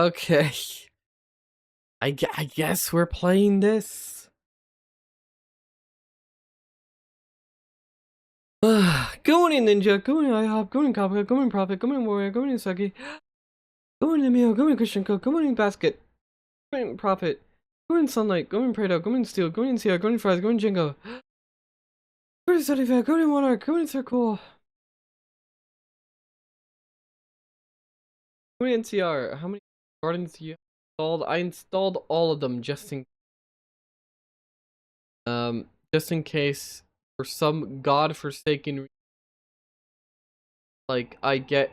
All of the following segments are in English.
Okay. I guess we're playing this. Go in Ninja, go in IHOP, go in Kappa, go in Prophet, go in Warrior, go in Saki, go in Emil, go in Christian Co, go in Basket, go in Prophet, go in Sunlight, go in Prado, go in Steel, go in Sierra, go in Fries, go in Jingo, go in Study Fair, go in Monarch, go in Circle, go in NCR. How many gardens do you installed? I installed all of them just in case for some godforsaken reason, like I get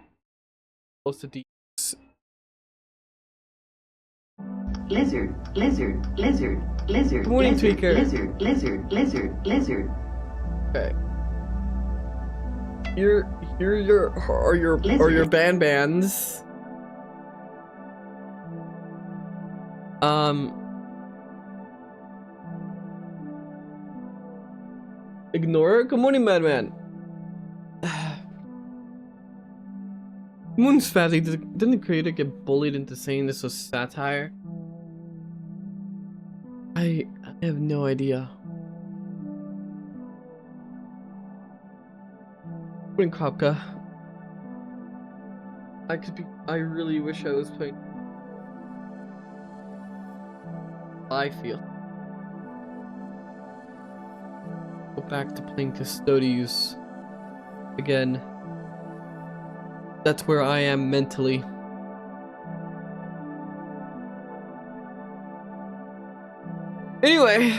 most of these. Lizard, lizard, lizard, lizard, Morning, lizard, Tweaker. lizard, lizard, lizard, lizard. Okay. Here are your Banbans. Ignore it. Good morning, madman. Moon's Fatty, didn't the creator get bullied into saying this was satire? I have no idea. Morning, Kropka. I really wish I was playing. I feel. Go back to playing Custodies again. That's where I am mentally. Anyway,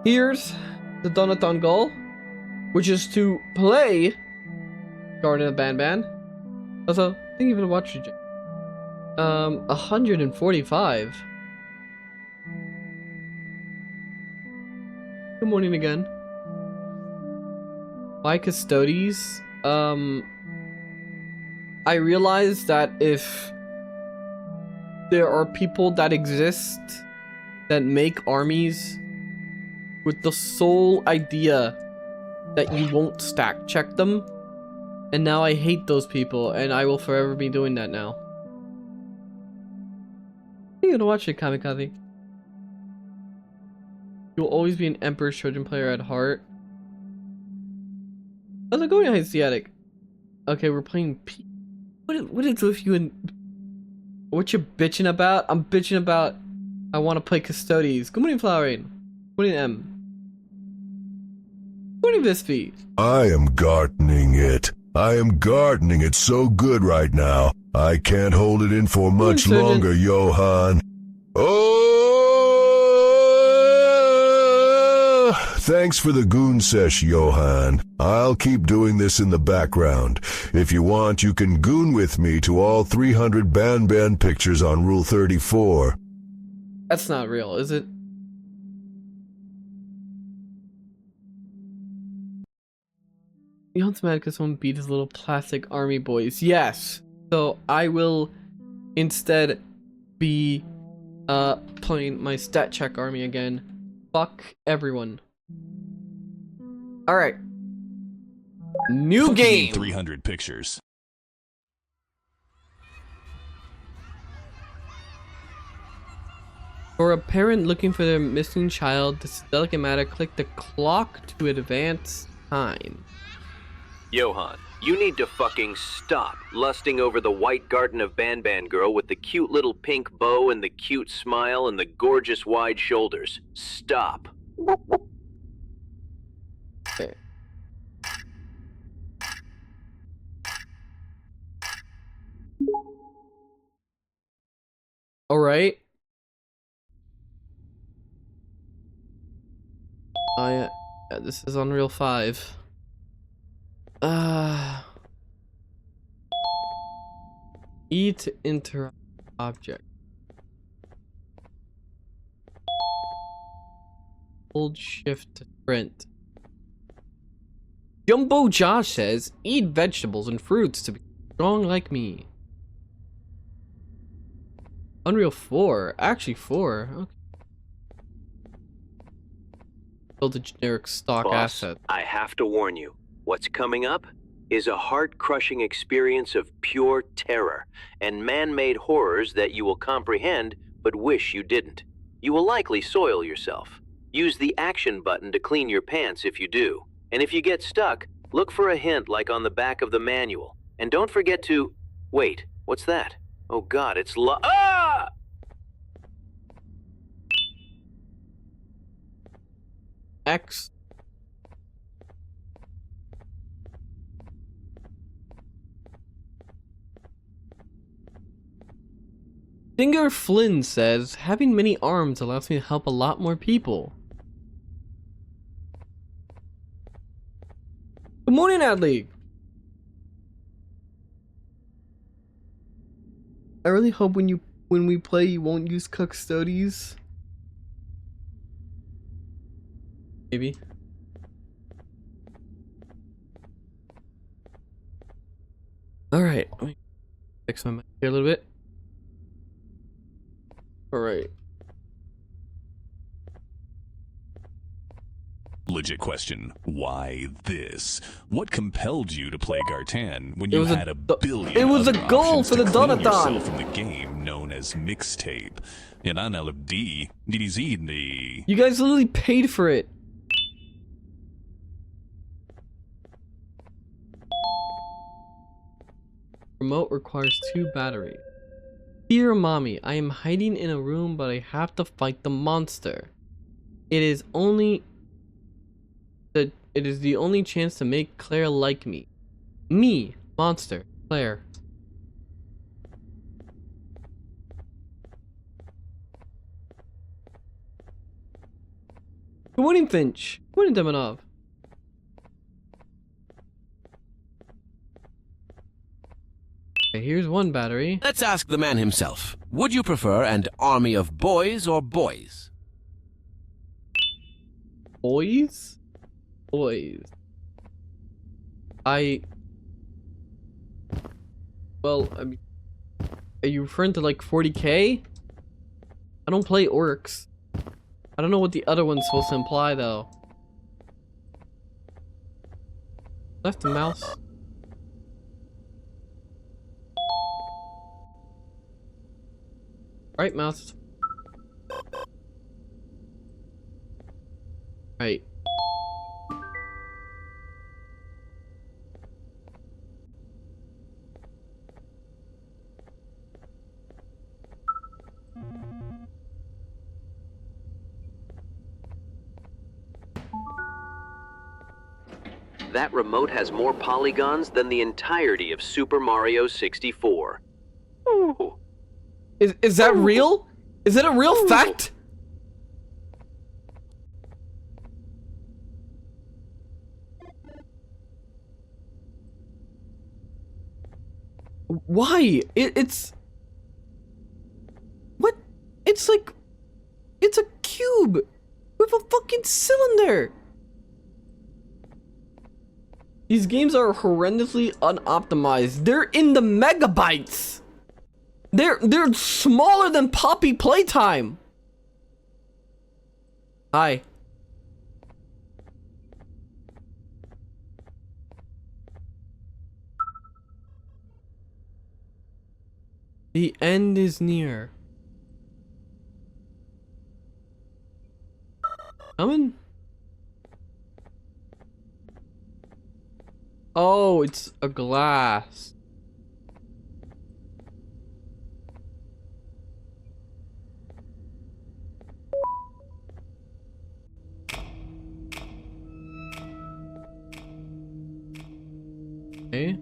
here's the Donathon goal, which is to play Garten of Banban. Also, thank you for the watch, 145. Good morning again. Why Custodies? I realized that if there are people that exist that make armies with the sole idea that you won't stack check them, and now I hate those people, and I will forever be doing that now. You're gonna watch it, Kamikaze. You'll always be an Emperor's Children player at heart. How's it going, Asiatic? Okay, we're playing P. What is with you and what you bitching about? I'm bitching about I want to play Custodies. Good morning, Flowering. Good morning, M. Good morning, Bispy. I am gardening it. I am gardening it so good right now. I can't hold it in for much longer, Johann. Oh! Thanks for the goon sesh, Johann. I'll keep doing this in the background. If you want, you can goon with me to all 300 Banban pictures on Rule 34. That's not real, is it? John's mad because someone beat his little plastic army boys. Yes. So I will instead be playing my stat check army again. Fuck everyone. Alright. New game. 300 pictures. For a parent looking for their missing child, this is delicate matter. Click the clock to advance time. Johann, you need to fucking stop lusting over the white Garten of Banban girl with the cute little pink bow and the cute smile and the gorgeous wide shoulders. Stop. Okay. Alright. Yeah, this is Unreal 5. E to interact object. Hold shift to sprint. Jumbo Josh says, eat vegetables and fruits to be strong like me. Unreal 4? Actually 4. Okay. Build a generic stock Boss, asset. I have to warn you. What's coming up? is a heart-crushing experience of pure terror and man-made horrors that you will comprehend but wish you didn't. You will likely soil yourself. Use the action button to clean your pants if you do. And if you get stuck, look for a hint like on the back of the manual. And don't forget to... Wait, what's that? Oh God, it's Ah! X. Singer Flynn says, having many arms allows me to help a lot more people. Good morning, Adley. I really hope when we play you won't use custodies. Maybe. Alright, let me fix my mic here a little bit. Alright. Legit question. Why this? What compelled you to play Garten when you had a billion It was a other goal options for the to clean Donathon yourself from the game known as mixtape? And I LFD, DDZ, You guys literally paid for it. Remote requires 2 batteries. Dear mommy, I am hiding in a room, but I have to fight the monster. It is the only chance to make Claire like me. Me, monster, Claire. Good morning, Finch. Good morning, Demonov. Okay, here's 1 battery. Let's ask the man himself. Would you prefer an army of boys or boys? Boys? Boys. Well, I mean, are you referring to like 40k? I don't play orcs. I don't know what the other one's supposed to imply though. Left mouse. Right mouse. Right. That remote has more polygons than the entirety of Super Mario 64. Ooh. Is that real? Is it a real fact? Why? It's what? It's like it's a cube with a fucking cylinder. These games are horrendously unoptimized. They're in the megabytes. They're smaller than Poppy Playtime. Hi. The end is near. Coming? Oh, it's a glass. Okay.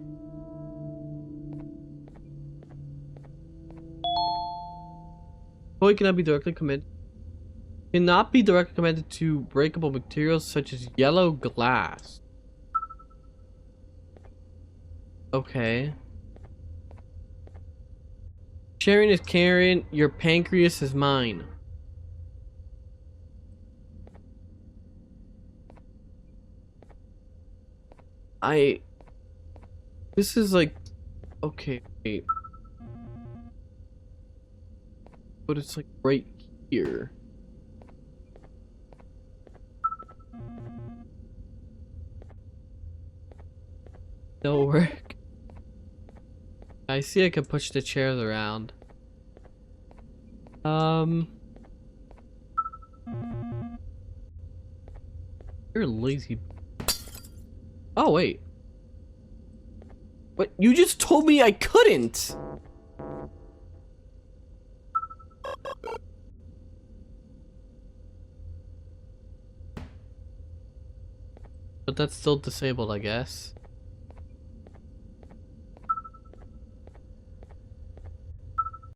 Toy cannot be directly commanded to breakable materials such as yellow glass. Okay. Sharing is caring, your pancreas is mine. This is like, okay, wait. But it's like right here. No work. I see I can push the chairs around. You're lazy. Oh, wait. What? You just told me I couldn't! But that's still disabled, I guess.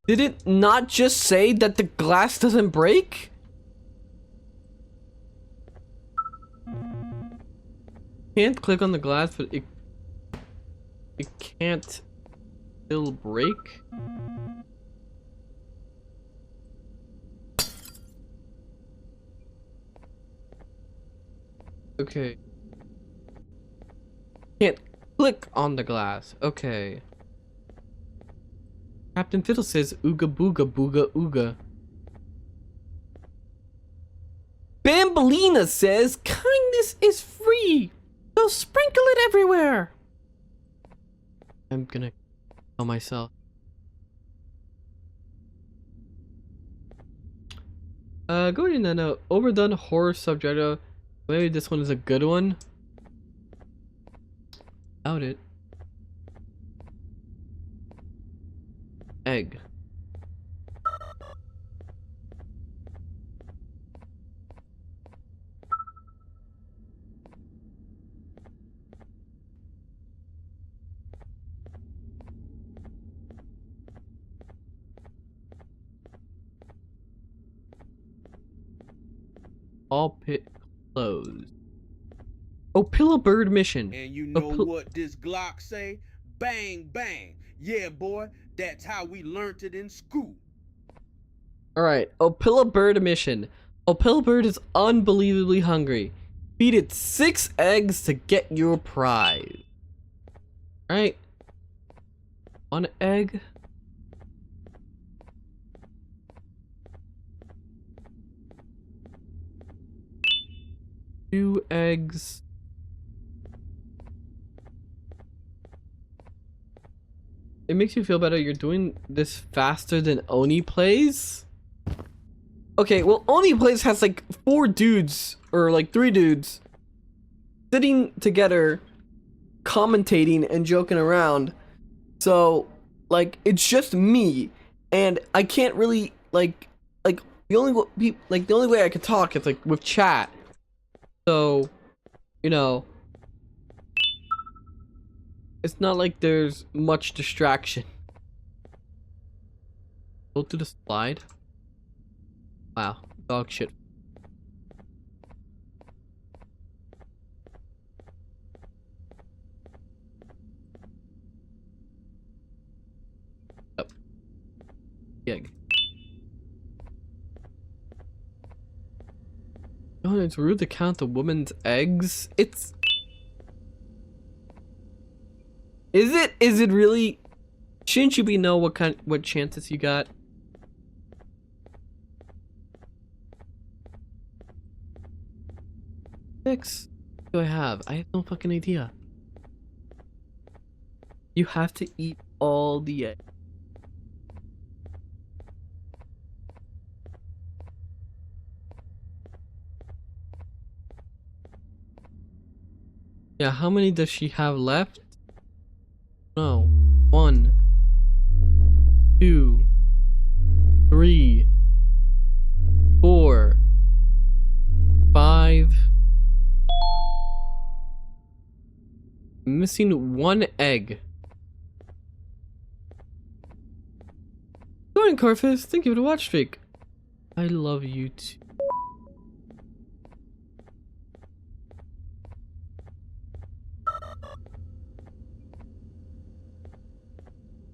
Did it not just say that the glass doesn't break? Can't click on the glass, but it can't still break. Okay. Can't click on the glass. Okay. Captain Fiddle says ooga booga booga ooga. Bambolina says kindness is free, so sprinkle it everywhere. I'm gonna kill myself. Going in an overdone horror subject. Maybe this one is a good one. Doubt it. Egg. All pit closed. Oh, Pillow Bird mission. And you know what this Glock say? Bang, bang. Yeah, boy, that's how we learned it in school. Alright, Opila Bird mission. Opila Bird is unbelievably hungry. Feed it 6 eggs to get your prize. Alright. 1 egg. Two eggs. It makes you feel better. You're doing this faster than Oni Plays? Okay, well, Oni Plays has like 4 dudes, or like 3 dudes, sitting together, commentating and joking around. So, like, it's just me, and I can't really, like, the only way I can talk is, like, with chat. So, you know, it's not like there's much distraction. Go to the slide. Wow, dog shit. Up. Egg. Oh, it's rude to count the woman's eggs. It's... Is it? Is it really? Shouldn't you know what chances you got? Six do I have? I have no fucking idea. You have to eat all the eggs. Yeah, how many does she have left? No. 1, 2, 3, 4, 5. Missing 1 egg. Good morning, Carfist. Thank you for the watch streak. I love you too.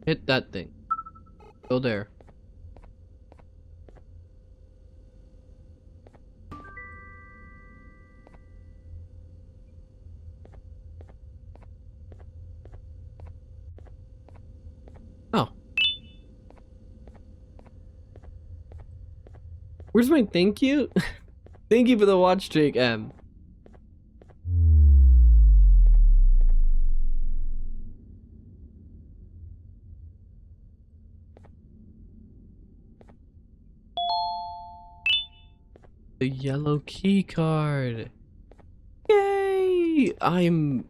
Hit that thing. Go there. Oh. Where's my thank you? Thank you for the watch streak, M. The yellow key card. Yay! I'm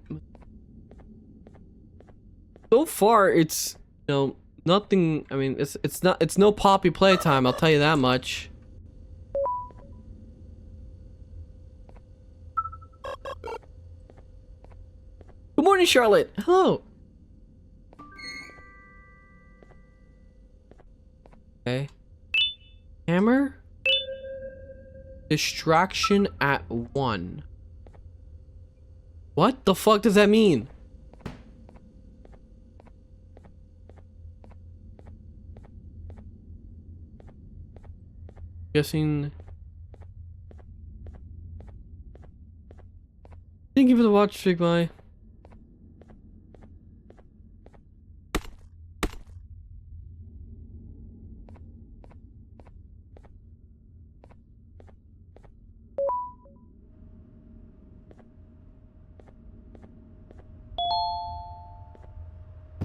so far it's nothing. I mean it's no Poppy playtime, I'll tell you that much. Good morning, Charlotte. Hello. Okay. Hammer. Distraction at 1. What the fuck does that mean? Guessing. Thank you for the watch, Big Bye.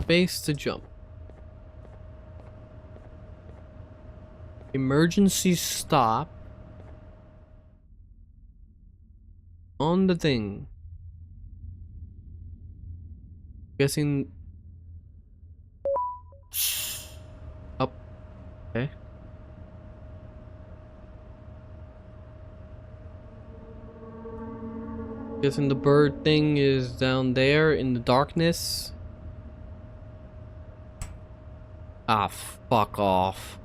Space to jump. Emergency stop. On the thing. Guessing. Up. Okay. Guessing the bird thing is down there in the darkness. Ah, fuck off.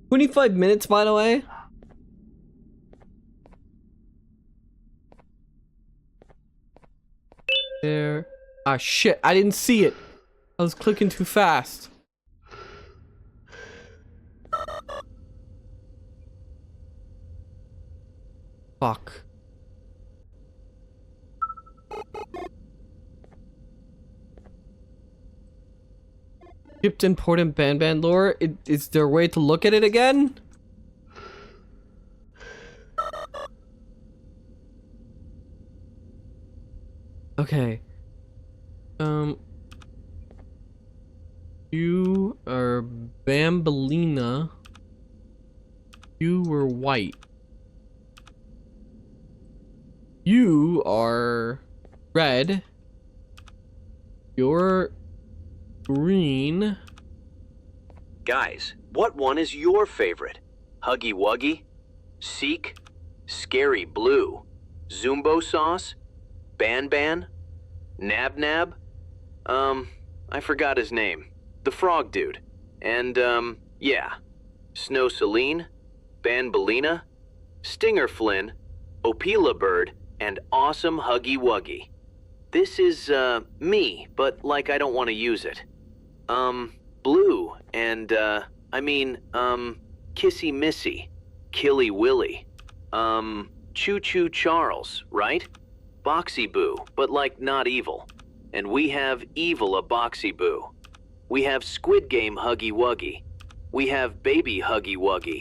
"25 minutes, by the way." There. Ah, shit. I didn't see it. I was clicking too fast. Fuck. Skipped important Banban lore. Is there a way to look at it again? Okay. You are Bambalina. You were white. You are red. You're green. Guys, what one is your favorite? Huggy Wuggy? Seek? Scary Blue? Zumbo Sauce? Banban? Nab Nab? I forgot his name. The frog dude. And, yeah. Snow Celine? Banbalina? Stinger Flynn? Opila Bird? And Awesome Huggy Wuggy. This is, me, but like I don't want to use it. Blue, and, Kissy Missy, Killy Willy, Choo Choo Charles, right? Boxy Boo, but like not evil. And we have Evil a Boxy Boo. We have Squid Game Huggy Wuggy. We have Baby Huggy Wuggy.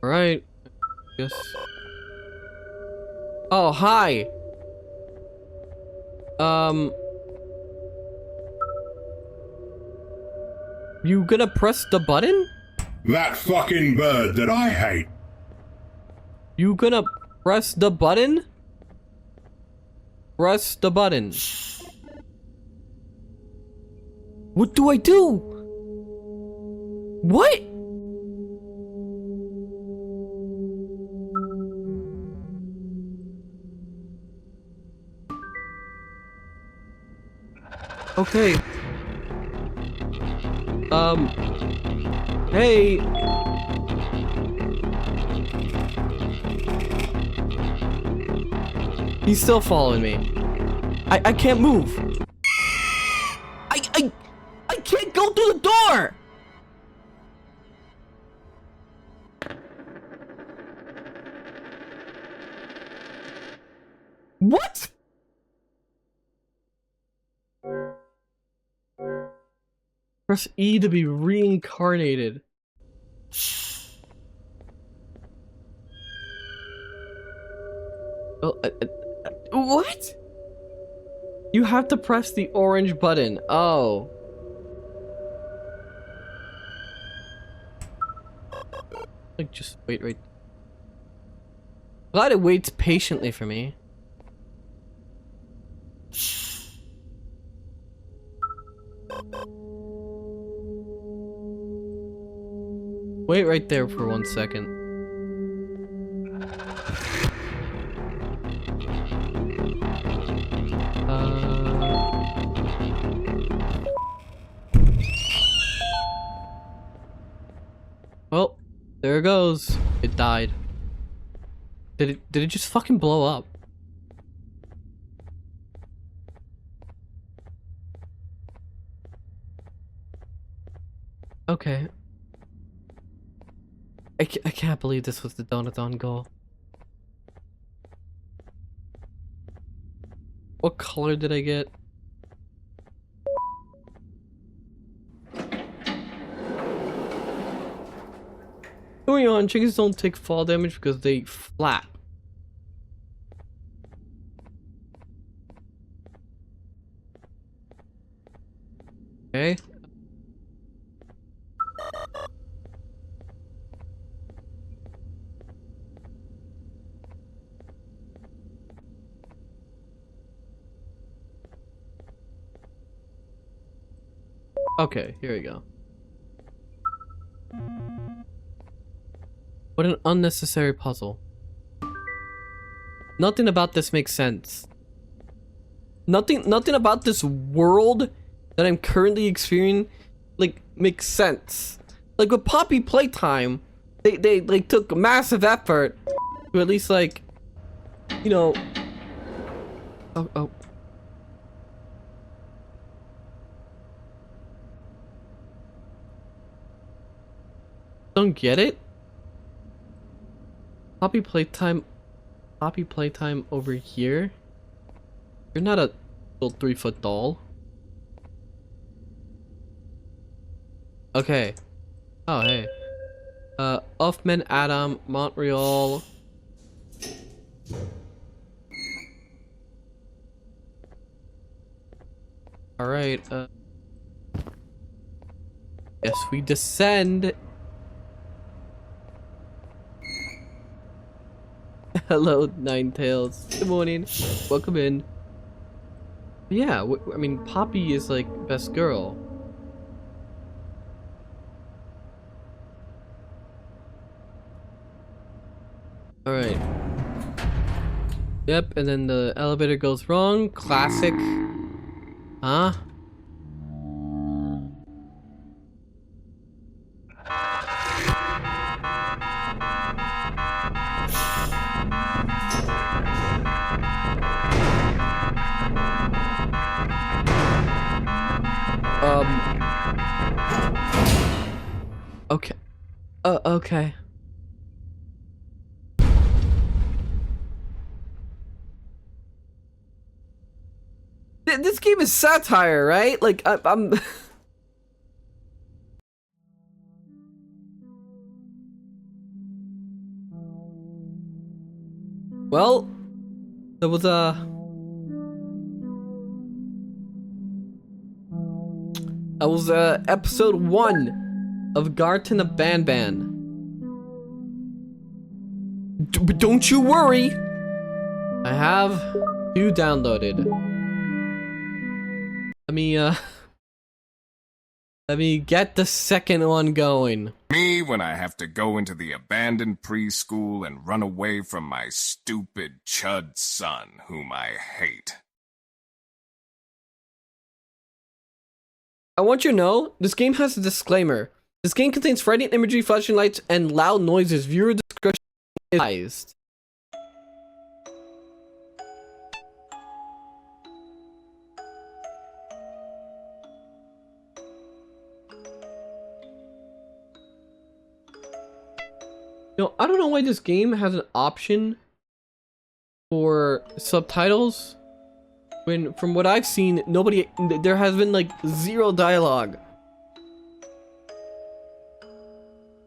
Alright. Yes. Oh, hi. You gonna press the button? That fucking bird that I hate. You gonna press the button? Press the button. What do I do? What? Okay. Hey. He's still following me. I can't move. I can't go through the door. What? Press E to be reincarnated. Oh, what? You have to press the orange button. Oh. Like, just wait right. Glad it waits patiently for me. Wait right there for 1 second. Well, there it goes. It died. Did it just fucking blow up? Okay. I can't believe this was the Donathon goal. What color did I get? Going on, chickens don't take fall damage because they flap. Okay. Okay, here we go. What an unnecessary puzzle. Nothing about this makes sense. Nothing about this world that I'm currently experiencing, like, makes sense. Like, with Poppy Playtime, they like, took massive effort to at least, like, you know... Oh. Don't get it? Poppy Playtime over here? You're not a little 3-foot doll. Okay. Oh, hey. Uffman, Adam, Montreal. Alright, yes, we descend. Hello, Ninetails. Good morning. Welcome in. Yeah, I mean, Poppy is like best girl. Alright. Yep, and then the elevator goes wrong. Classic. Huh? Okay. Okay. This game is satire, right? Like, I'm... Well, there was episode 1 of Garten of Banban. But don't you worry, I have 2 downloaded. Let me get the second one going. Me when I have to go into the abandoned preschool and run away from my stupid chud son, whom I hate. I want you to know, this game has a disclaimer. This game contains frightening imagery, flashing lights, and loud noises. Viewer discretion is advised. You know, I don't know why this game has an option for subtitles. When, from what I've seen, there has been like 0 dialogue.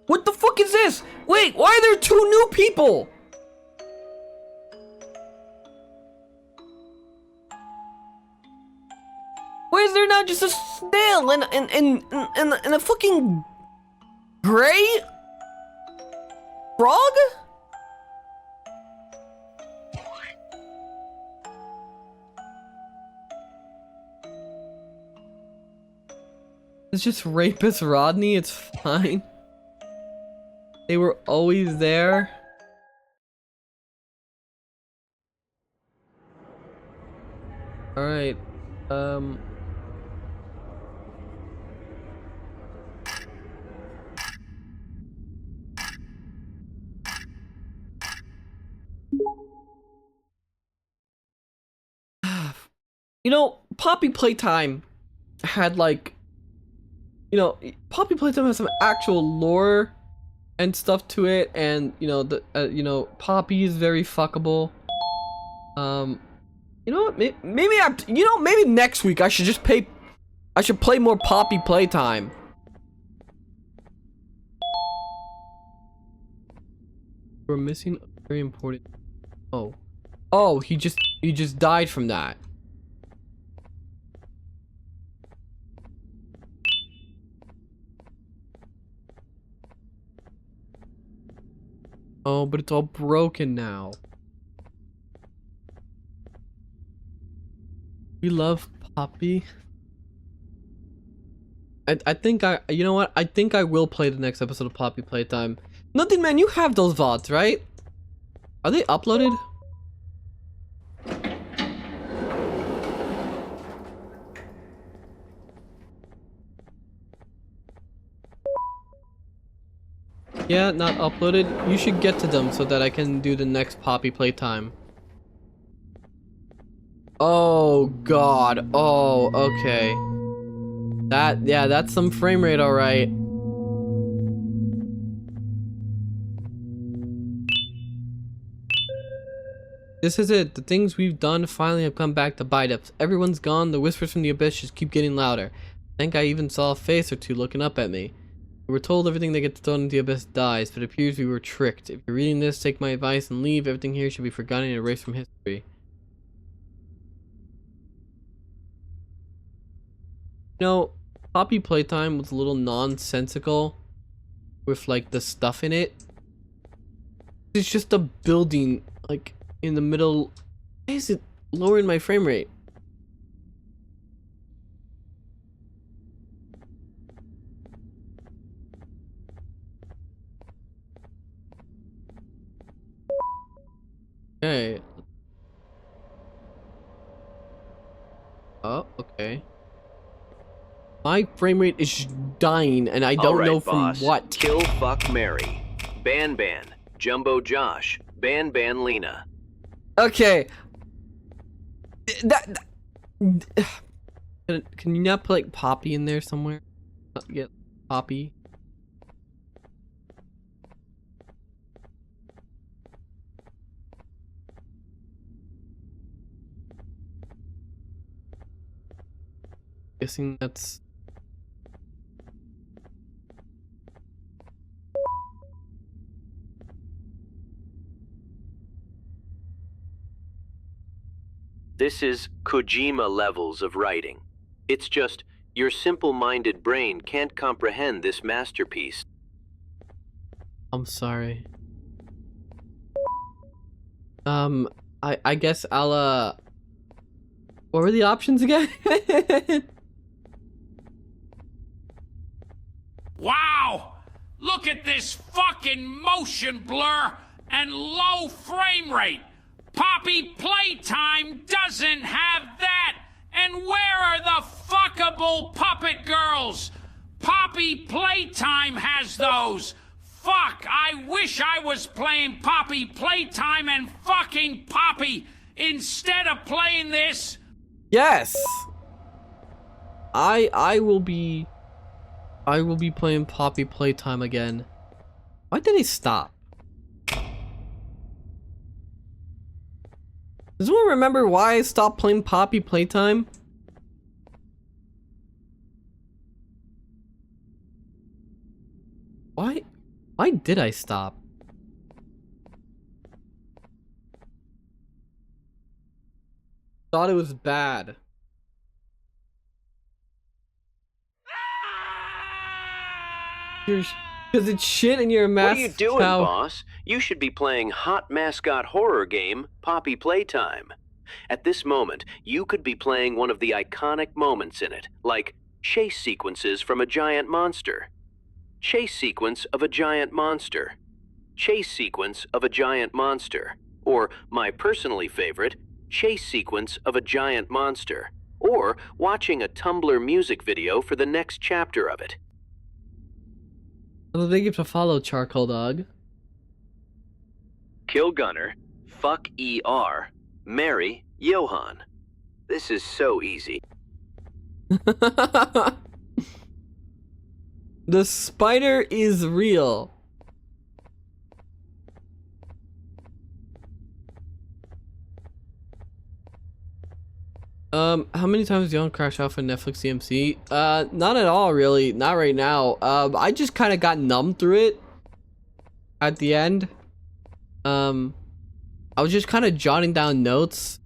What the fuck is this? Wait, why are there 2 new people? just a snail and a fucking gray frog? It's just rapist Rodney, it's fine. They were always there. Alright, you know, Poppy Playtime had like, you know, Poppy Playtime has some actual lore and stuff to it, and you know Poppy is very fuckable. You know what? Maybe next week I should just play more Poppy Playtime. We're missing a very important. Oh, he just died from that. Oh, but it's all broken now. We love Poppy. I think you know what? I think I will play the next episode of Poppy Playtime. Nothing, man. You have those VODs, right? Are they uploaded? Yeah, not uploaded. You should get to them so that I can do the next Poppy Playtime. Oh god. Oh, okay. Yeah, that's some frame rate, alright. This is it. The things we've done finally have come back to bite us. Everyone's gone. The whispers from the abyss just keep getting louder. I think I even saw a face or two looking up at me. We were told everything that gets thrown into the abyss dies, but it appears we were tricked. If you're reading this, take my advice and leave. Everything here should be forgotten and erased from history. You know, Poppy Playtime was a little nonsensical with like the stuff in it. It's just a building like in the middle. Why is it lowering my frame rate? Okay. Oh, okay. My frame rate is dying, and I don't know from boss. what. Kill, fuck, marry. Banban, Jumbo Josh, Banban Lena. Okay. Can you not put like Poppy in there somewhere? Get Poppy. Guessing that's. This is Kojima levels of writing. It's just your simple-minded brain can't comprehend this masterpiece. I'm sorry. I guess I'll what were the options again? Wow! Look at this fucking motion blur and low frame rate! Poppy Playtime doesn't have that! And where are the fuckable puppet girls? Poppy Playtime has those! Fuck, I wish I was playing Poppy Playtime and fucking Poppy instead of playing this! Yes! I will be playing Poppy Playtime again. Why did he stop? Does anyone remember why I stopped playing Poppy Playtime? Why did I stop? Thought it was bad. Because it's shit and you're a What are you mask doing, cow. boss? You should be playing hot mascot horror game, Poppy Playtime. At this moment, you could be playing one of the iconic moments in it, like chase sequences from a giant monster. Chase sequence of a giant monster. Chase sequence of a giant monster. Or, my personally favorite, chase sequence of a giant monster. Or, watching a Tumblr music video for the next chapter of it. Well, they get to follow Charcoal Dog. Kill Gunner, fuck ER, marry Johann. This is so easy. The spider is real. How many times do you want to crash off in Netflix CMC? Not at all, really. Not right now. I just kind of got numb through it at the end. I was just kind of jotting down notes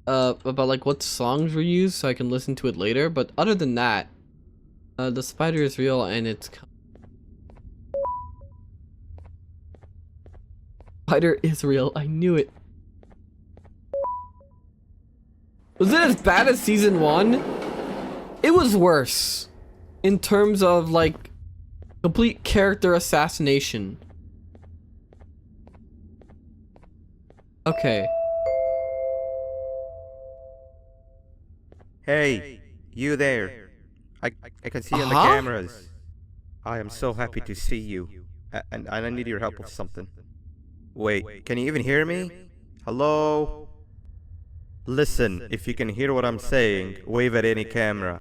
about like what songs were used so I can listen to it later. But other than that, the spider is real and it's spider is real. I knew it. Was it as bad as season 1? It was worse in terms of like complete character assassination. Okay. Hey, you there. I can see you on the cameras. I am so happy to see you. And I need your help with something. Wait, can you even hear me? Hello? Listen, if you can hear what I'm saying, wave at any camera.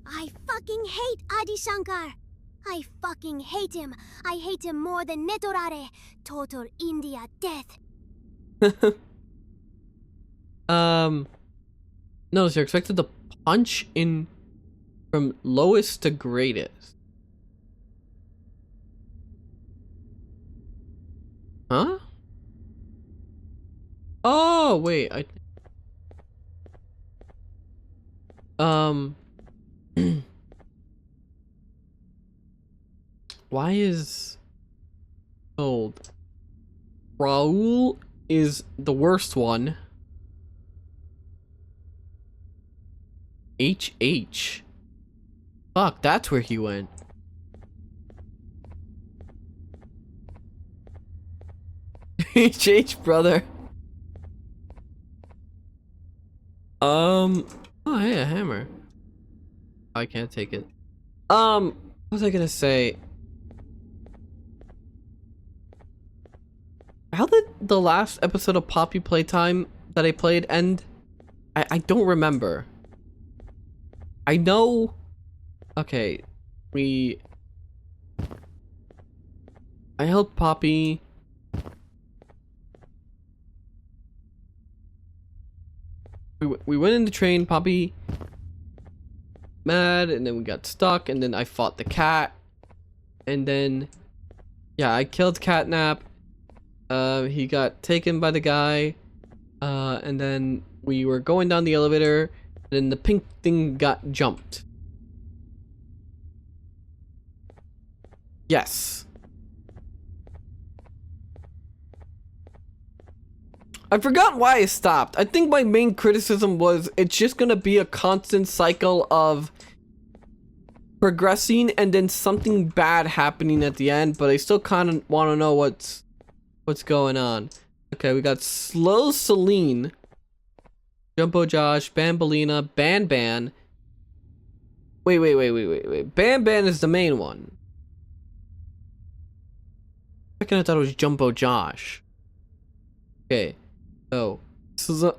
I fucking hate Adi Shankar. I fucking hate him. I hate him more than Netorare. Total India death. No, so you're expected to punch in from lowest to greatest. Huh? Oh, wait, why is old? Raul is the worst one. HH. Fuck, that's where he went. HH, brother. Oh, hey, a hammer. I can't take it. What was I gonna say? How did the last episode of Poppy Playtime that I played end? I don't remember. I know. Okay, I held Poppy. We went in the train, Poppy mad, and then we got stuck, and then I fought the cat, and then yeah, I killed Catnap. He got taken by the guy, and then we were going down the elevator, and then the pink thing got jumped. Yes. I forgot why I stopped. I think my main criticism was it's just gonna be a constant cycle of progressing and then something bad happening at the end, but I still kind of want to know what's going on. Okay, we got Slow Celine, Jumbo Josh, Bambolina, Banban. Wait. Banban is the main one. I thought it was Jumbo Josh. Okay. So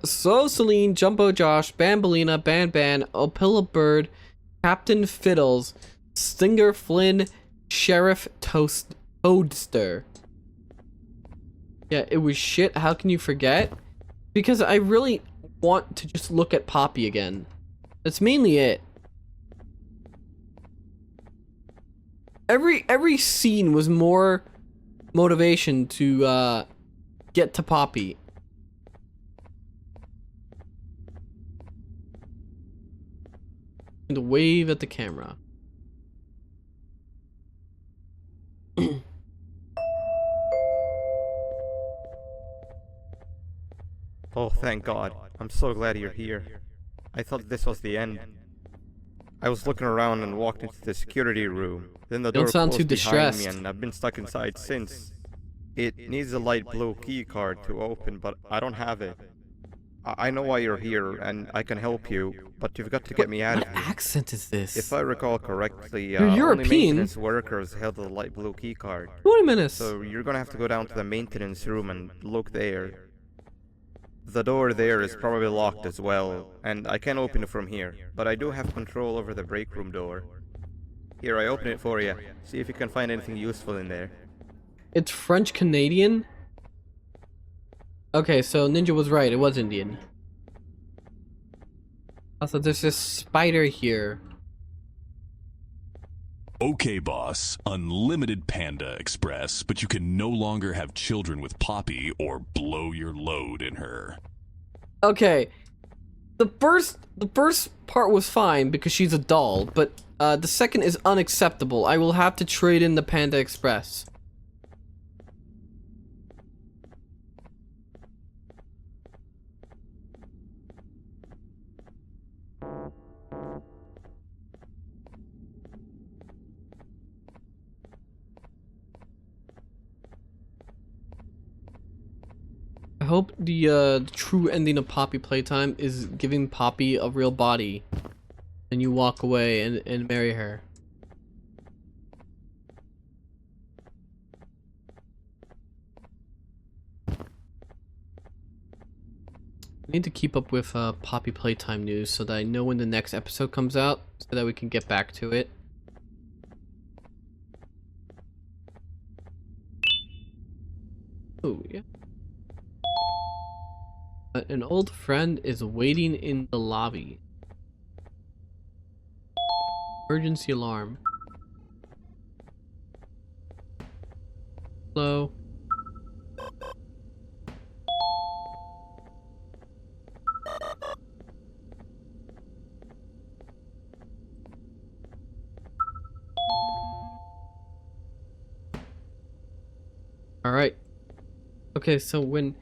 Celine, Jumbo Josh, Bambolina, Banban, Opila Bird, Captain Fiddles, Stinger Flynn, Sheriff Toadster. Yeah, it was shit. How can you forget? Because I really want to just look at Poppy again. That's mainly it. Every scene was more motivation to get to Poppy. And wave at the camera. Oh, thank God. I'm so glad you're here. I thought this was the end. I was looking around and walked into the security room. Then the door closed behind me and I've been stuck inside since. It needs a light blue key card to open, but I don't have it. I know why you're here, and I can help you, but you've got to get me out of here. What accent is this? If I recall correctly, You're only European. maintenance workers held the light blue key card. Wait a minute. So you're gonna have to go down to the maintenance room and look there. The door there is probably locked as well, and I can't open it from here, but I do have control over the break room door. Here, I open it for you. See if you can find anything useful in there. It's French Canadian? Okay, so Ninja was right, it was Indian. Also, there's this spider here. Okay, boss. Unlimited Panda Express, but you can no longer have children with Poppy or blow your load in her. Okay. The first part was fine because she's a doll, but the second is unacceptable. I will have to trade in the Panda Express. I hope the true ending of Poppy playtime is giving Poppy a real body, and you walk away and marry her. I need to keep up with Poppy playtime news so that I know when the next episode comes out, so that we can get back to it. Oh yeah. An old friend is waiting in the lobby. Emergency alarm. Hello. Alright. Okay, so when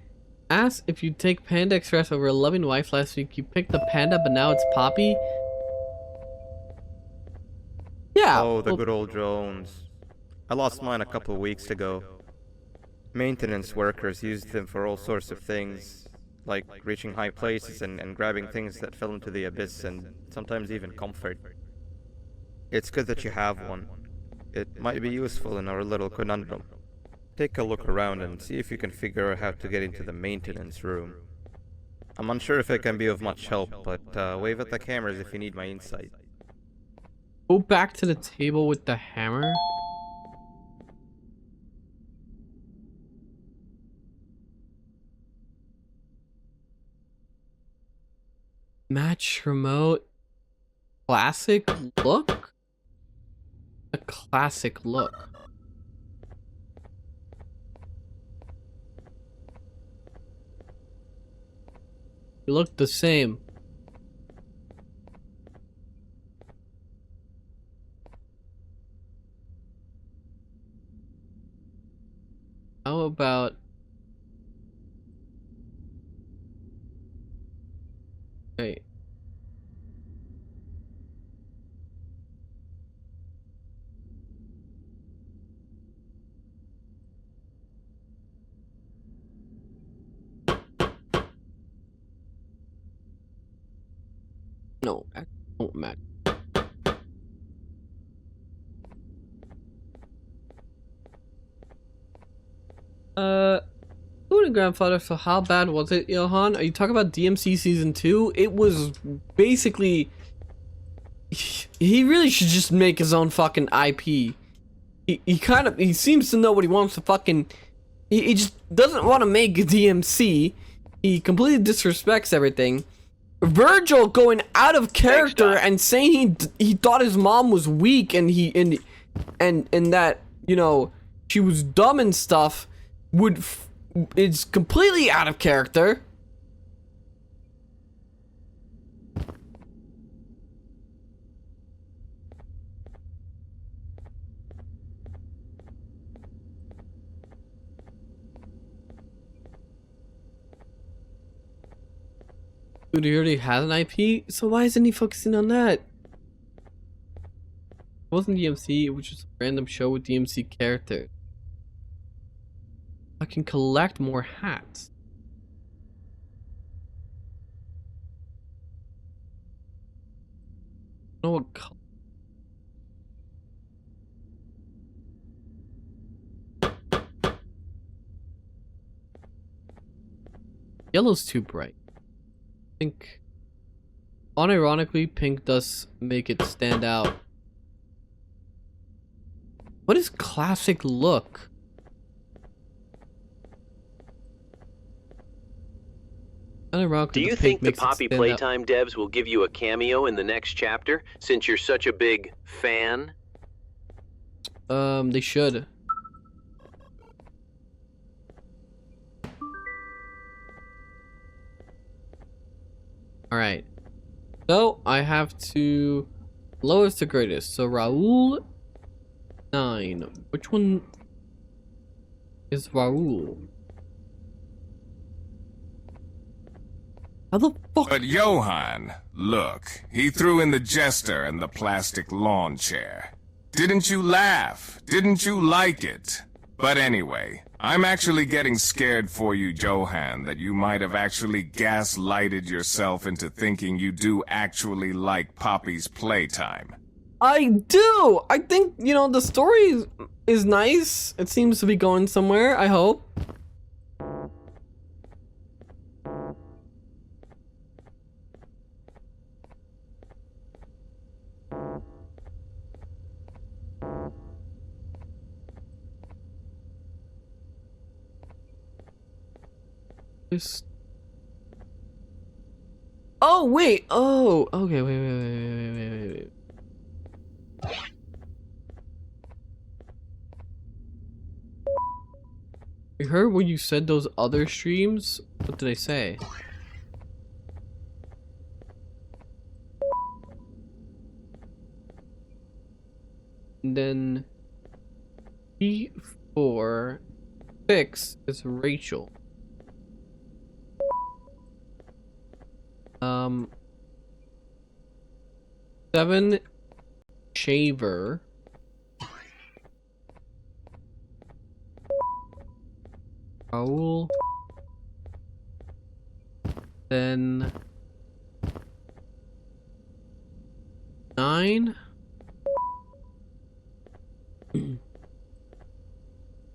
asked if you take Panda Express over a loving wife last week, you picked the Panda, but now it's Poppy? Yeah. Oh, the good old drones. I lost mine a couple of weeks ago. Maintenance workers used them for all sorts of things, like reaching high places and grabbing things that fell into the abyss, and sometimes even comfort. It's good that you have one. It might be useful in our little conundrum. Take a look around and see if you can figure out how to get into the maintenance room. I'm unsure if I can be of much help, but wave at the cameras if you need my insight. Go back to the table with the hammer. Match remote. Classic look? A classic look. You look the same. How about... Wait. No, that won't matter. Who the grandfather? So how bad was it, Johann? Are you talking about DMC season 2? It was basically... He really should just make his own fucking IP. He seems to know what he wants to fucking... He just doesn't want to make DMC. He completely disrespects everything. Virgil going out of character and saying he thought his mom was weak and that, you know, she was dumb and stuff it's completely out of character. Dude, he already has an IP, so why isn't he focusing on that? It wasn't DMC, which was a random show with DMC characters. I can collect more hats. I don't know what color. Yellow's too bright. I think, unironically, pink does make it stand out. What is classic look? Do you think the Poppy Playtime devs will give you a cameo in the next chapter, since you're such a big fan? They should. Alright. So, I have to... lowest to greatest. So, Raul... 9. Which one is Raul? How the fuck? But Johann, look, he threw in the jester and the plastic lawn chair. Didn't you laugh? Didn't you like it? But anyway, I'm actually getting scared for you, Johann, that you might have actually gaslighted yourself into thinking you do actually like Poppy's playtime. I do! I think, you know, the story is nice. It seems to be going somewhere, I hope. Oh, wait! Oh, okay, wait. You heard when you said those other streams? What did I say? And then P4 6 is Rachel. 7 Shaver. Raul. Then 9.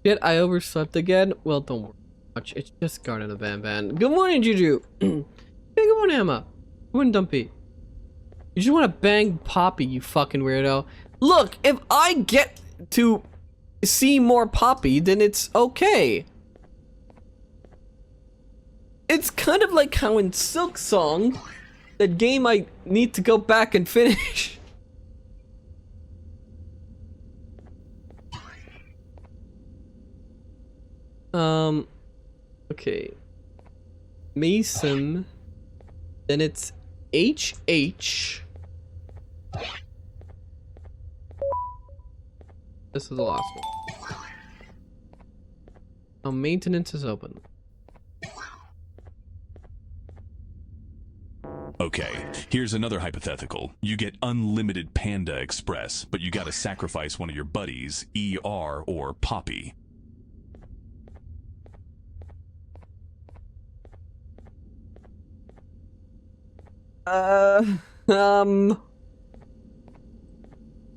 Yet I overslept again. Well, don't worry much. It's just Garten of Banban. Good morning, Juju. Hey, good morning, Emma. Good morning, Dumpy. You just want to bang Poppy, you fucking weirdo. Look, if I get to see more Poppy, then it's okay. It's kind of like how in Silk Song, that game I need to go back and finish. Okay. Mason. Then it's HH. This is the last one. Oh, maintenance is open. Okay, here's another hypothetical. You get unlimited Panda Express, but you gotta sacrifice one of your buddies, ER or Poppy.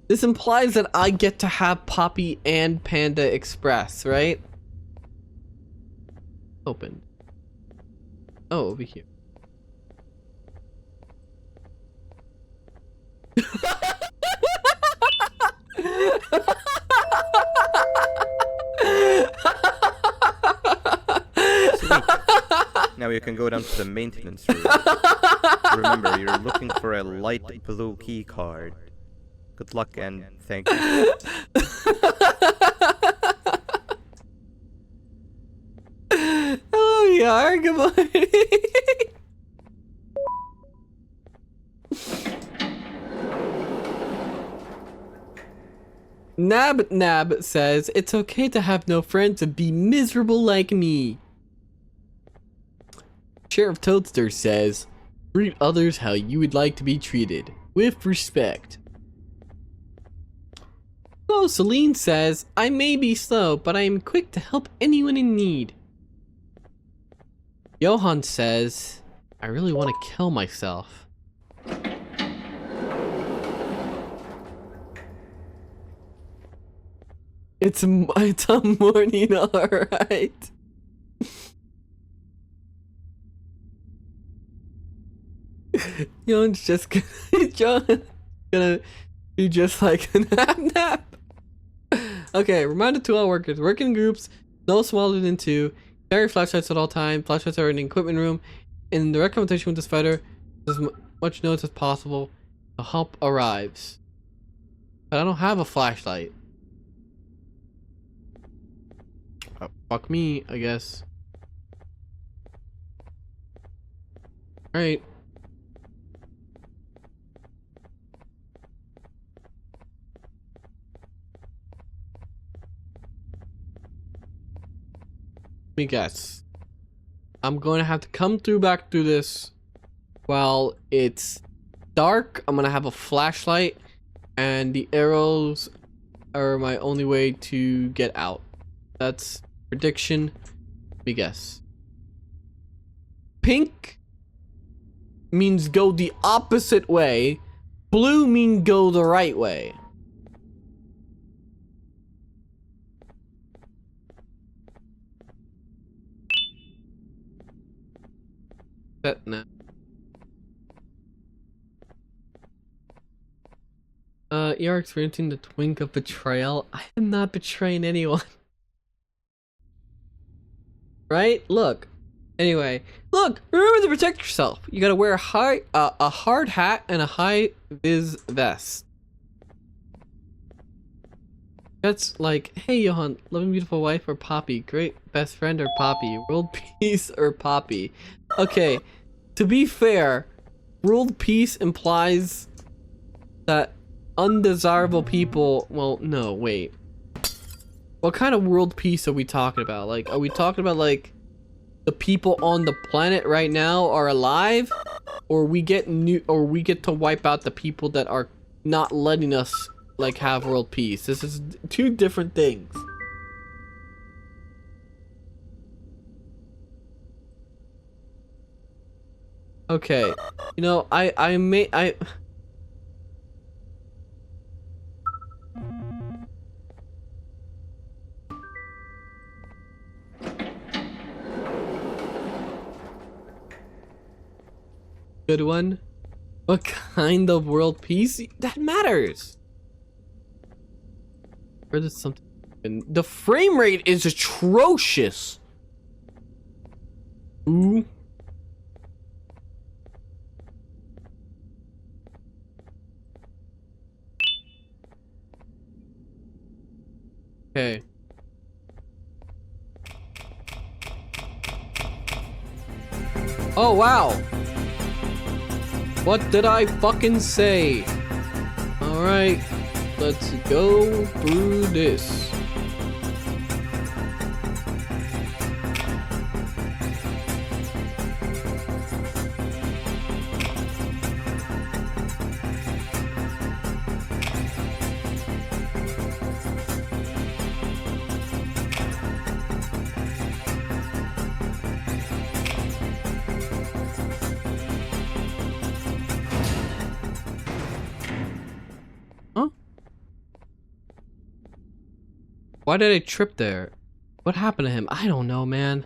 This implies that I get to have Poppy and Panda Express, right? Open. Oh, over here. Sweet. Now you can go down to the maintenance room. Remember, you're looking for a light blue key card. Good luck and thank you. Hello, Yar. Good morning. Nab says, it's okay to have no friends and be miserable like me. Sheriff Toadster says, Treat others how you would like to be treated, with respect. Oh, Celine says, I may be slow, but I am quick to help anyone in need. Johann says, I really want to kill myself. It's a morning, alright. Johann's just gonna be just like a nap. Okay, reminder to all workers, work in groups, no smaller than 2, carry flashlights at all times, flashlights are in the equipment room, in direct competition with this fighter, as much notice as possible, the help arrives. But I don't have a flashlight. Fuck me, I guess. Alright. Let me guess. I'm going to have to come back through this while it's dark. I'm going to have a flashlight, and the arrows are my only way to get out. That's prediction. Let me guess. Pink means go the opposite way. Blue means go the right way. No. You're experiencing the twink of betrayal. I am not betraying anyone. Right? Look. Anyway, look. Remember to protect yourself. You gotta wear a hard hat and a high-vis vest. That's like, hey Johann, loving beautiful wife or Poppy? Great best friend or Poppy? World peace or Poppy? Okay, to be fair, world peace implies that undesirable people, well, no, wait. What kind of world peace are we talking about? Like, are we talking about like the people on the planet right now are alive, or we get to wipe out the people that are not letting us like have world peace? This is two different things. Okay, you know, I good one. What kind of world peace? That matters. Where did something happen? The frame rate is atrocious. Ooh. Okay. Oh wow. What did I fucking say? Alright, let's go through this. Why did I trip there? What happened to him? I don't know, man.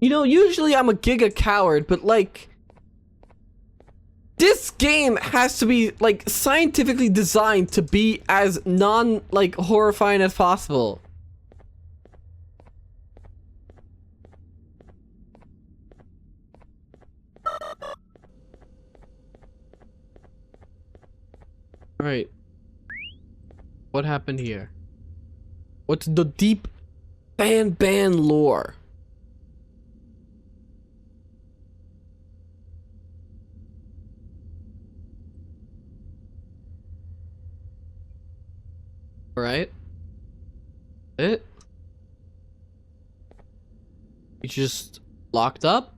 You know, usually I'm a giga coward, but like, this game has to be like scientifically designed to be as like horrifying as possible. Alright. What happened here? What's the deep Banban lore? Alright. It? You just locked up?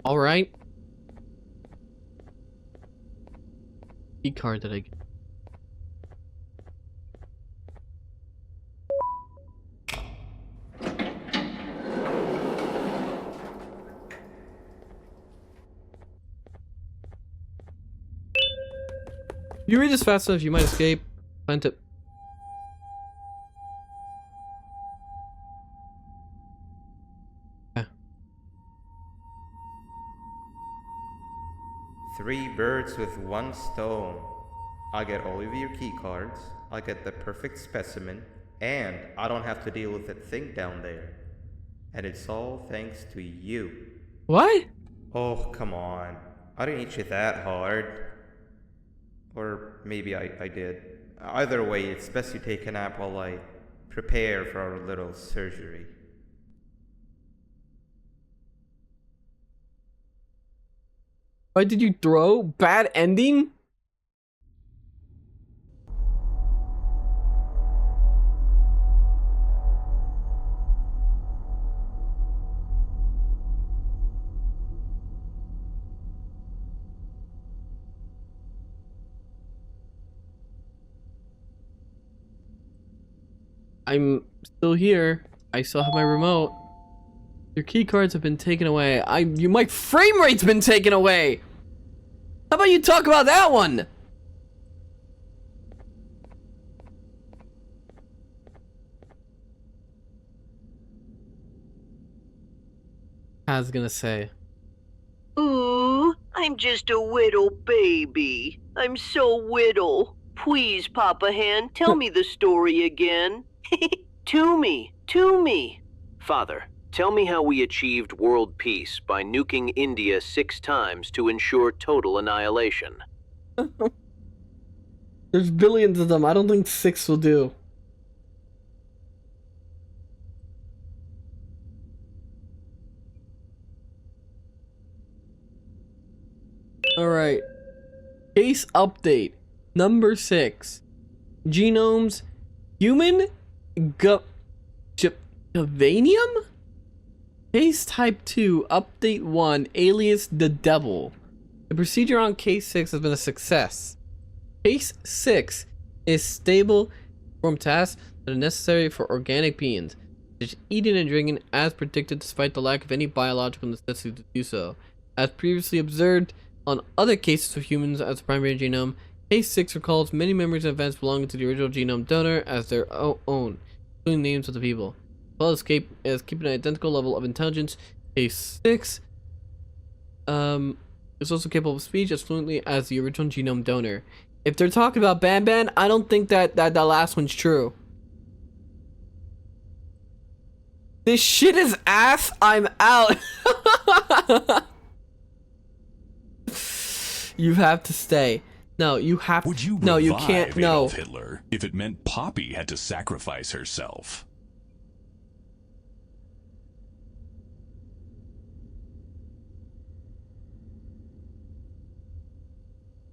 All right. Key card that I get. If you read this fast enough, you might escape. Plan to. Yeah. 3 birds with 1 stone. I get all of your key cards, I get the perfect specimen, and I don't have to deal with that thing down there. And it's all thanks to you. What? Oh, come on. I didn't hit you that hard. Or maybe I did. Either way, it's best you take a nap while I prepare for our little surgery. Why did you throw? Bad ending? I'm still here. I still have my remote. Your key cards have been taken away. My frame rate's been taken away. How about you talk about that one? I was gonna say. Ooh, I'm just a little baby. I'm so little. Please, Papa Hand, tell me the story again. To me. Father, tell me how we achieved world peace by nuking India 6 times to ensure total annihilation. There's billions of them. I don't think 6 will do. Alright. Case update. Number 6. Genomes. Human. Gavanium? Case type 2. Update 1. Alias the Devil. The procedure on case 6 has been a success. Case 6 is stable from tasks that are necessary for organic beings. It's eating and drinking as predicted despite the lack of any biological necessity to do so. As previously observed on other cases of humans as the primary genome, Case 6 recalls many memories and events belonging to the original genome donor as their own, including names of the people. As well as keeping an identical level of intelligence, Case 6 is also capable of speech as fluently as the original genome donor. If they're talking about Banban, I don't think that last one's true. This shit is ass. I'm out. You have to stay. No, you have. Would you no, you revive can't. No. Adolf Hitler if it meant Poppy had to sacrifice herself?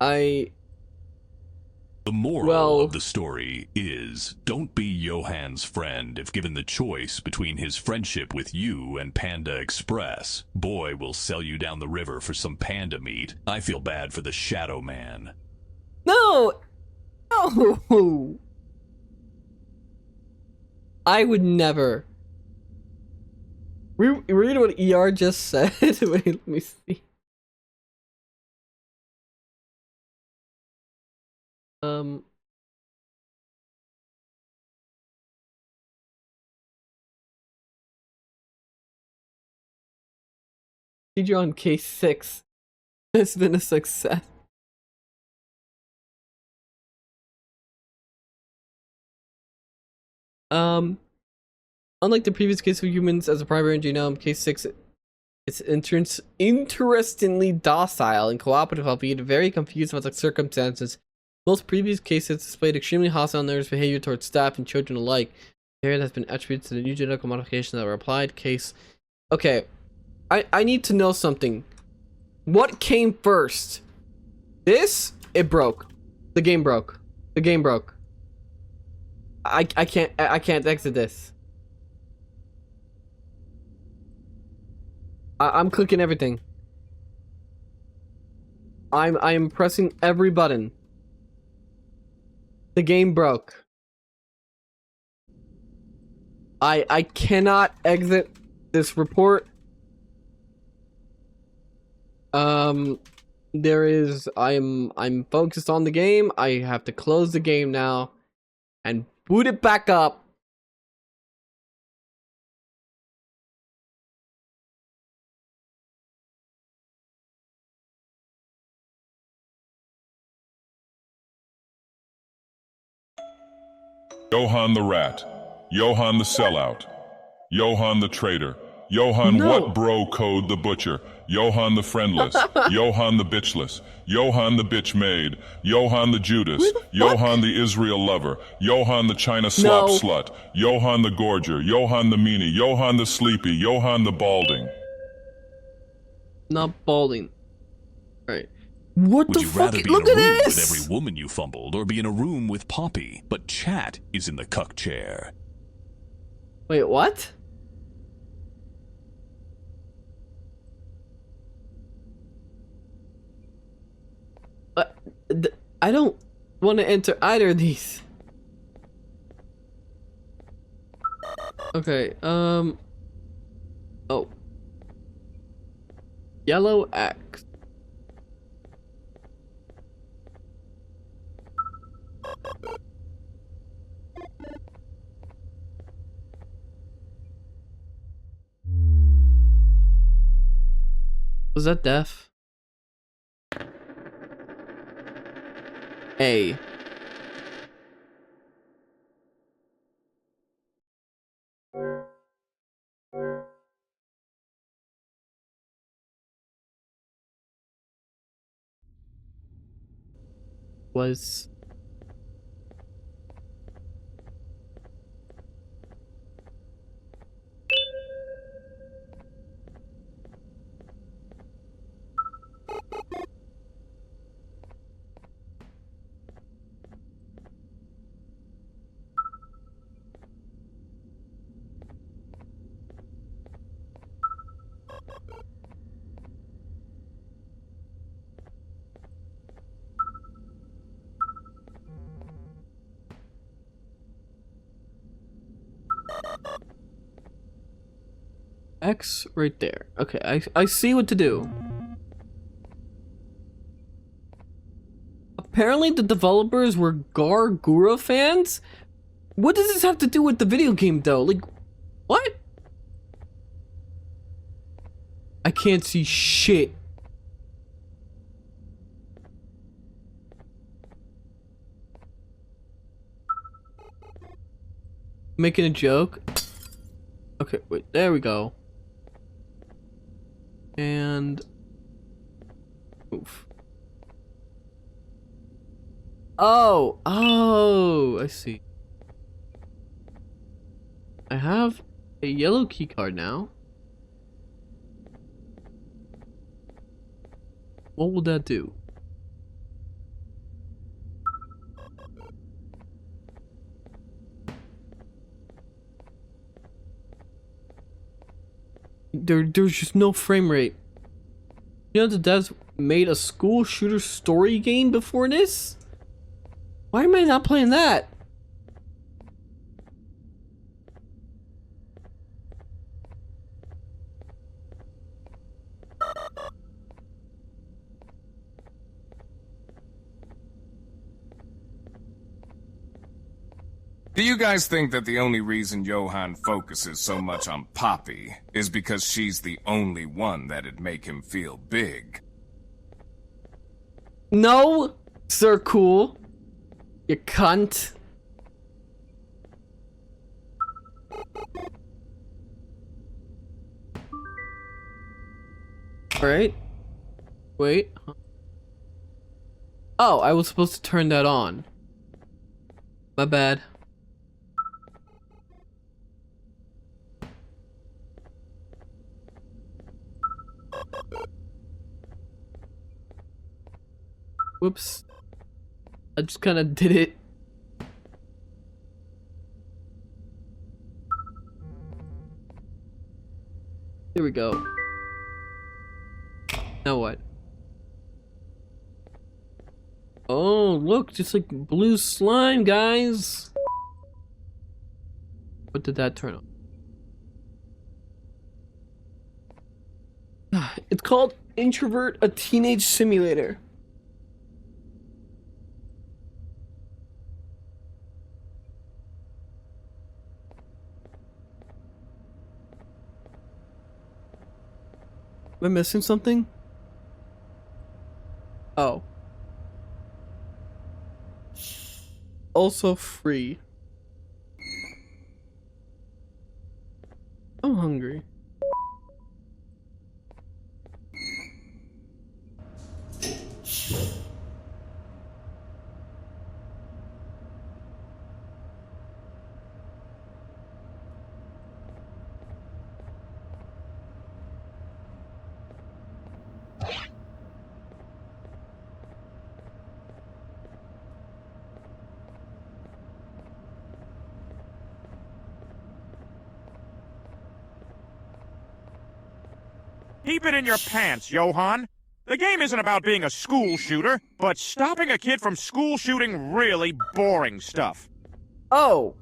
The moral of the story is, don't be Johann's friend if given the choice between his friendship with you and Panda Express. Boy will sell you down the river for some panda meat. I feel bad for the Shadow Man. No! No! I would never. Read what ER just said. Wait, let me see. Procedure on case 6 has been a success. Unlike the previous case of humans as a primary genome, case 6 is interestingly docile and cooperative, albeit very confused about the circumstances. Most previous cases displayed extremely hostile nervous behavior towards staff and children alike. Here has been attributed to the new genetic modifications that were applied. Case. Okay, I need to know something. What came first? This? It broke. The game broke. The game broke. I can't exit this. I'm clicking everything. I am pressing every button. The game broke. I cannot exit this report. I'm focused on the game. I have to close the game now and boot it back up. Johann the rat, Johann the sellout, Johann the traitor, Johann what bro code the butcher, Johann the friendless, Johann the bitchless, Johann the bitch maid, Johann the Judas, Johann the Israel lover, Johann the China slop slut, Johann the gorger, Johann the meanie, Johann the sleepy, Johann the balding. Not balding. Alright. What Would the you fuck? rather be Look in a at room this! with every woman you fumbled, or be in a room with Poppy, but Chat is in the cuck chair? Wait, what? I don't want to enter either of these. Okay, oh. Yellow X. Was that deaf? A. Was X right there. Okay, I see what to do. Apparently the developers were Gargura fans? What does this have to do with the video game though? Like, what? I can't see shit. Making a joke? Okay, wait, there we go. And oof. Oh, I see. I have a yellow key card now. What will that do? There's just no frame rate. You know the devs made a school shooter story game before this? Why am I not playing that? Do you guys think that the only reason Johann focuses so much on Poppy is because she's the only one that'd make him feel big? No, Sir Cool. You cunt. Alright. Wait. Oh, I was supposed to turn that on. My bad. Whoops. I just kind of did it. Here we go. Now what? Oh, look, just like blue slime, guys. What did that turn on? It's called Introvert, a Teenage Simulator. Am I missing something? Oh. Also free. I'm hungry. Keep it in your pants, Johann. The game isn't about being a school shooter, but stopping a kid from school shooting really boring stuff. Oh,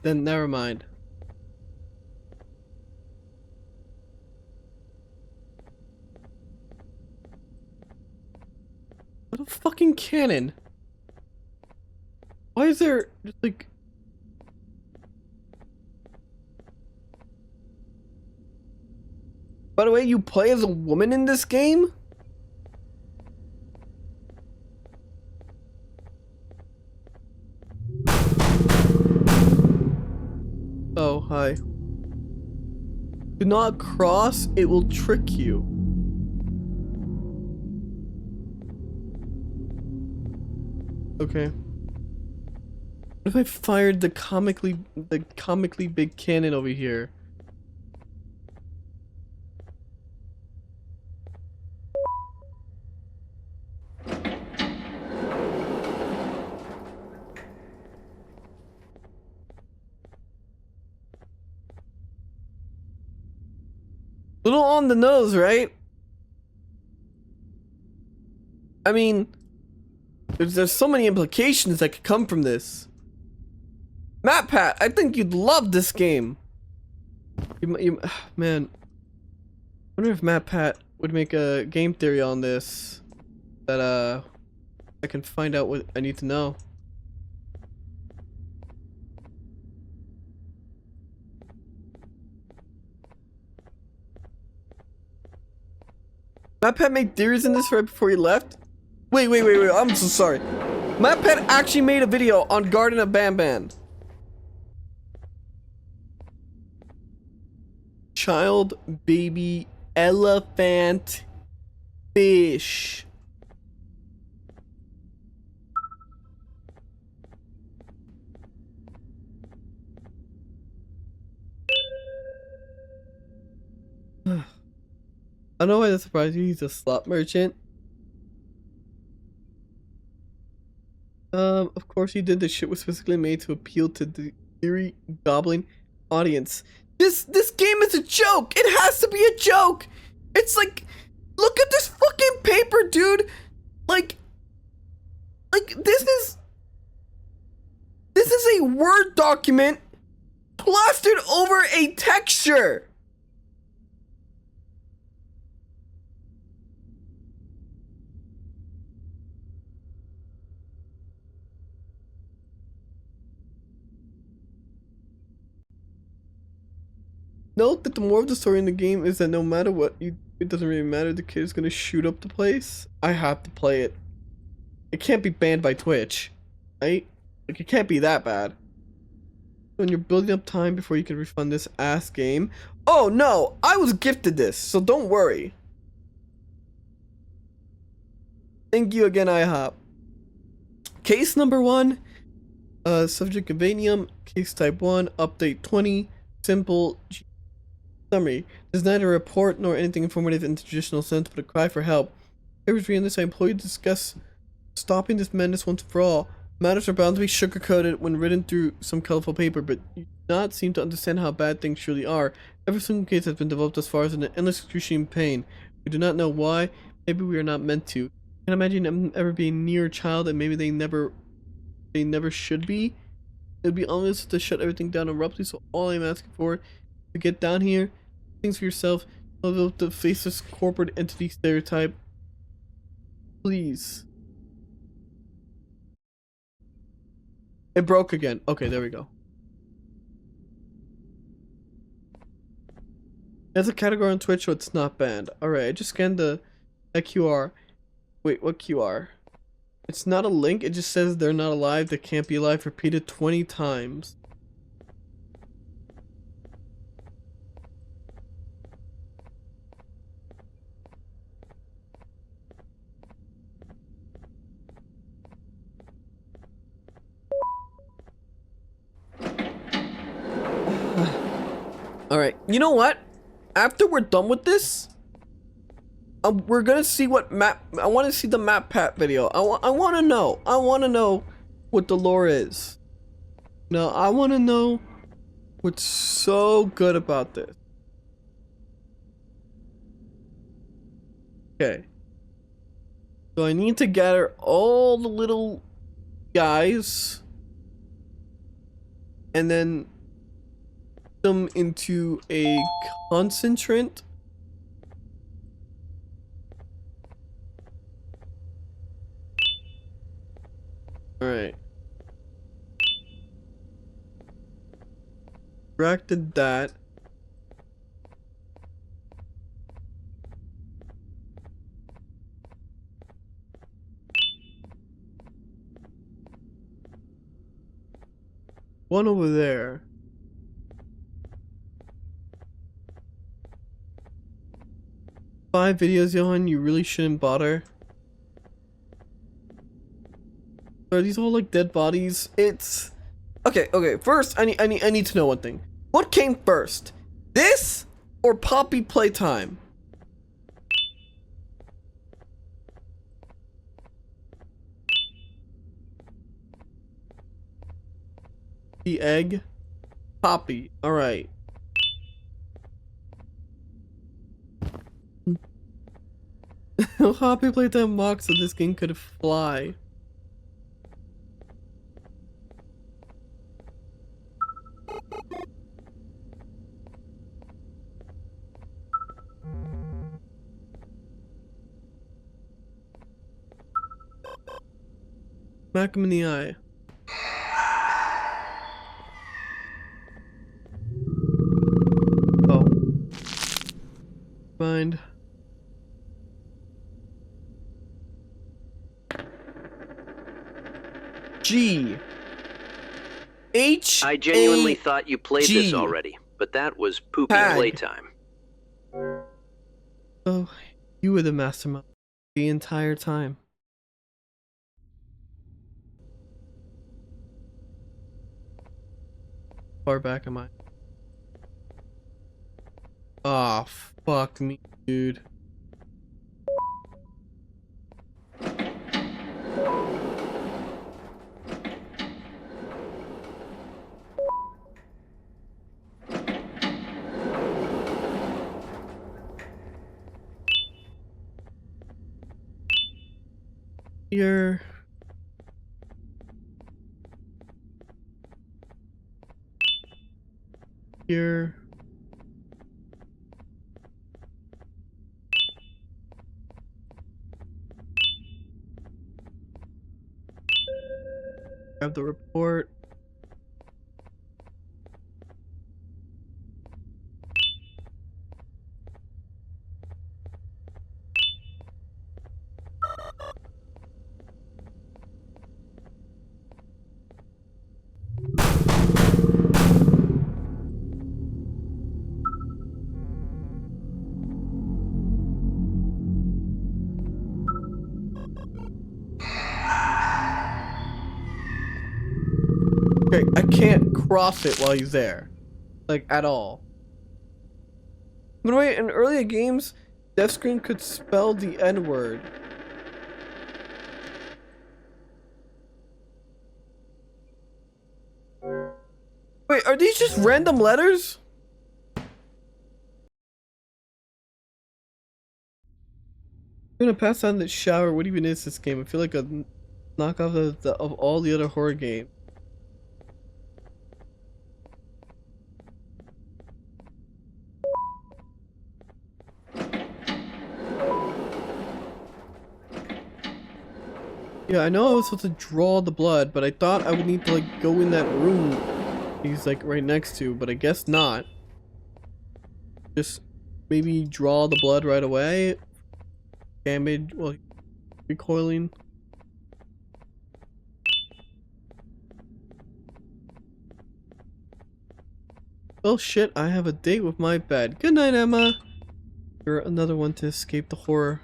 then never mind. What a fucking cannon. Why is there just like... By the way, you play as a woman in this game? Oh, hi. Do not cross, it will trick you. Okay. What if I fired the comically big cannon over here? Little on the nose, right? I mean, there's so many implications that could come from this. Matpat, I think you'd love this game. Man, I wonder if Matpat would make a game theory on this that I can find out what I need to know. Matpat made theories in this right before he left? Wait, I'm so sorry. Matpat actually made a video on Garten of Banban. Child, baby, elephant, fish. I don't know why that surprised you. He's a slot merchant. Of course he did. This shit was specifically made to appeal to the theory gobbling audience. This game is a joke. It has to be a joke. It's like, look at this fucking paper, dude. Like this is a Word document plastered over a texture. Note that the moral of the story in the game is that no matter what you do, it doesn't really matter. The kid is gonna shoot up the place. I have to play it. It can't be banned by Twitch, right? Like, it can't be that bad. When you're building up time before you can refund this ass game. Oh no, I was gifted this, so don't worry. Thank you again, IHOP. Case number 1. Subject Gavanium. Case type 1. Update 20. Simple. Summary. There's neither a report nor anything informative in the traditional sense, but a cry for help. Papers reading this, I implore you to discuss stopping this madness once and for all. Matters are bound to be sugar-coated when written through some colorful paper, but you do not seem to understand how bad things truly are. Every single case has been developed as far as an endless excruciating pain. We do not know why. Maybe we are not meant to. Can't imagine them ever being near a child and maybe they never should be. It'd be honest to shut everything down abruptly, so all I'm asking for is to get down here, things for yourself, although to face this corporate entity stereotype. Please. It broke again. Okay, there we go. There's a category on Twitch, so it's not banned. Alright, I just scanned that QR. Wait, what QR? It's not a link, it just says they're not alive, they can't be alive, repeated 20 times. Alright, you know what? After we're done with this, we're gonna see what map. I want to see the Matpat video. I want to know. I want to know what the lore is. No, I want to know what's so good about this. Okay. So I need to gather all the little guys and then them into a concentrate. Alright. Extracted that. One over there. Five videos, Johann, you really shouldn't bother. Are these all like dead bodies? It's okay. First, I need to know one thing. What came first, this or Poppy Playtime? The egg, Poppy. All right. Poppy Playtime mocked so this game could fly. Smack him in the eye. Oh. Mind. G. H. I genuinely thought you played this already, but that was poopy playtime. Oh, you were the mastermind the entire time. Far back am I? Ah, fuck me, dude. Here. Here. Grab the report. Okay, I can't cross it while he's there. Like, at all. By the way, in earlier games, death screen could spell the N-word. Wait, are these just random letters? gonna pass out in the shower. What even is this game? I feel like a knockoff of all the other horror games. Yeah, I know I was supposed to draw the blood, but I thought I would need to like go in that room he's like right next to, but I guess not. Just maybe draw the blood right away. Damage, well, recoiling. Well, shit, I have a date with my bed. Good night, Emma. You're another one to escape the horror.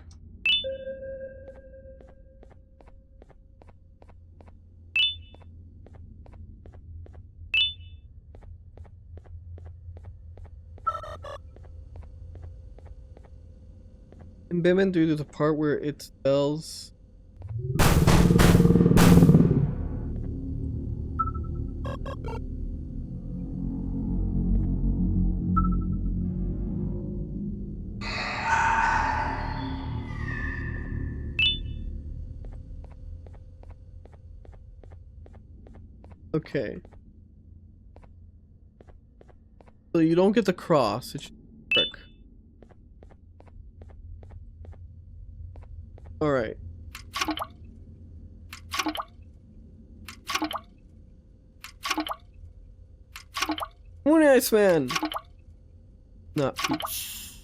In Banban 3, there's a part where it spells. Okay. So you don't get the cross, it's trick. Alright. Moon Iceman! Not Peach.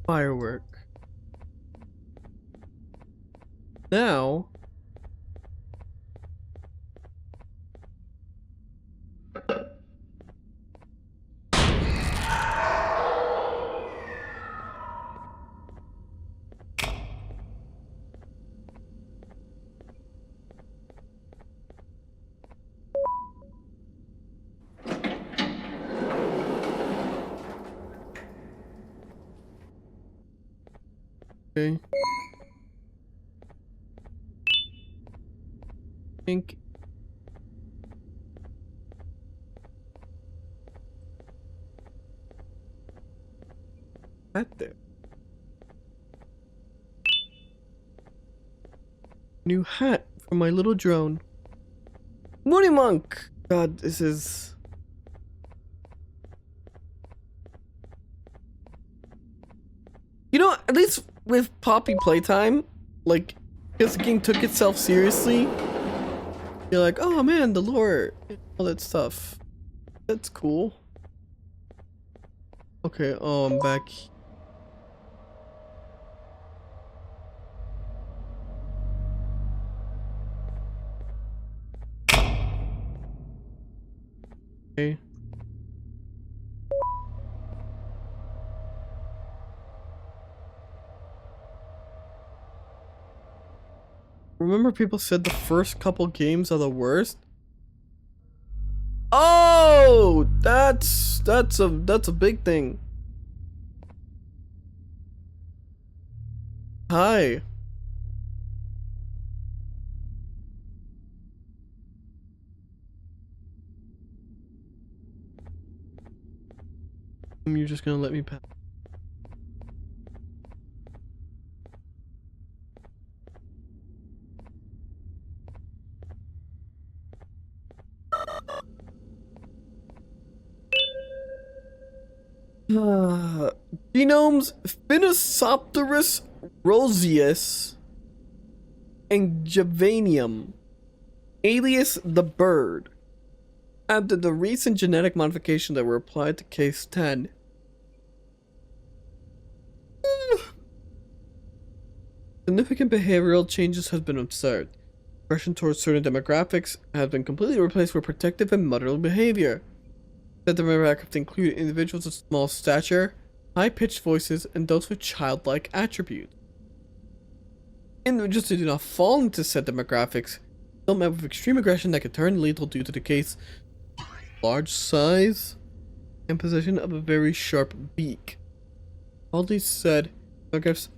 Firework. Now... Okay. Think. That there. New hat for my little drone. Moody Monk! God, this is... You know, at least with Poppy Playtime, like, because the game took itself seriously, you're like, oh man, the lore, all that stuff. That's cool. Okay, I'm back. Okay. Remember people said the first couple games are the worst? Oh, that's a big thing. Hi. You're just gonna let me pass. Genomes Phinosopterus roseus and Javanium, alias the bird. After the recent genetic modifications that were applied to case 10, significant behavioral changes have been observed. Aggression towards certain demographics has been completely replaced with protective and motherly behavior. The demographics include individuals of small stature, high-pitched voices, and those with childlike attributes. Individuals who do not fall into said demographics still met with extreme aggression that could turn lethal due to the case large size and possession of a very sharp beak. All these said demographics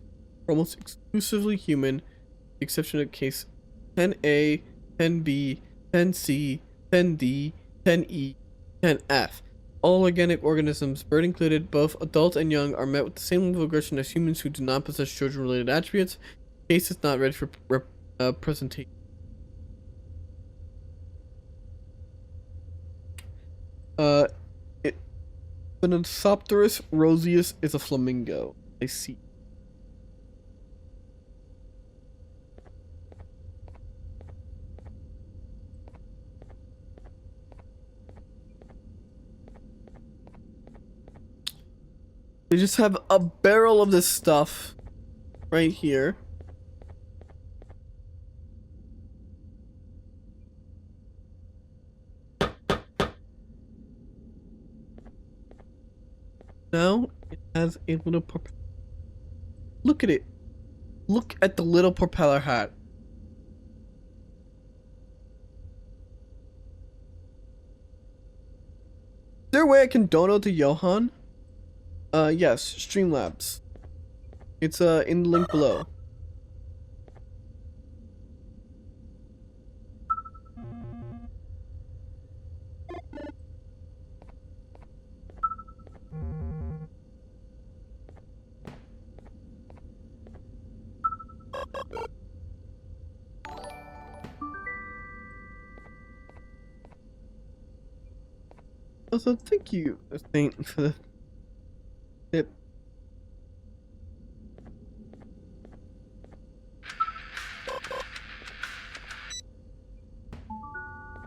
are almost exclusively human, with the exception of case 10A, 10B, 10C, 10D, 10E, 10F. all organic organisms, bird included, both adult and young, are met with the same level of aggression as humans who do not possess children-related attributes. Case is not ready for presentation. Phoenisopterus roseus is a flamingo. I see. They just have a barrel of this stuff right here. Now it has a little propeller. Look at it. Look at the little propeller hat. Is there a way I can donate to Johann? Yes, Streamlabs. It's in the link below. Also, thank you, Saint, for the tip.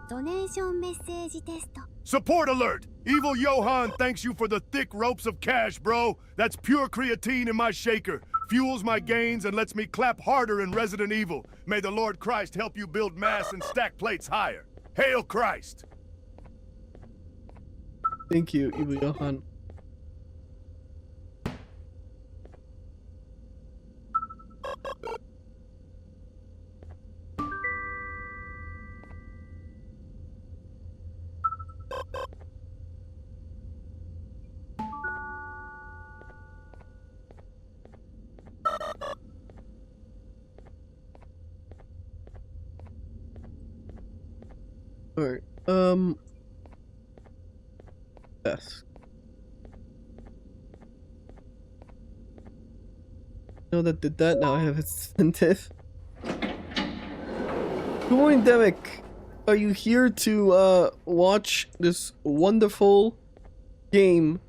Donation message test. Support alert! Evil Johann thanks you for the thick ropes of cash, bro. That's pure creatine in my shaker. Fuels my gains and lets me clap harder in Resident Evil. May the Lord Christ help you build mass and stack plates higher. Hail Christ! Thank you, Evil Johann. Alright, yes. Know that did that, now I have incentive. Good morning, Demic. Are you here to, watch this wonderful game?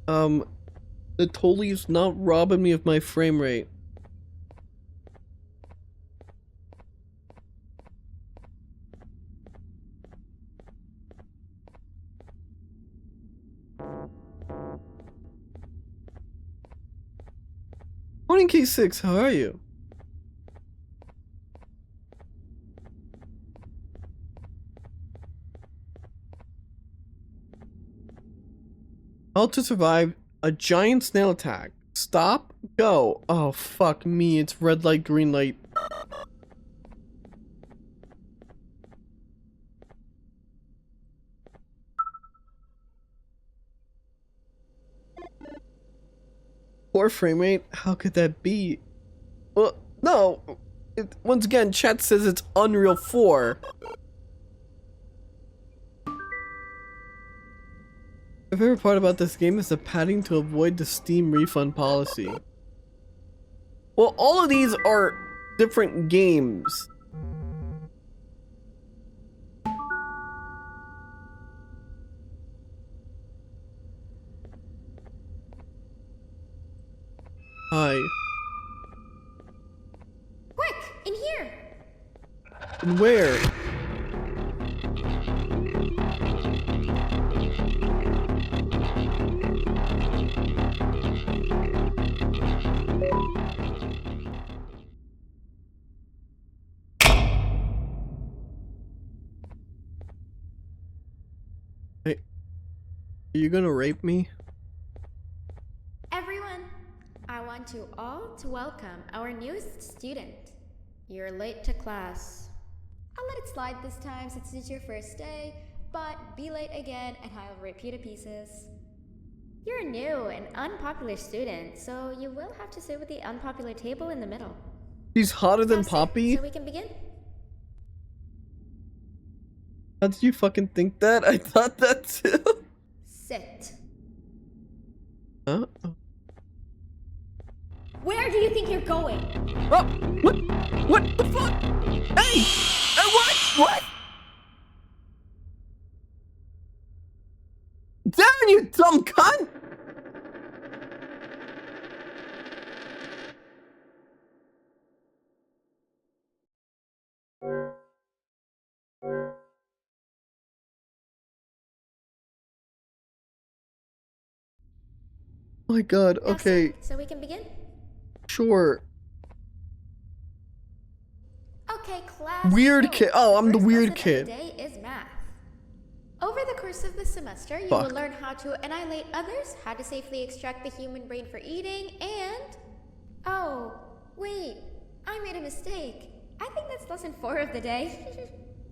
That totally is not robbing me of my frame rate. Morning K6, how are you? How to survive a giant snail attack. Stop, go. Oh fuck me, it's red light, green light. Poor frame rate? How could that be? Well, no. Once again, chat says it's Unreal 4. My favorite part about this game is the padding to avoid the Steam refund policy. Well, all of these are different games. Hi. Quick, in here. And where? Hey, are you gonna rape me? Everyone, I want you all to welcome our newest student. You're late to class. I'll let it slide this time since it's your first day, but be late again and I'll rip you to pieces. You're a new and unpopular student, so you will have to sit with the unpopular table in the middle. She's hotter than Poppy? So we can begin. How did you fucking think that? I thought that too. Sit. Huh? Where do you think you're going? Oh, what the fuck? Hey! What? Damn, you dumb cunt! Oh my god, okay. So we can begin? Sure. Okay, class. Weird kid. Oh, I'm the weird kid. Today is math. Over the course of the semester, you will learn how to annihilate others, how to safely extract the human brain for eating, and... Oh, wait, I made a mistake. I think that's lesson 4 of the day.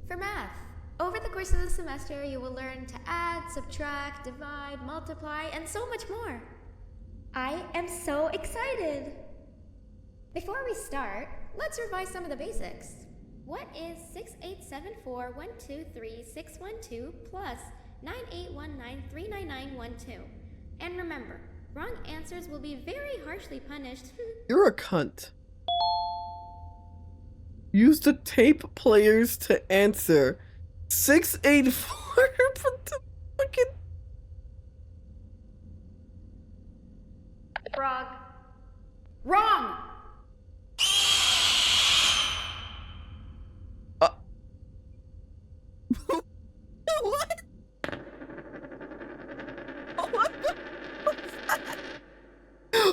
For math. Over the course of the semester, you will learn to add, subtract, divide, multiply, and so much more. I am so excited! Before we start, let's revise some of the basics. What is 6874123612 plus 9819399912? And remember, wrong answers will be very harshly punished. You're a cunt. Use the tape players to answer. 684 for the fucking... Frog. Wrong! What? What the fuck is that?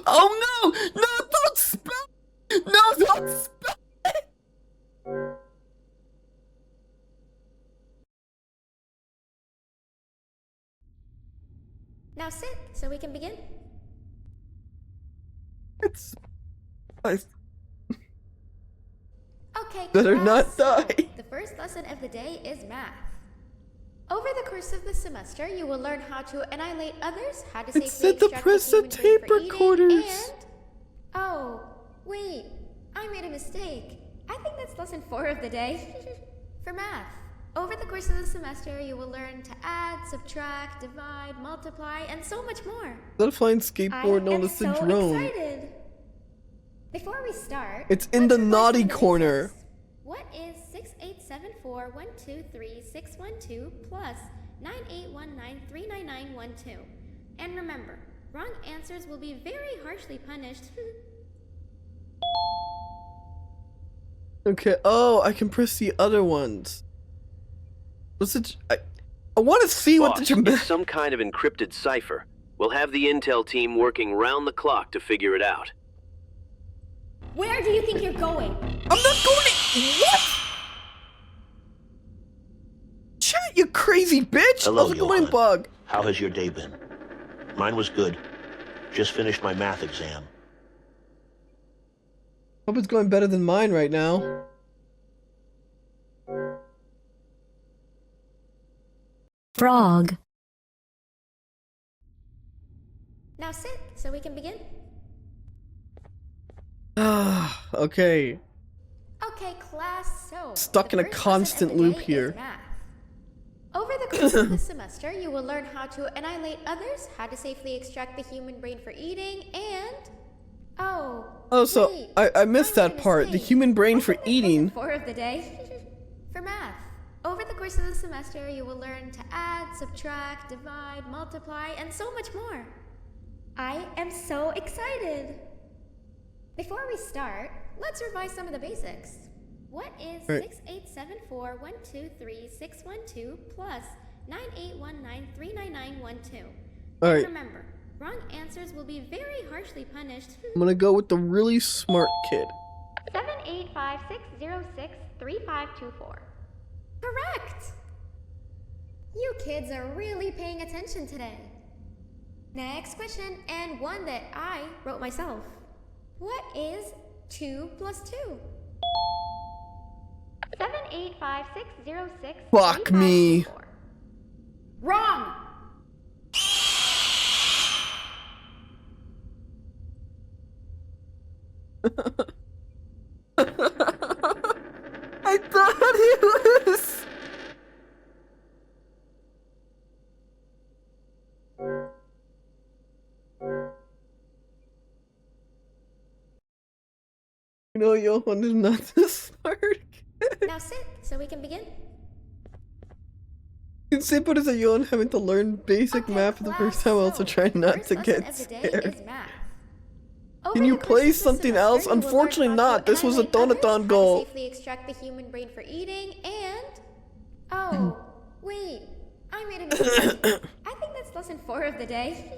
Oh no! No, don't spell! No, don't spell it! Now sit, so we can begin. Okay, better not so die. The first lesson of the day is math. Over the course of the semester, you will learn how to annihilate others, how to safely said to extract press the the human brain tape for eating, recorders. and... Oh, wait, I made a mistake. I think that's lesson 4 of the day. For math. Over the course of the semester, you will learn to add, subtract, divide, multiply, and so much more. Is that a flying skateboard known as the drone? Excited. Before we start, It's in the naughty corner. what is 6874123612 plus 9819399912? And remember, wrong answers will be very harshly punished. Okay, oh, I can press the other ones. What's it? I want to see what the It's some kind of encrypted cipher. We'll have the intel team working round the clock to figure it out. Where do you think you're going? I'm not going to... What? Chat, you crazy bitch! Hello, How's it going, Johann. Bug? How has your day been? Mine was good. Just finished my math exam. Hope it's going better than mine right now. Frog. Now sit, so we can begin. Okay. Okay, class, so... Stuck in a constant loop here. Math. Over the course of the semester, you will learn how to annihilate others, how to safely extract the human brain for eating, and... Oh, so wait, I missed that part. The human brain for eating. 4 of the day. For math. Over the course of the semester, you will learn to add, subtract, divide, multiply, and so much more. I am so excited! Before we start, let's revise some of the basics. What is 6874123612 plus 9819399912? All right. Remember, wrong answers will be very harshly punished. I'm gonna go with the really smart kid. 785-606-3524. Correct! You kids are really paying attention today. Next question, and one that I wrote myself. What is 2 plus 2? 785-606. Fuck me. Wrong! I thought it was... No, Johann is not this smart. Now sit so we can begin. You can say, but is a Johann having to learn basic math for the first time, also trying not to get scared. Can you play something else? Unfortunately not. This was a donathon goal. Safely extract the human brain for eating and... Oh, wait. I made a mistake. I think that's lesson 4 of the day.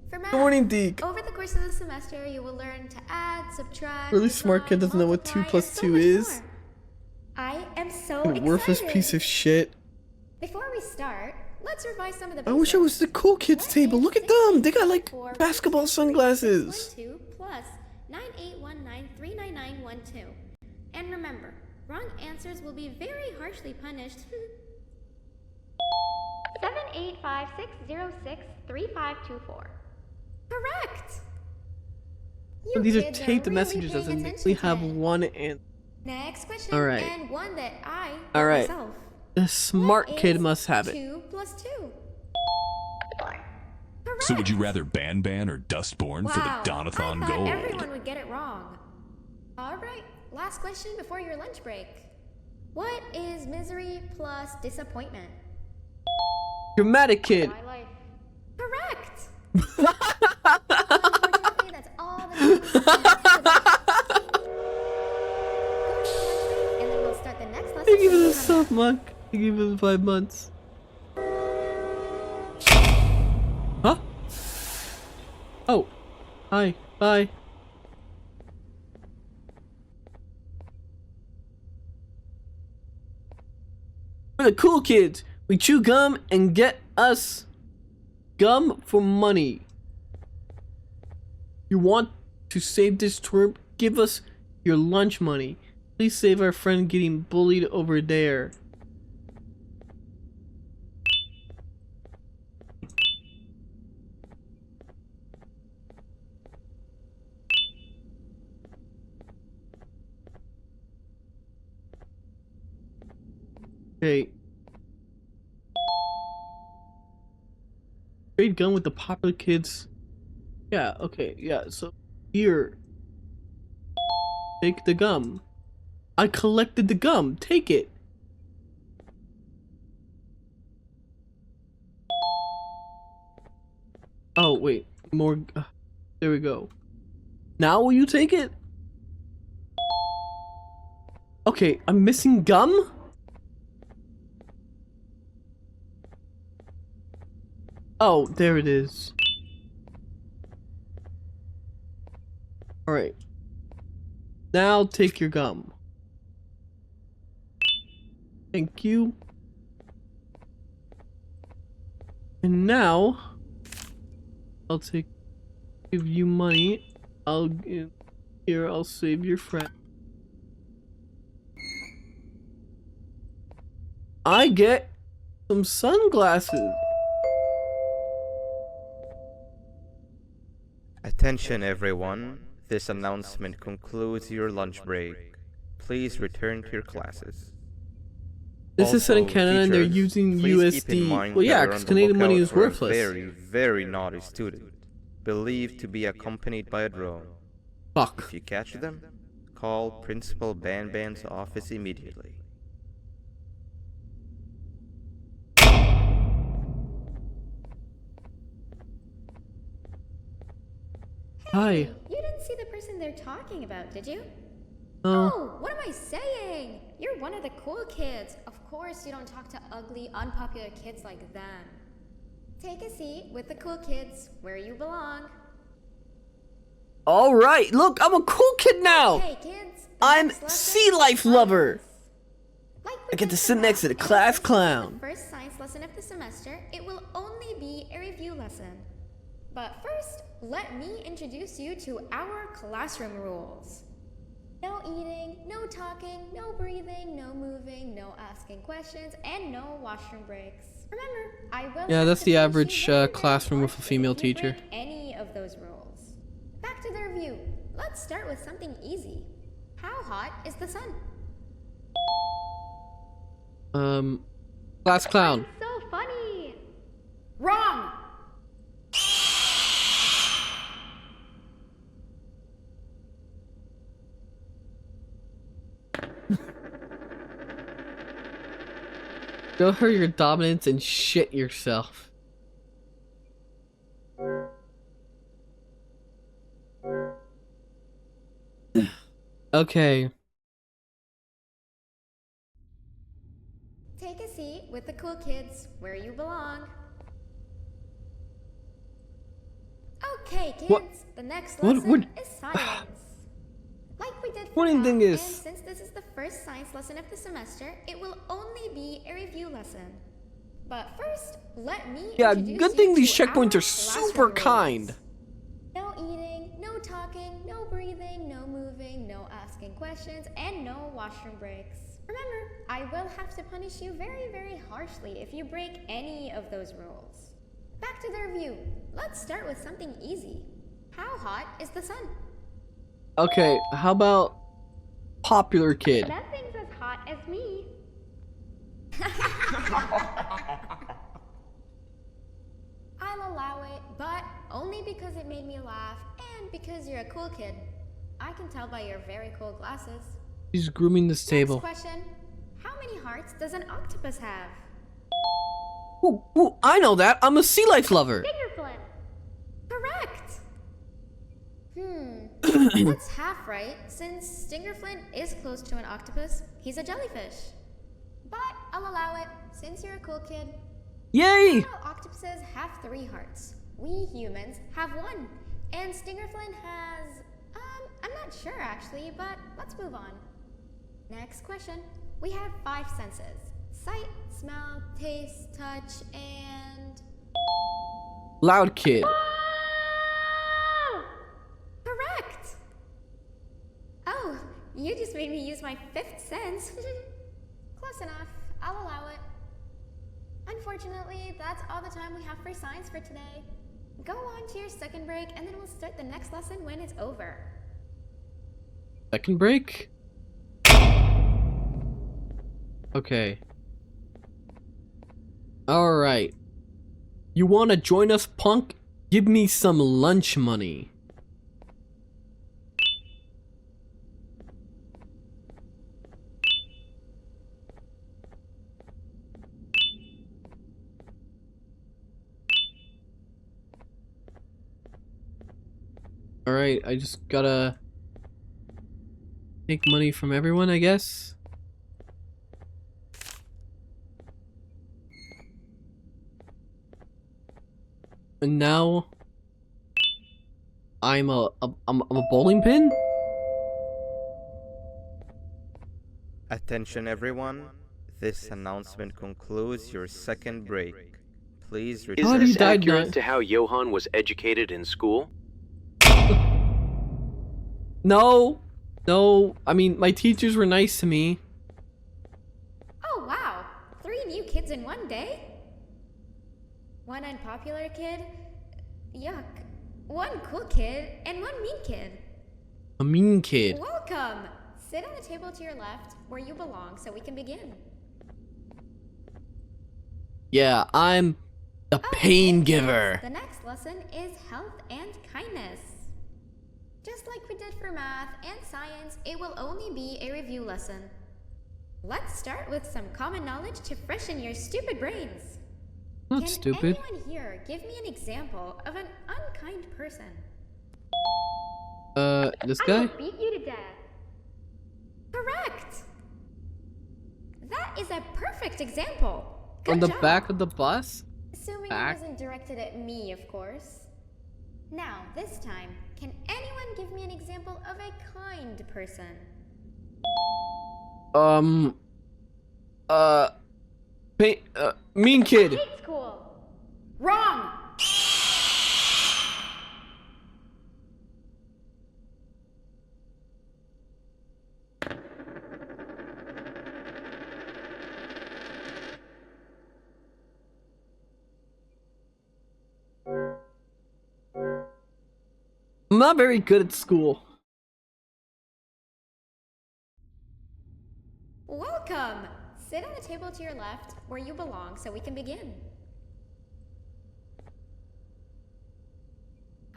For math, Good morning, Deke. over the course of the semester, you will learn to add, subtract, Really smart kid doesn't know what 2 plus 2 is. I am so What a worthless excited. piece of shit. Before we start, let's revise some of the I wish I was the cool kids table. Look at them. They got like basketball sunglasses. 2 plus 9819399912. And remember, wrong answers will be very harshly punished. 785-606-3524. Correct! These are kids taped really messages, paying doesn't attention we have today. one answer? Next question, All right. and one that I All right. myself. The smart kid must have it. 2 plus 2. So would you rather Banban or Dustborn for the Wow, Donathon I thought Gold? everyone would get it wrong. Alright, last question before your lunch break. What is misery plus disappointment? Dramatic kid. Correct! Unfortunately, that's all the time we have. And then we'll start the next lesson. They give it a soft monk. They give it 5 months. Huh? Oh. Hi. Bye. We're the cool kids. We chew gum and get us gum for money. You want to save this twerp? Give us your lunch money. Please save our friend getting bullied over there. Okay. Trade gun with the popular kids. Yeah, okay, yeah, so here. Take the gum. I collected the gum. Take it. Oh, wait. More. There we go. Now will you take it? Okay, I'm missing gum? Oh, there it is. Alright. Now take your gum. Thank you. And now I'll give you money. I'll save your friend. I get some sunglasses. Attention everyone, this announcement concludes your lunch break. Please return to your classes. This is set in Also, Canada and they're teachers, using please keep in USD. mind Well, that yeah, we're because on the Canadian money lookout is for a worthless. very, very naughty student, believed to be accompanied by a drone. Fuck. If you catch them, call Principal Banban's office immediately. Hi. You didn't see the person they're talking about, did you? No. Oh, what am I saying? You're one of the cool kids. Of course you don't talk to ugly, unpopular kids like them. Take a seat with the cool kids where you belong. Alright, look, I'm a cool kid now. Hey kids, I'm sea life lover. I get to sit next to the class clown. First science lesson of the semester, it will only be a review lesson. But first, let me introduce you to our classroom rules. No eating, no talking, no breathing, no moving, no asking questions, and no washroom breaks. Remember, I will Yeah, have that's to the punish average you very, very classroom with a harshly female if you teacher. break any of those rules. Back to the review. Let's start with something easy. How hot is the sun? Class clown. So funny. Wrong! Show her your dominance and shit yourself. Okay. Take a seat with the cool kids where you belong. Okay, kids, the next lesson is science. Like we did for math, and since this is the first science lesson of the semester, it will only be a review lesson. But first, let me introduce good thing you these to checkpoints our are super classroom kind. rules. No eating, no talking, no breathing, no moving, no asking questions, and no washroom breaks. Remember, I will have to punish you very, very harshly if you break any of those rules. Back to the review. Let's start with something easy. How hot is the sun? Okay, how about popular kid? Nothing's as hot as me. I'll allow it, but only because it made me laugh and because you're a cool kid. I can tell by your very cool glasses. He's grooming this table. Next question. How many hearts does an octopus have? Ooh, I know that. I'm a sea life lover. Fingerflip. Correct. That's half right, since Stingerflint is close to an octopus. He's a jellyfish. But I'll allow it, since you're a cool kid. Yay! All octopuses have 3 hearts. We humans have 1. And Stingerflint has... I'm not sure actually, but let's move on. Next question. We have 5 senses. Sight, smell, taste, touch, and... Loud kid. Correct! Oh, you just made me use my 5th sense. Close enough. I'll allow it. Unfortunately, that's all the time we have for science for today. Go on to your second break, and then we'll start the next lesson when it's over. Second break? Okay. Alright. You wanna join us, punk? Give me some lunch money. Alright, I just gotta take money from everyone, I guess. And now I'm a bowling pin? Attention everyone. This announcement concludes your second break. Please return. Is this accurate to how Johann was educated in school? No. I mean, my teachers were nice to me. Oh wow, 3 new kids in one day? 1 unpopular kid? Yuck. 1 cool kid and 1 mean kid. A mean kid. Welcome! Sit on the table to your left where you belong so we can begin. Yeah, I'm the pain giver. The next lesson is health and kindness. Just like we did for math and science, it will only be a review lesson. Let's start with some common knowledge to freshen your stupid brains. Not stupid. Can anyone here give me an example of an unkind person? This guy? I will beat you to death. Correct! That is a perfect example. Good On the job. back of the bus? Assuming Back? it wasn't directed at me, of course. Now, this time, can anyone give me an example of a kind person? Mean kid. Hate school. Wrong! I'm not very good at school. Welcome! Sit on the table to your left where you belong so we can begin.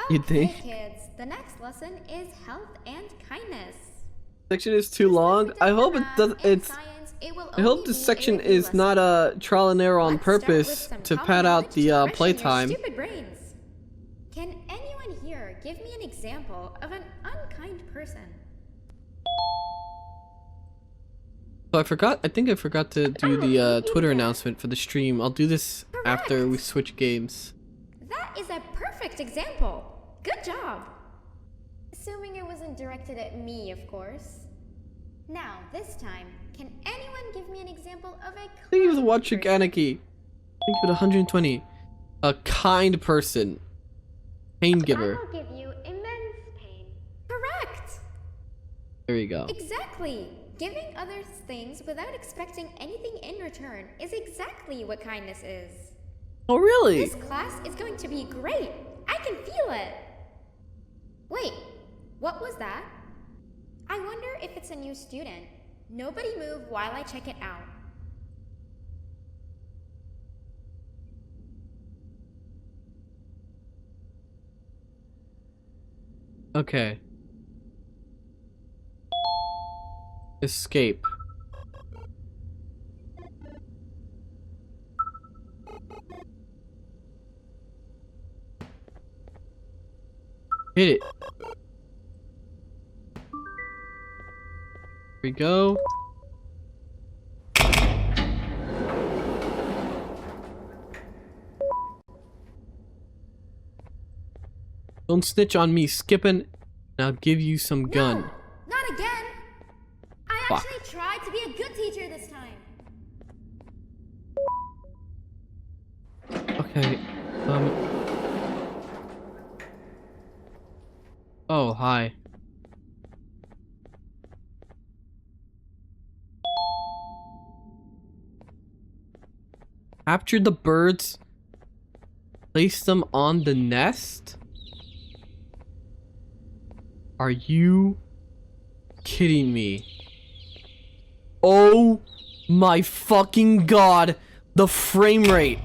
You think? Okay, kids, the next lesson is health and kindness. Section is too long. I hope it does. It's. Science, it will I hope this section is not a trial and error on purpose to pad out the playtime. Stupid brains. Can anyone here give me an example of an unkind person? So I think I forgot to do the Twitter announcement for the stream. I'll do this after we switch games. That is a perfect example. Good job. Assuming it wasn't directed at me, of course. Now, this time, can anyone give me an example of a Thank you for the watch trick, Anarchy. Thank you for the 120. A kind person. Pain giver. I will give you immense pain. Correct. There you go. Exactly. Giving others things without expecting anything in return is exactly what kindness is. Oh, really? This class is going to be great. I can feel it. Wait, what was that? I wonder if it's a new student. Nobody move while I check it out. Okay. Escape. Hit it. Here we go. Don't snitch on me, skipping, and I'll give you some gun. No, not again. I Fuck. actually tried to be a good teacher this time. Okay, Oh, hi. Capture the birds. Place them on the nest? Are you kidding me? Oh my fucking god. The frame rate.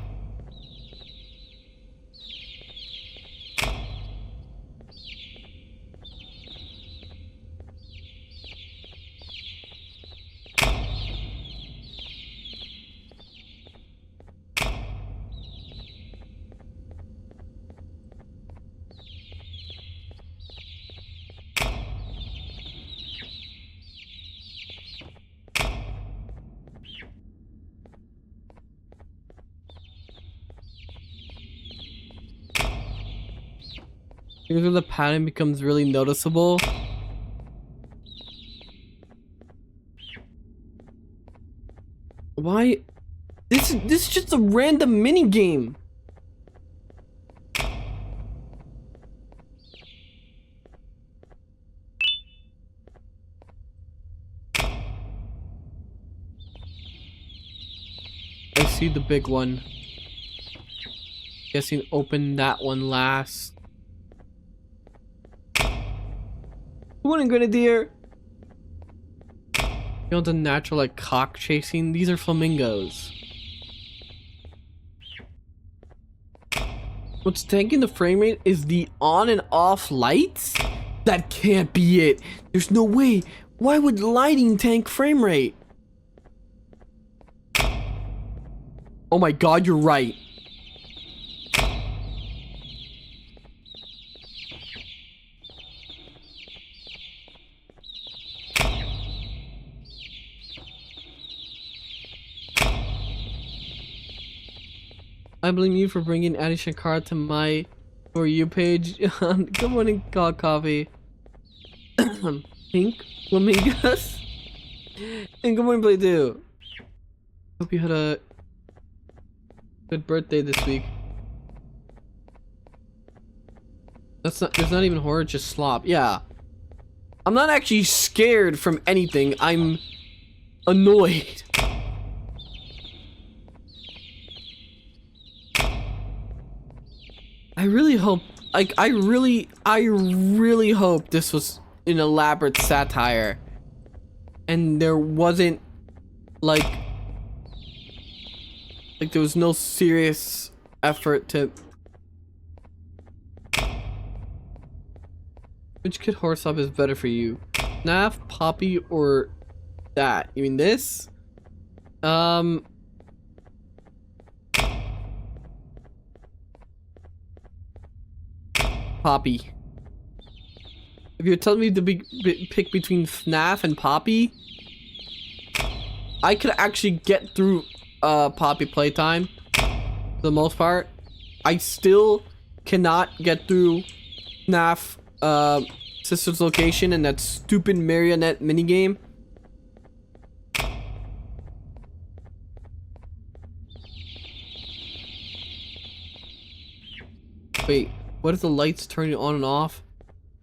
Here's where the pattern becomes really noticeable. Why? This is just a random mini game. I see the big one. Guessing open that one last. Morning, Grenadier. You know the natural like cock chasing? These are flamingos. What's tanking the frame rate is the on and off lights? That can't be it. There's no way. Why would lighting tank frame rate? Oh my god, you're right. I blame you for bringing Adi Shankar to my For You page. Good morning, God Coffee. Pink Flamingos. And good morning, Play2. Hope you had a good birthday this week. There's not even horror, just slop. Yeah. I'm not actually scared from anything. I'm annoyed. I really hope, like, I really hope this was an elaborate satire and there wasn't like there was no serious effort to. Which kid horse up is better for you? Snaf, Poppy, or that? You mean this? Poppy. If you're telling me to pick between FNAF and Poppy, I could actually get through Poppy playtime for the most part. I still cannot get through FNAF Sister's Location and that stupid marionette minigame. Wait, what if the lights turning on and off?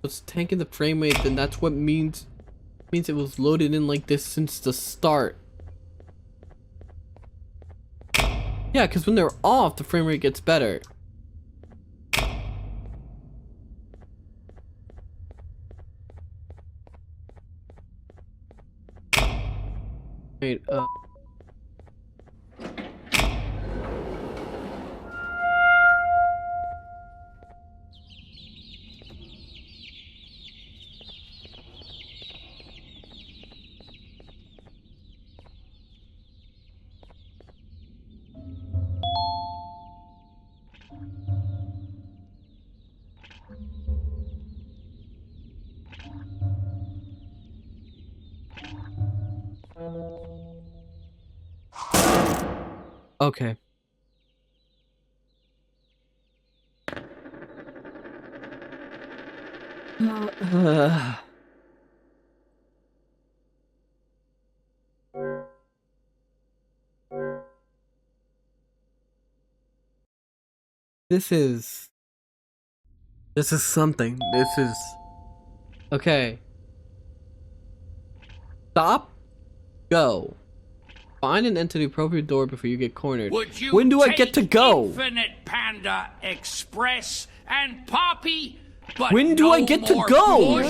It's tanking the frame rate, then that's what means it was loaded in like this since the start. Yeah, because when they're off, the frame rate gets better. Wait, okay. This is something. This is okay. Stop. Go. Find and enter the appropriate door before you get cornered. When do I get to go? Infinite Panda Express and Poppy, but when do I get to go?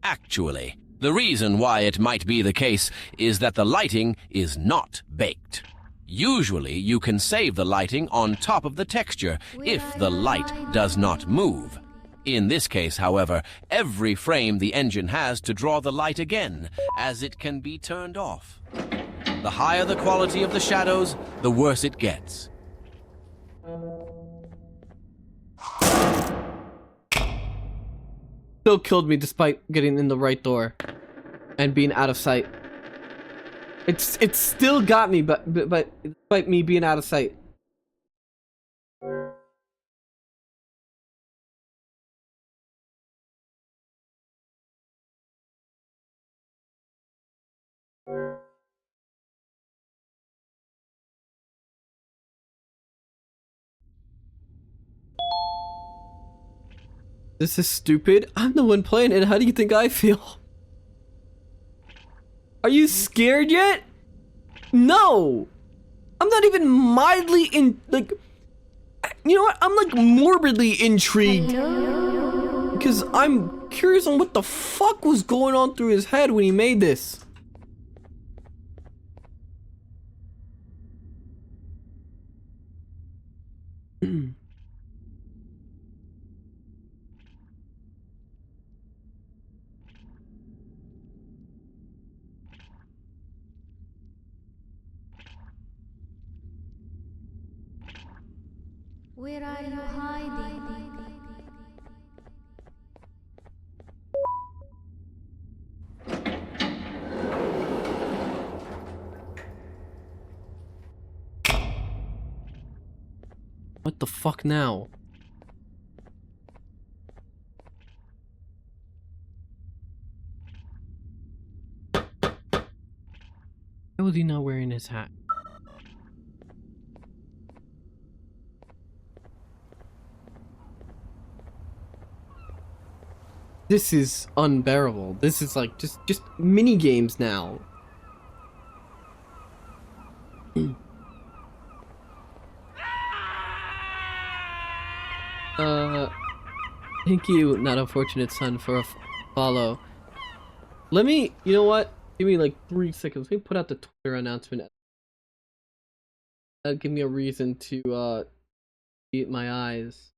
Actually, the reason why it might be the case is that the lighting is not baked. Usually, you can save the lighting on top of the texture if the light does not move. In this case, however, every frame the engine has to draw the light again, as it can be turned off. The higher the quality of the shadows, the worse it gets. Still killed me despite getting in the right door and being out of sight. It still got me, but despite me being out of sight. This is stupid. I'm the one playing it. How do you think I feel? Are you scared yet? No! I'm not even mildly like... You know what? I'm like morbidly intrigued. Because I'm curious on what the fuck was going on through his head when he made this. Where are you hiding? What the fuck now? Why was he not wearing his hat? This is unbearable. This is like just mini games now. Thank you, not unfortunate son, for a follow. Let me, you know what? Give me like 3 seconds. Let me put out the Twitter announcement. That'll give me a reason to eat my eyes.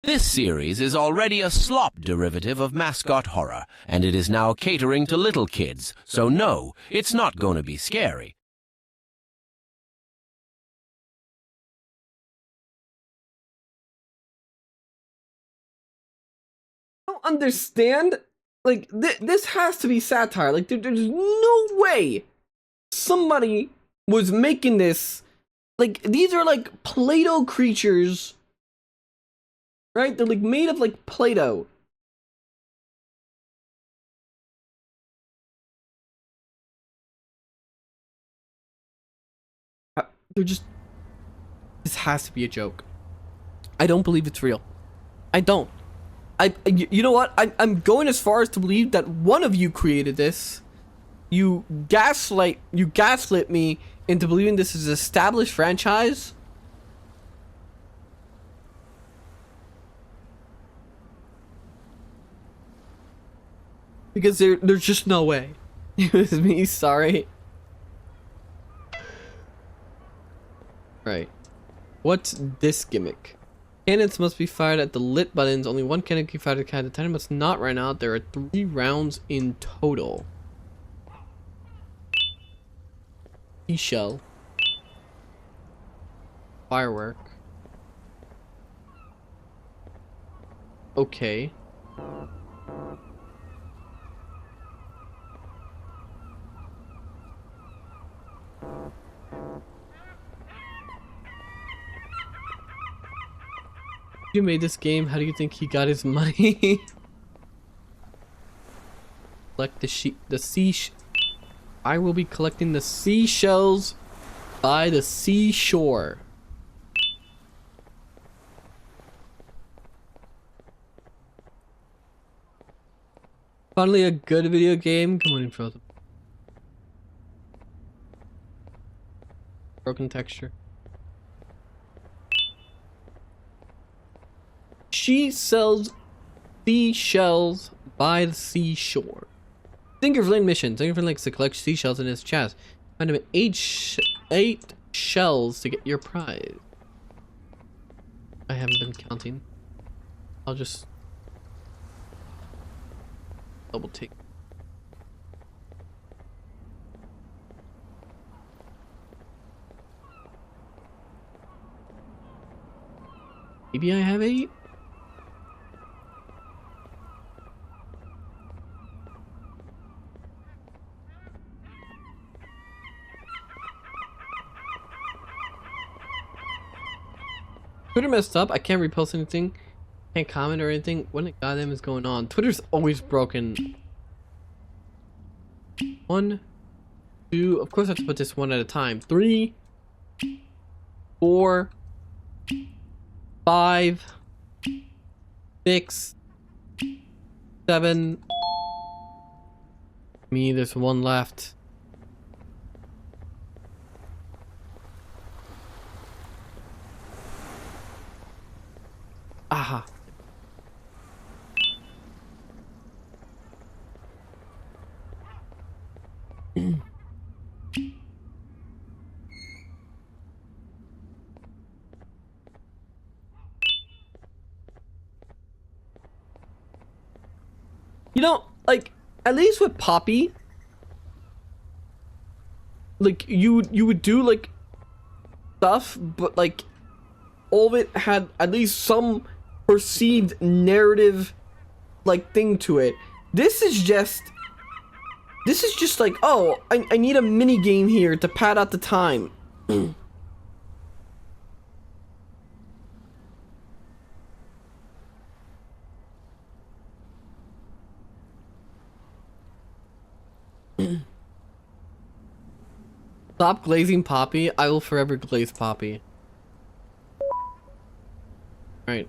This series is already a slop derivative of mascot horror, and it is now catering to little kids, so no, it's not going to be scary. I don't understand. Like, this has to be satire. Like, there's no way somebody was making this. Like, these are like Play-Doh creatures. Right? They're like made of like Play-Doh. They're just... This has to be a joke. I don't believe it's real. I don't. You know what? I'm going as far as to believe that one of you created this. You gaslit me into believing this is an established franchise. Because there's just no way. It was me, sorry. Right. What's this gimmick? Cannons must be fired at the lit buttons. Only one cannon can be fired at a time. The timer must not run out. There are 3 rounds in total. Seashell. Firework. Okay. You made this game. How do you think he got his money? Collect I will be collecting the seashells by the seashore. Finally, a good video game. Come on in, Frozen. Broken texture. She sells seashells by the seashore. Singerflint mission. Singerflint likes to collect seashells in his chest. Find him 8 shells to get your prize. I haven't been counting. I'll just double take. Maybe I have 8? Twitter messed up. I can't repost anything. Can't comment or anything. What the goddamn is going on? Twitter's always broken. 1, 2. Of course I have to put this one at a time. 3, 4, 5, 6, 7. Me, there's 1 left. Aha. You know, like, at least with Poppy, like, you would do, like, stuff, but, like, all of it had at least some perceived narrative, like, thing to it. This is just like, oh, I need a mini game here to pad out the time. Stop glazing Poppy. I will forever glaze Poppy. Right.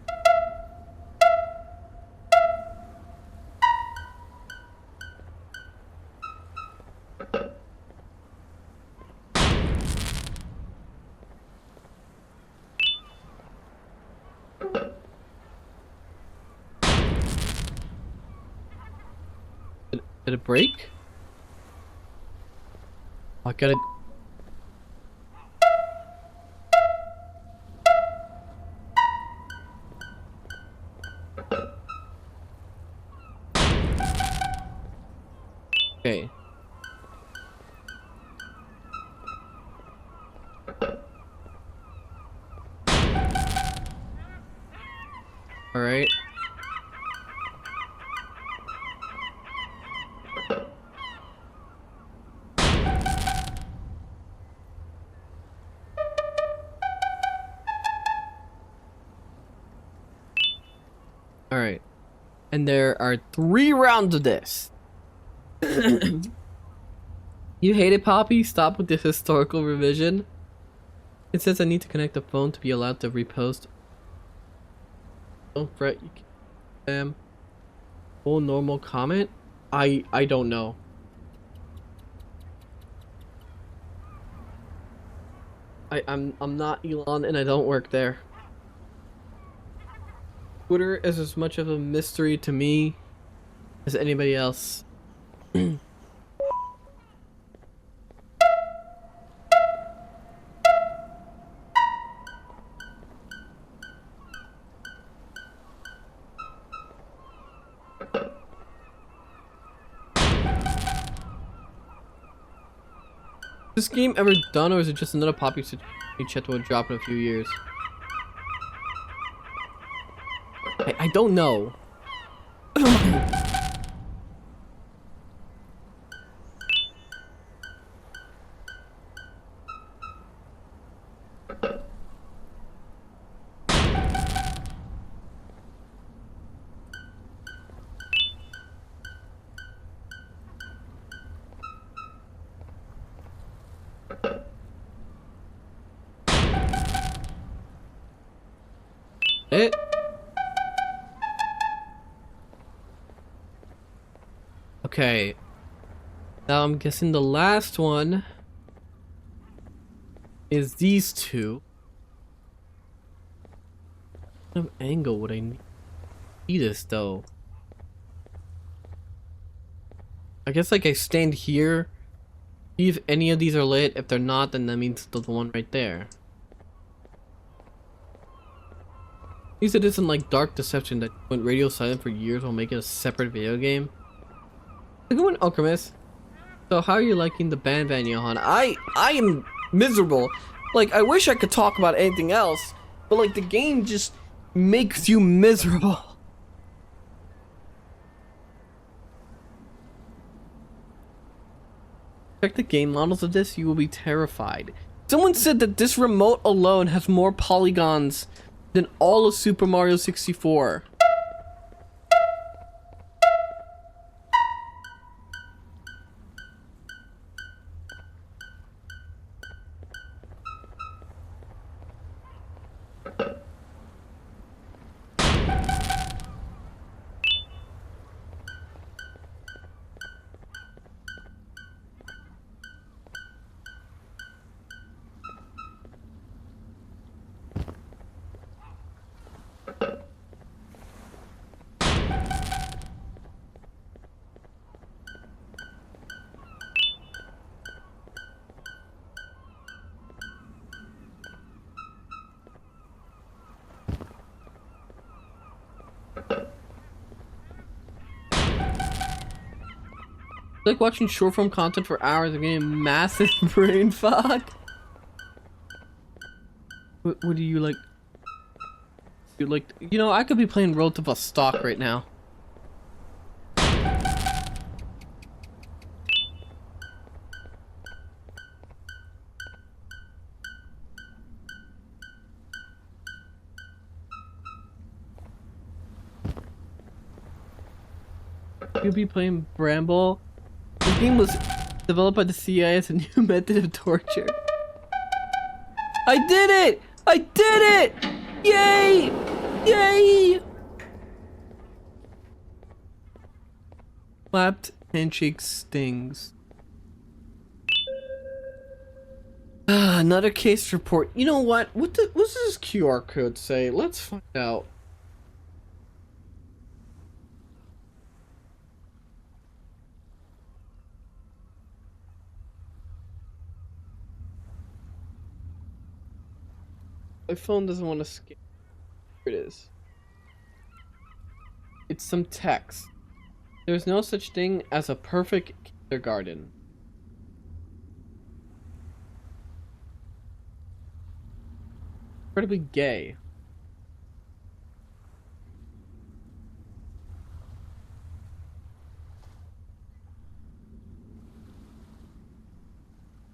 Did it break? I gotta... Okay. All right. All right. And there are 3 rounds of this. You hate it, Poppy? Stop with this historical revision. It says I need to connect the phone to be allowed to repost. Don't fret, you can full normal comment? I don't know. I'm not Elon and I don't work there. Twitter is as much of a mystery to me as anybody else. Is this game ever done, or is it just another Poppy chat will drop in a few years? I don't know. Okay. Now I'm guessing the last one is these 2. What kind of angle would I need this though? I guess like I stand here, see if any of these are lit. If they're not, then that means the one right there. At least it isn't like Dark Deception that went radio silent for years while making a separate video game. Good one, Alchemist. So how are you liking the Banban, Johann? I am miserable. Like, I wish I could talk about anything else, but like the game just makes you miserable. Check the game models of this, you will be terrified. Someone said that this remote alone has more polygons than all of Super Mario 64. Like watching short form content for hours and getting massive brain fog. What do you like? You know, I could be playing Road to Vostok right now. You'll be playing Bramble. The game was developed by the CIA as a new method of torture. I did it! I did it! Yay! Yay! Clapped handshake stings. Another case report. You know what? What does this QR code say? Let's find out. My phone doesn't want to scan. Here it is. It's some text. There's no such thing as a perfect kindergarten. Incredibly gay.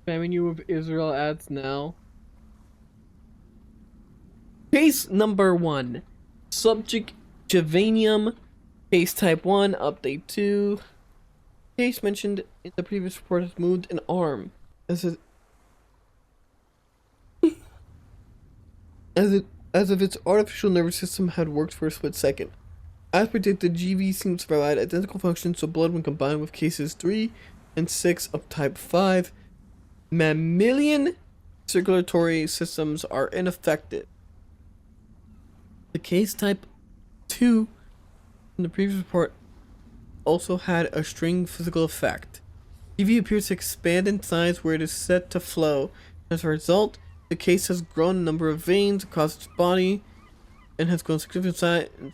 Spamming you with Israel ads now. Case number 1. Subject Javanium. Case type 1. Update 2. Case mentioned in the previous report has moved an arm. As if its artificial nervous system had worked for a split second. As predicted, GV seems to provide identical functions to blood when combined with cases 3 and 6 of type 5. Mammalian circulatory systems are unaffected. The case type 2 in the previous report also had a string physical effect. GV appears to expand in size where it is set to flow. As a result, the case has grown a number of veins across its body and has grown significantly in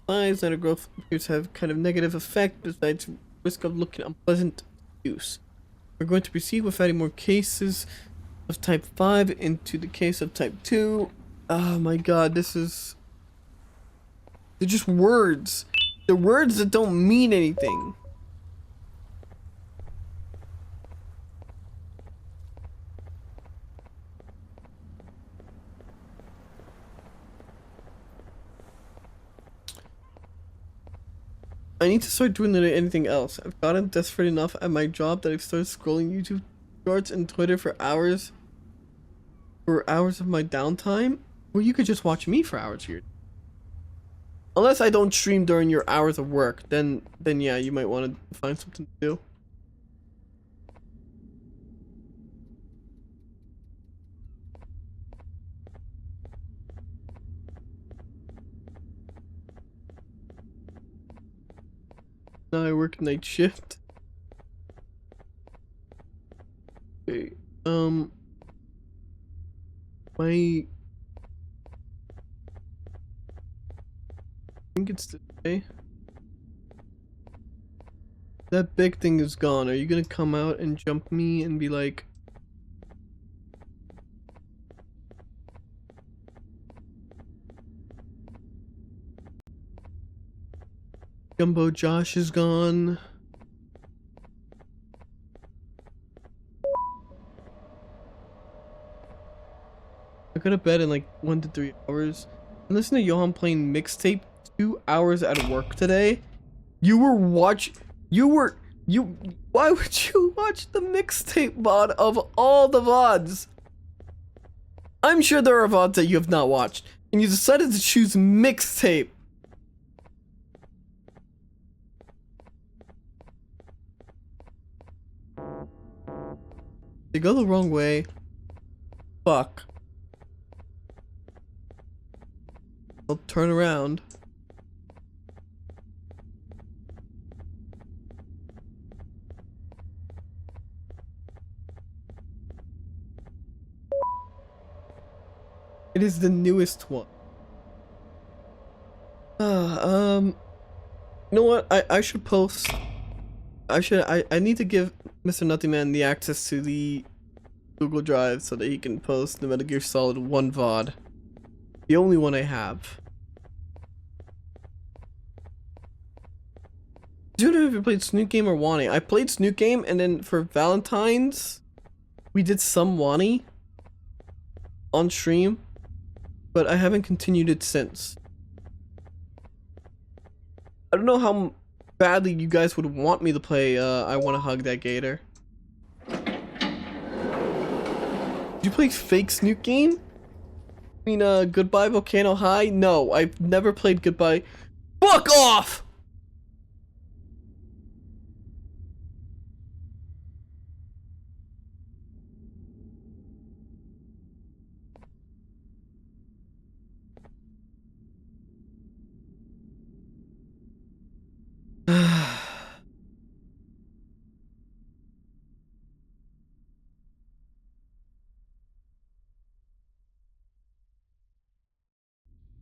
size. That growth appears to have kind of negative effect besides risk of looking unpleasant use. We're going to proceed with adding more cases of type 5 into the case of type 2. Oh my god, they're just words. They're words that don't mean anything. I need to start doing anything else. I've gotten desperate enough at my job that I've started scrolling YouTube shorts and Twitter for hours of my downtime. Well, you could just watch me for hours here. Unless I don't stream during your hours of work, then yeah, you might want to find something to do. Now I work night shift. Okay, I think it's today. That big thing is gone. Are you gonna come out and jump me and be like, Jumbo Josh is gone. I go to bed in like 1 to 3 hours. And listen to Johann playing mixtape 2 hours at work today. Why would you watch the mixtape VOD of all the VODs? I'm sure there are VODs that you have not watched, and you decided to choose mixtape. They go the wrong way. Fuck. I'll turn around. It is the newest one. You know what? I should post. I need to give Mr. Nuttyman the access to the Google Drive so that he can post the Metal Gear Solid 1 VOD. The only one I have. I don't know if you played Snoot Game or Wani. I played Snoot Game, and then for Valentine's, we did some Wani on stream, but I haven't continued it since. I don't know how badly you guys would want me to play I Wanna Hug That Gator. Did you play fake Snoot Game? Goodbye Volcano High? No, I've never played Goodbye. Fuck off!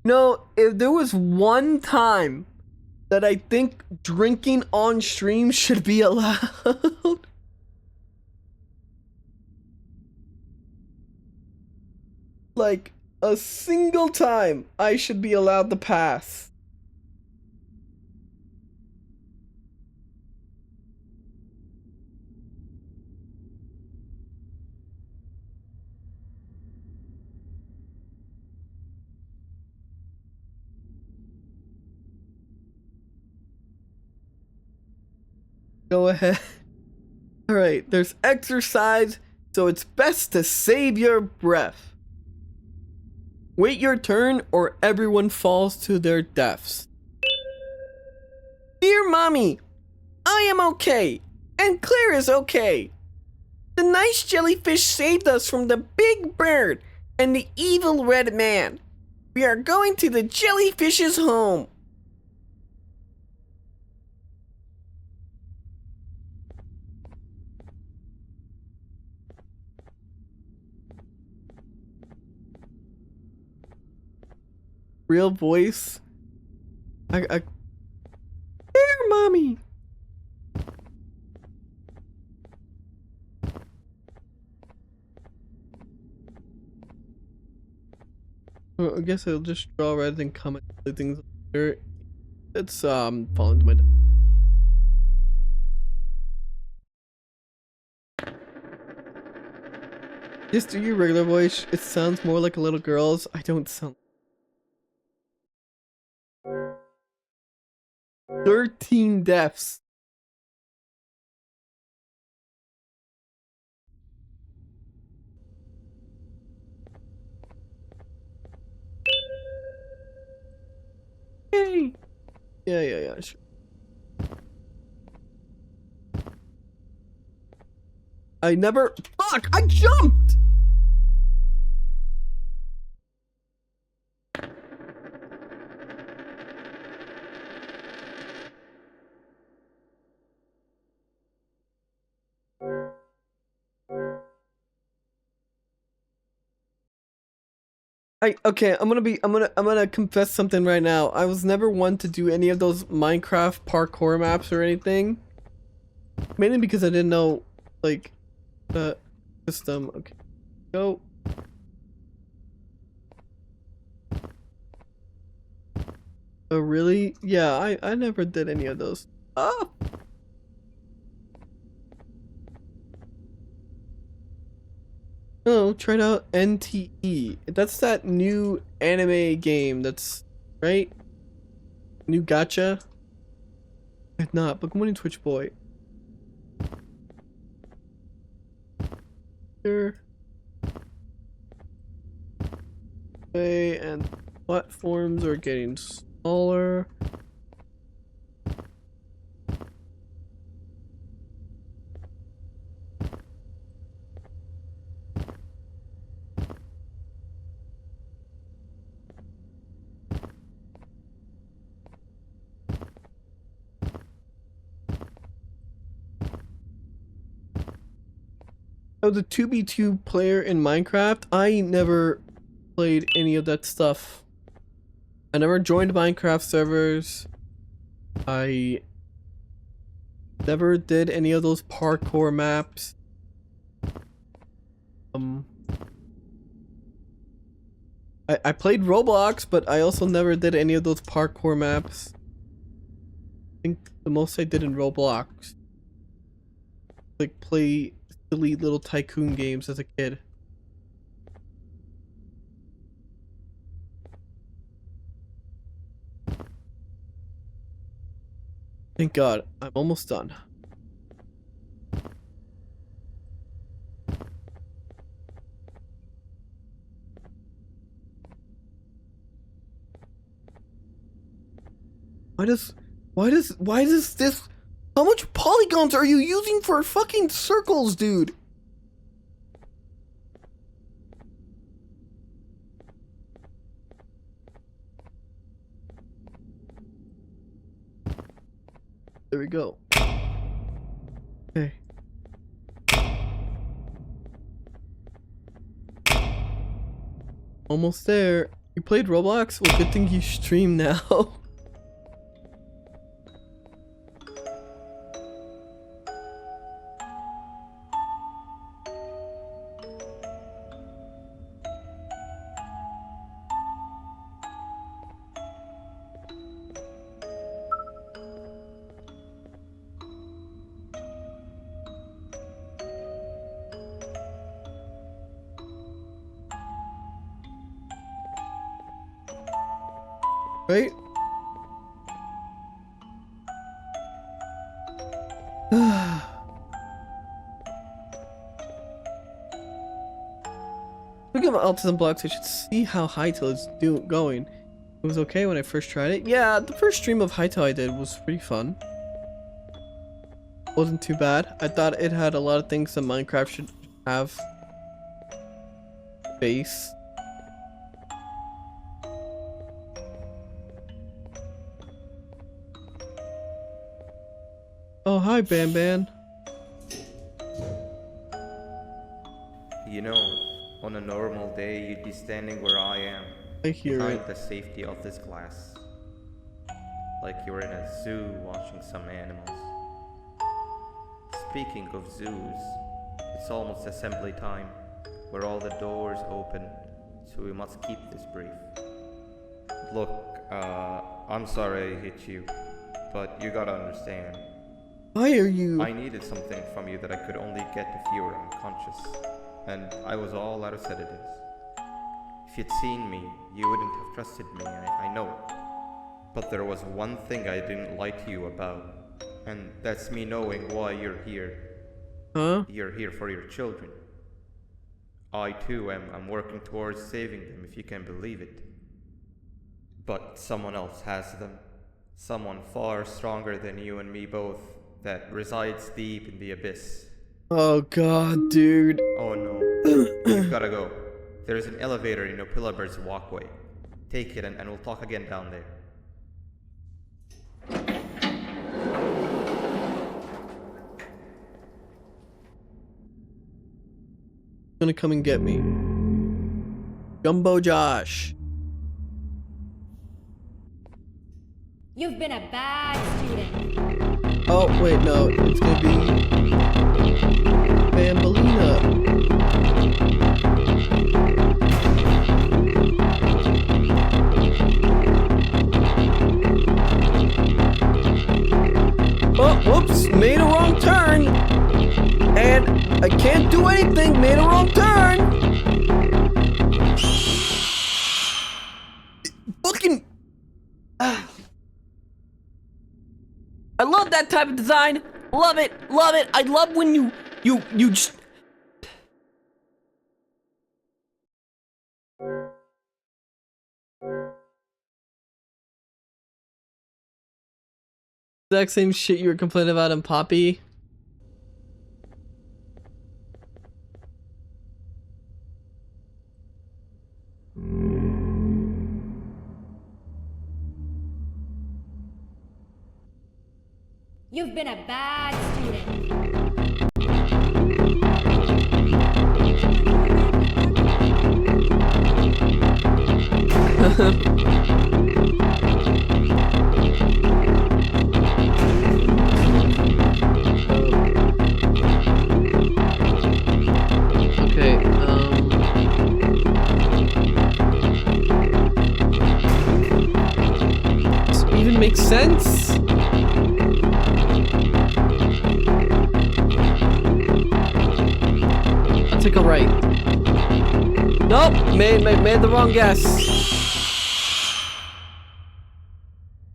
No, if there was one time that I think drinking on stream should be allowed. Like, a single time I should be allowed to pass. Go ahead. Alright, there's exercise, so it's best to save your breath. Wait your turn or everyone falls to their deaths. Dear Mommy, I am okay, and Claire is okay. The nice jellyfish saved us from the big bird and the evil red man. We are going to the jellyfish's home. Real voice. There, Mommy. Well, I guess I'll just draw rather than comment things later. It's falling to my death. Just do your regular voice. It sounds more like a little girl's. I don't sound. 13 deaths. Yay. Yeah, sure. I never. Fuck! I jumped! I'm gonna confess something right now. I was never one to do any of those Minecraft parkour maps or anything. Mainly because I didn't know, like, the system. Okay, go. Oh really? Yeah, I never did any of those. Oh. Oh, tried out NTE. That's that new anime game that's, right? New gacha? If not, but good morning, Twitch boy. Here. Okay, and platforms are getting smaller. Oh, the 2v2 player in Minecraft? I never played any of that stuff. I never joined Minecraft servers. I never did any of those parkour maps. I played Roblox, but I also never did any of those parkour maps. I think the most I did in Roblox, like, play silly little tycoon games as a kid. Thank God, I'm almost done. why does this? How much polygons are you using for fucking circles, dude? There we go. Okay. Almost there. You played Roblox? Well, good thing you stream now. Right? Looking at my autism blocks, I should see how Hytale is going. It was okay when I first tried it. Yeah, the first stream of Hytale I did was pretty fun. Wasn't too bad. I thought it had a lot of things that Minecraft should have. Base. Oh, hi, Banban. You know, on a normal day, you'd be standing where I am. I hear behind it. the safety of this glass. Like you're in a zoo watching some animals. Speaking of zoos, it's almost assembly time, where all the doors open, so we must keep this brief. Look, I'm sorry I hit you, but you gotta understand. Why are you? I needed something from you that I could only get if you were unconscious, and I was all out of sedatives. If you'd seen me, you wouldn't have trusted me, I know it. But there was one thing I didn't lie to you about, and that's me knowing why you're here. Huh? You're here for your children. I too am working towards saving them, if you can believe it. But someone else has them. Someone far stronger than you and me both, that resides deep in the abyss. Oh god, dude. Oh no. You've gotta go. There's an elevator in Opillabird's walkway. Take it and we'll talk again down there. Gonna come and get me. Jumbo Josh. You've been a bad student. Oh, wait, no. It's gonna be Bambalina. Oh, whoops. Made a wrong turn. And I can't do anything. Made a wrong turn. Fucking... I love that type of design. Love it. Love it. I love when you just... Exact same shit you were complaining about in Poppy. You've been a bad student. Okay, does it even make sense? I'll take a right. Nope, made the wrong guess.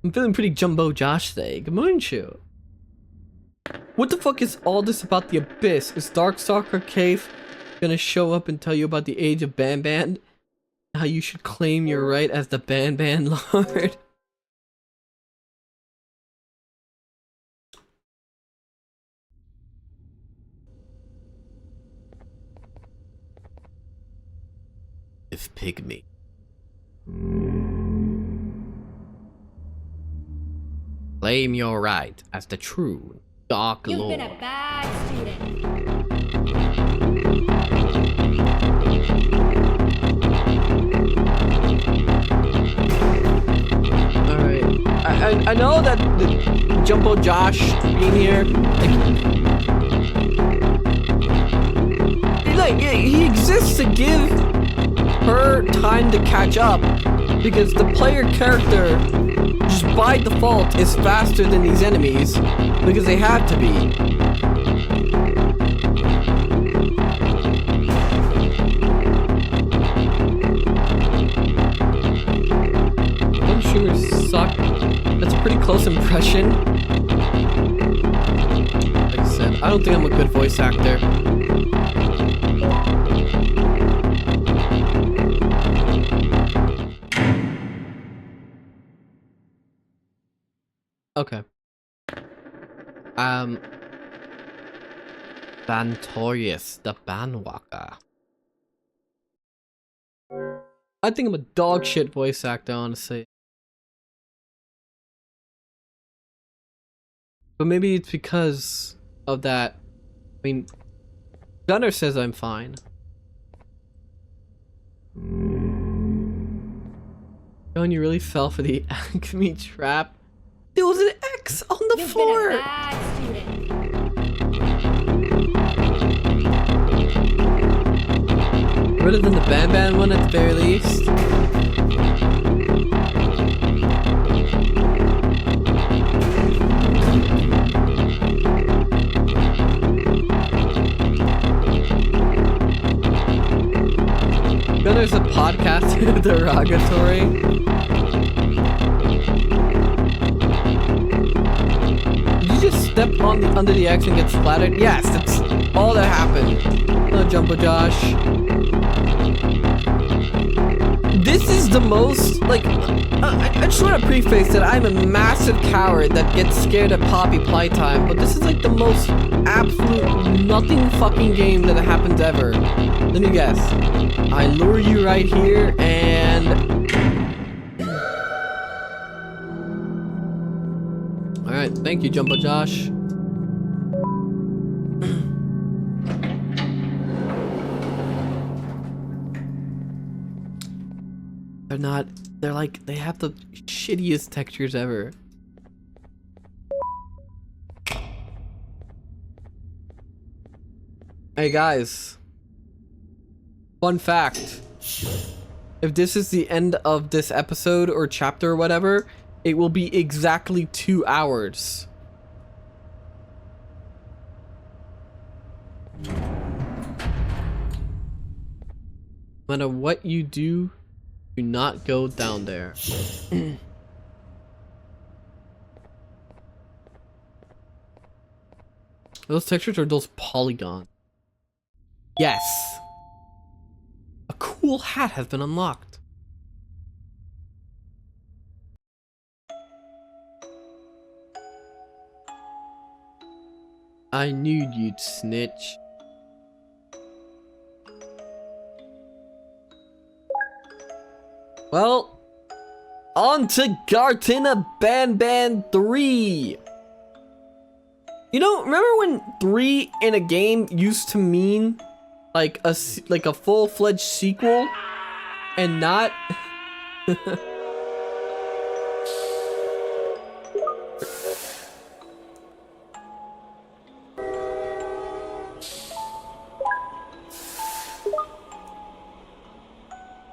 I'm feeling pretty Jumbo Josh today. Good morning, Chu. What the fuck is all this about the abyss? Is Darkstalker Cave gonna show up and tell you about the age of Banban? How you should claim your right as the Banban Lord? primitive pygmy. Claim your right as the true Dark You've Lord. been a bad student. Alright. I know that the Jumbo Josh being here, he exists to give her time to catch up, because the player character just by default is faster than these enemies because they have to be. Some streamers suck. That's a pretty close impression. Like I said, I don't think I'm a good voice actor. Okay. Vantorius, the Bandwalker. I think I'm a dog shit voice actor, honestly. But maybe it's because of that. I mean, Gunnar says I'm fine. Johan, you really fell for the Acme trap? There was an X on the floor! Been a bad student. Better than the Banban one at the very least. There's a podcast derogatory. Did you just step on the under the X and get splattered? Yes, that's all that happened. Hello, Jumbo Josh. This is the most, like, I just want to preface that I'm a massive coward that gets scared at Poppy playtime, but this is like the most absolute nothing fucking game that happens ever. Let me guess. I lure you right here and... Alright, thank you, Jumbo Josh. They're like, they have the shittiest textures ever. Hey guys. Fun fact. If this is the end of this episode or chapter or whatever, it will be exactly 2 hours. No matter what you do not go down there. Those textures are those polygons. Yes. A cool hat has been unlocked. I knew you'd snitch. Well, on to Garten of Banban III. You know, remember when 3 in a game used to mean like a full-fledged sequel and not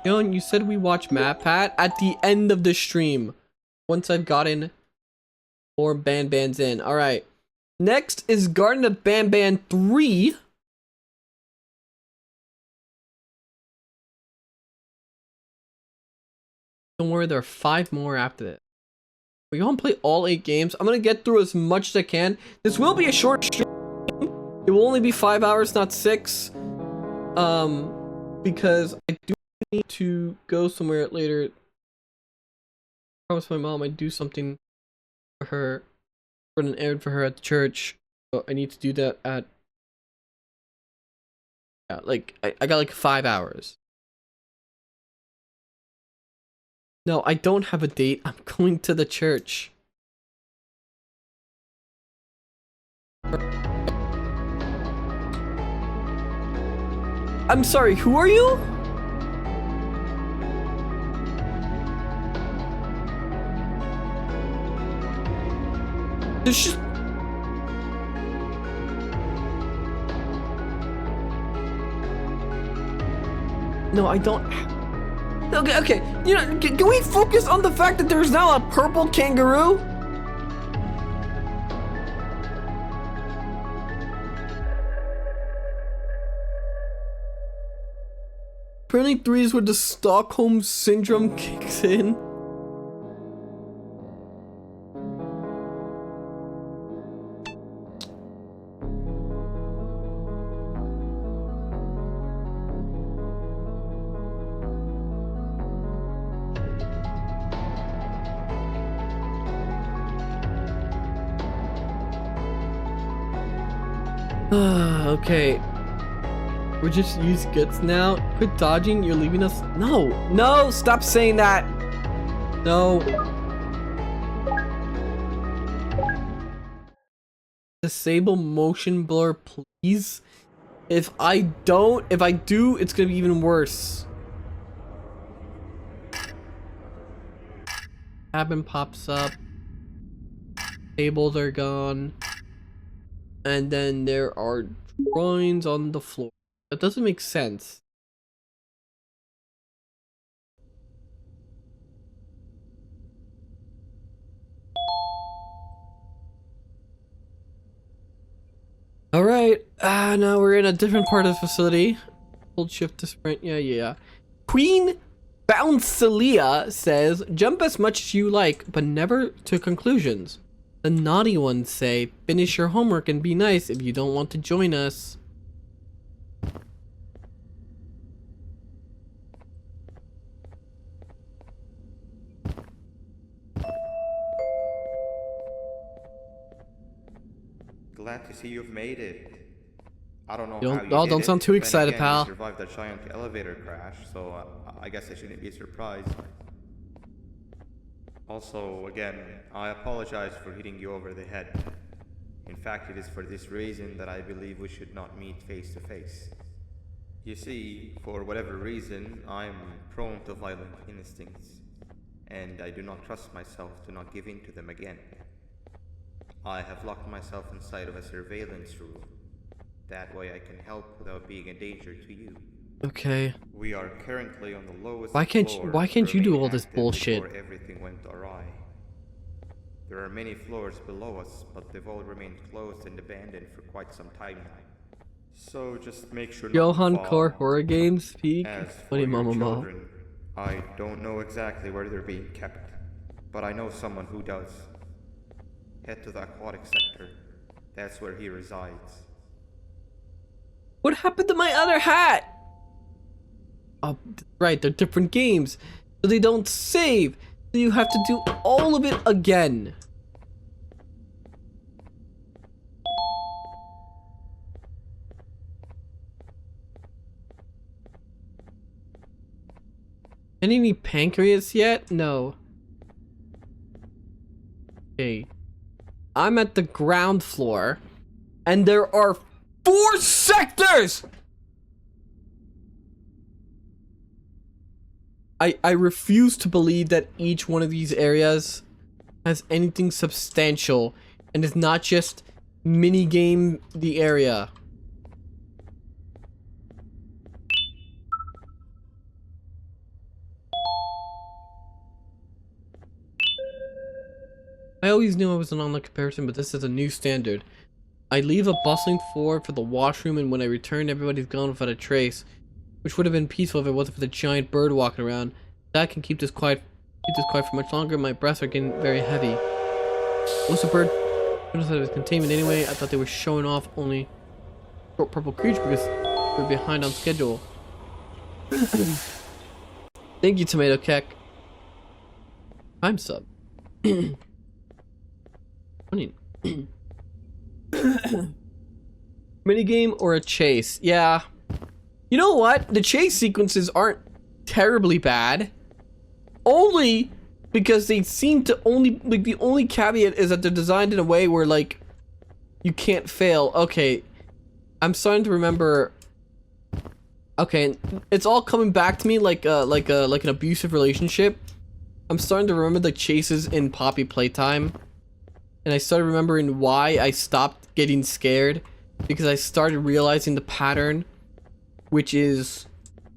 Johan, you said we watch Matpat at the end of the stream. Once I've gotten more Banbans in. Alright. Next is Garten of Banban III. Don't worry, there are 5 more after this. We're gonna play all 8 games. I'm gonna get through as much as I can. This will be a short stream. It will only be 5 hours, not 6. Because I do need to go somewhere later. I promised my mom I'd do something for her, run an errand for her at the church. So I need to do that at, yeah, like I got like 5 hours. No, I don't have a date. I'm going to the church. I'm sorry, who are you? There's just... No, I don't... Okay, you know, can we focus on the fact that there's now a purple kangaroo? Apparently 3 is where the Stockholm Syndrome kicks in. Okay. We're just use guts now. Quit dodging, you're leaving us. No, no, stop saying that. No. Disable motion blur, please. If I do, it's gonna be even worse. Cabin pops up. Tables are gone. And then there are drawings on the floor. That doesn't make sense. Alright, now we're in a different part of the facility. Hold shift to sprint, yeah. Queen Bouncelia says, jump as much as you like, but never to conclusions. The naughty ones say, finish your homework and be nice if you don't want to join us. Glad to see you've made it. I don't know how you don't sound too excited, pal. You survived that giant elevator crash, so I guess I shouldn't be surprised. Also, again, I apologize for hitting you over the head. In fact, it is for this reason that I believe we should not meet face to face. You see, for whatever reason, I am prone to violent instincts, and I do not trust myself to not give in to them again. I have locked myself inside of a surveillance room. That way I can help without being a danger to you. Okay. We are currently on the lowest Why can't you do all this bullshit? Before everything went awry. There are many floors below us, but they've all remained closed and abandoned for quite some time now. So just make sure Johann not to fall. core horror games peak. As for Funny your mama. children, I don't know exactly where they're being kept, but I know someone who does. Head to the aquatic sector. That's where he resides. What happened to my other hat? Oh, right, they're different games, so they don't save. So you have to do all of it again. Any pancreas yet? No. Okay. I'm at the ground floor, and there are 4 sectors! I refuse to believe that each one of these areas has anything substantial and is not just minigame the area. I always knew I was an online comparison, but this is a new standard. I leave a bustling floor for the washroom, and when I return, everybody's gone without a trace. Which would have been peaceful if it wasn't for the giant bird walking around. That can keep this quiet for much longer. My breaths are getting very heavy. What's the bird? I noticed that it was containment anyway. I thought they were showing off only short purple creature because we're behind on schedule. Thank you, Tomato Keck. Time sub. Minigame or a chase? Yeah. You know what? The chase sequences aren't terribly bad. only because they seem to only, like, the only caveat is that they're designed in a way where, like, you can't fail. Okay, I'm starting to remember. Okay, it's all coming back to me like an abusive relationship. I'm starting to remember the chases in Poppy Playtime, and I started remembering why I stopped getting scared, because I started realizing the pattern, which is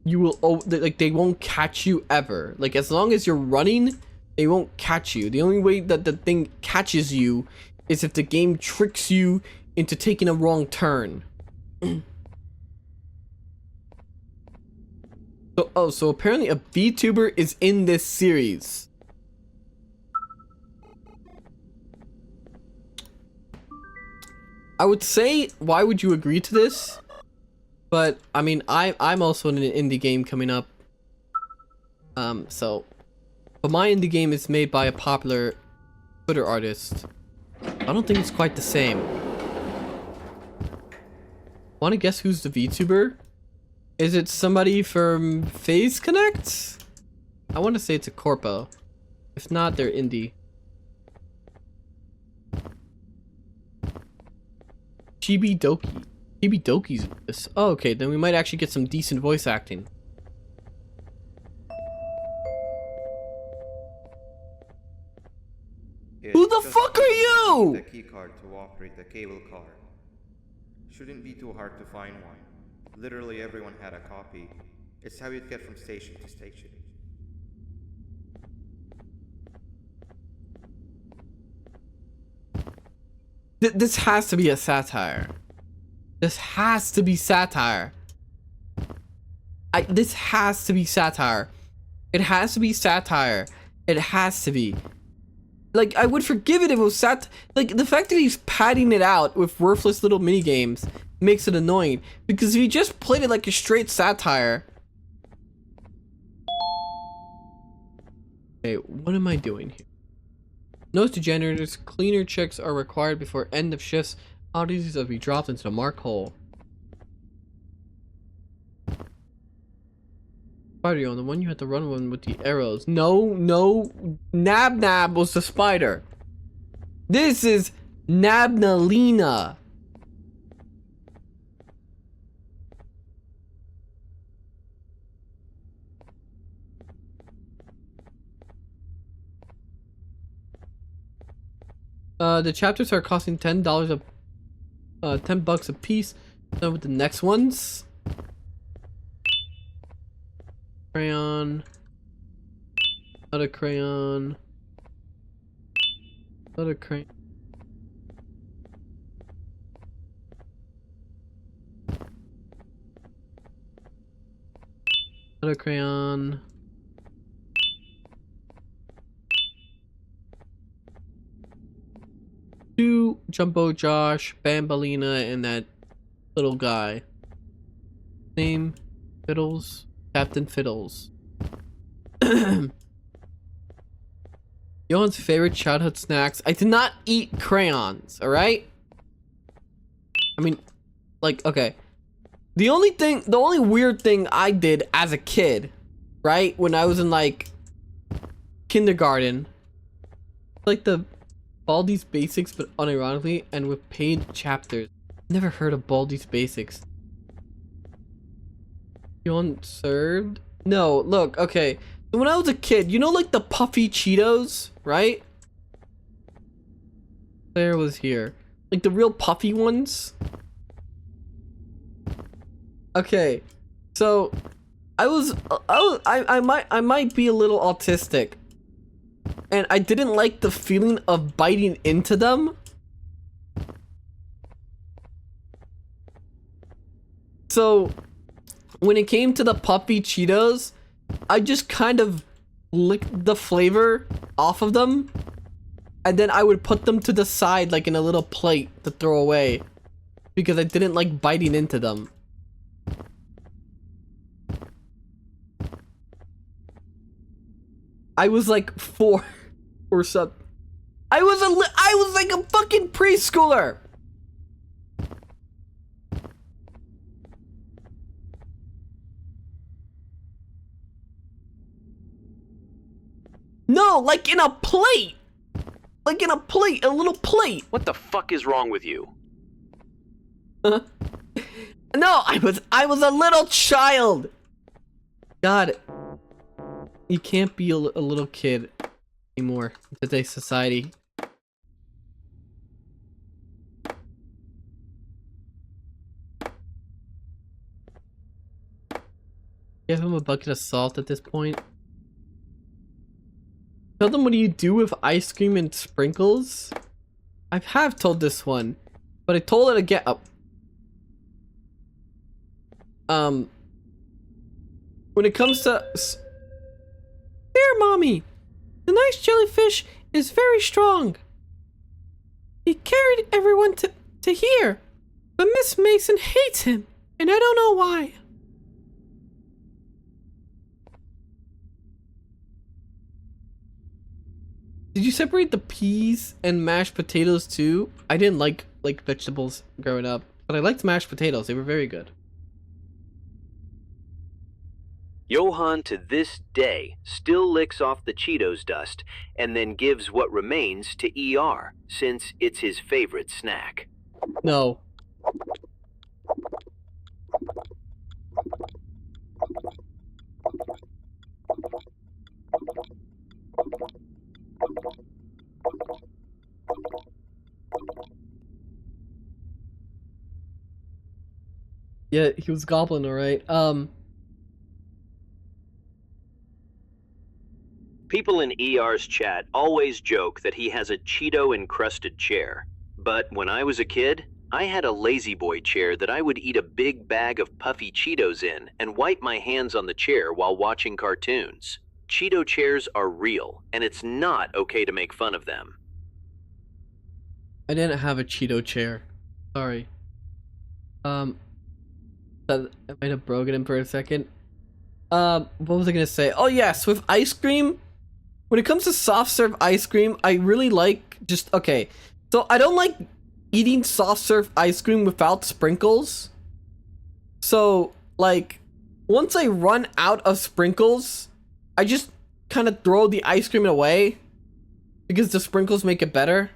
you will, like, they won't catch you ever. Like, as long as you're running, they won't catch you. The only way that the thing catches you is if the game tricks you into taking a wrong turn. So apparently a VTuber is in this series. I would say, why would you agree to this? But I mean, I'm also in an indie game coming up. But my indie game is made by a popular Twitter artist. I don't think it's quite the same. Want to guess who's the VTuber? Is it somebody from FaZe Connect? I want to say it's a corpo. If not, they're indie. Chibi Doki. Chibi Doki's in this. Oh, okay, then we might actually get some decent voice acting. Who the fuck are you? The key card to operate the cable car. Shouldn't be too hard to find one. Literally everyone had a copy. It's how you'd get from station to station. This has to be a satire. This has to be satire. This has to be satire. It has to be satire. It has to be. Like, I would forgive it if it was like, the fact that he's padding it out with worthless little mini games makes it annoying, because if he just played it like a straight satire. Okay, what am I doing here? Notice to generators, cleaner checks are required before end of shifts. All these will be dropped into the mark hole. Spider on the one you had to run one with the arrows. No, Nab was the spider. This is Nabnalina. The chapters are costing $10 $10 a piece. Done with the next ones. Crayon. Another crayon. Another crayon. Another crayon. Two Jumbo Josh, Bambalina, and that little guy. Name Fiddles. Captain Fiddles. Johann's favorite childhood snacks. I did not eat crayons, alright? I mean, like, okay. The only weird thing I did as a kid, right? When I was in, like, kindergarten. Like the Baldi's Basics, but unironically, and with paid chapters. Never heard of Baldi's Basics. Johann served? No, look, okay. So when I was a kid, you know, like the puffy Cheetos, right? There was here. Like the real puffy ones. Okay. So I might be a little autistic. And I didn't like the feeling of biting into them. So when it came to the puffy Cheetos, I just kind of licked the flavor off of them, and then I would put them to the side like in a little plate to throw away, because I didn't like biting into them. I was like 4 or something. I was like a fucking preschooler. No, like in a plate. Like in a plate, a little plate. What the fuck is wrong with you? No, I was a little child. God, you can't be a little kid anymore in today's society. Give him a bucket of salt at this point. Tell them what do you do with ice cream and sprinkles? I have told this one, but I told it again. When it comes to... Here, Mommy! The nice jellyfish is very strong. He carried everyone to here, but Miss Mason hates him, and I don't know why. Did you separate the peas and mashed potatoes too? I didn't like vegetables growing up, but I liked mashed potatoes. They were very good. Johann to this day still licks off the Cheetos dust and then gives what remains to ER, since it's his favorite snack. No. Yeah, he was goblin, alright. People in ER's chat always joke that he has a Cheeto-encrusted chair. But when I was a kid, I had a lazy boy chair that I would eat a big bag of puffy Cheetos in and wipe my hands on the chair while watching cartoons. Cheeto chairs are real, and it's not okay to make fun of them. I didn't have a Cheeto chair. Sorry. I might have broken him for a second. What was I gonna say? Oh yes, with ice cream. When it comes to soft serve ice cream, I really like okay. So I don't like eating soft serve ice cream without sprinkles. So like, once I run out of sprinkles, I just kind of throw the ice cream away because the sprinkles make it better.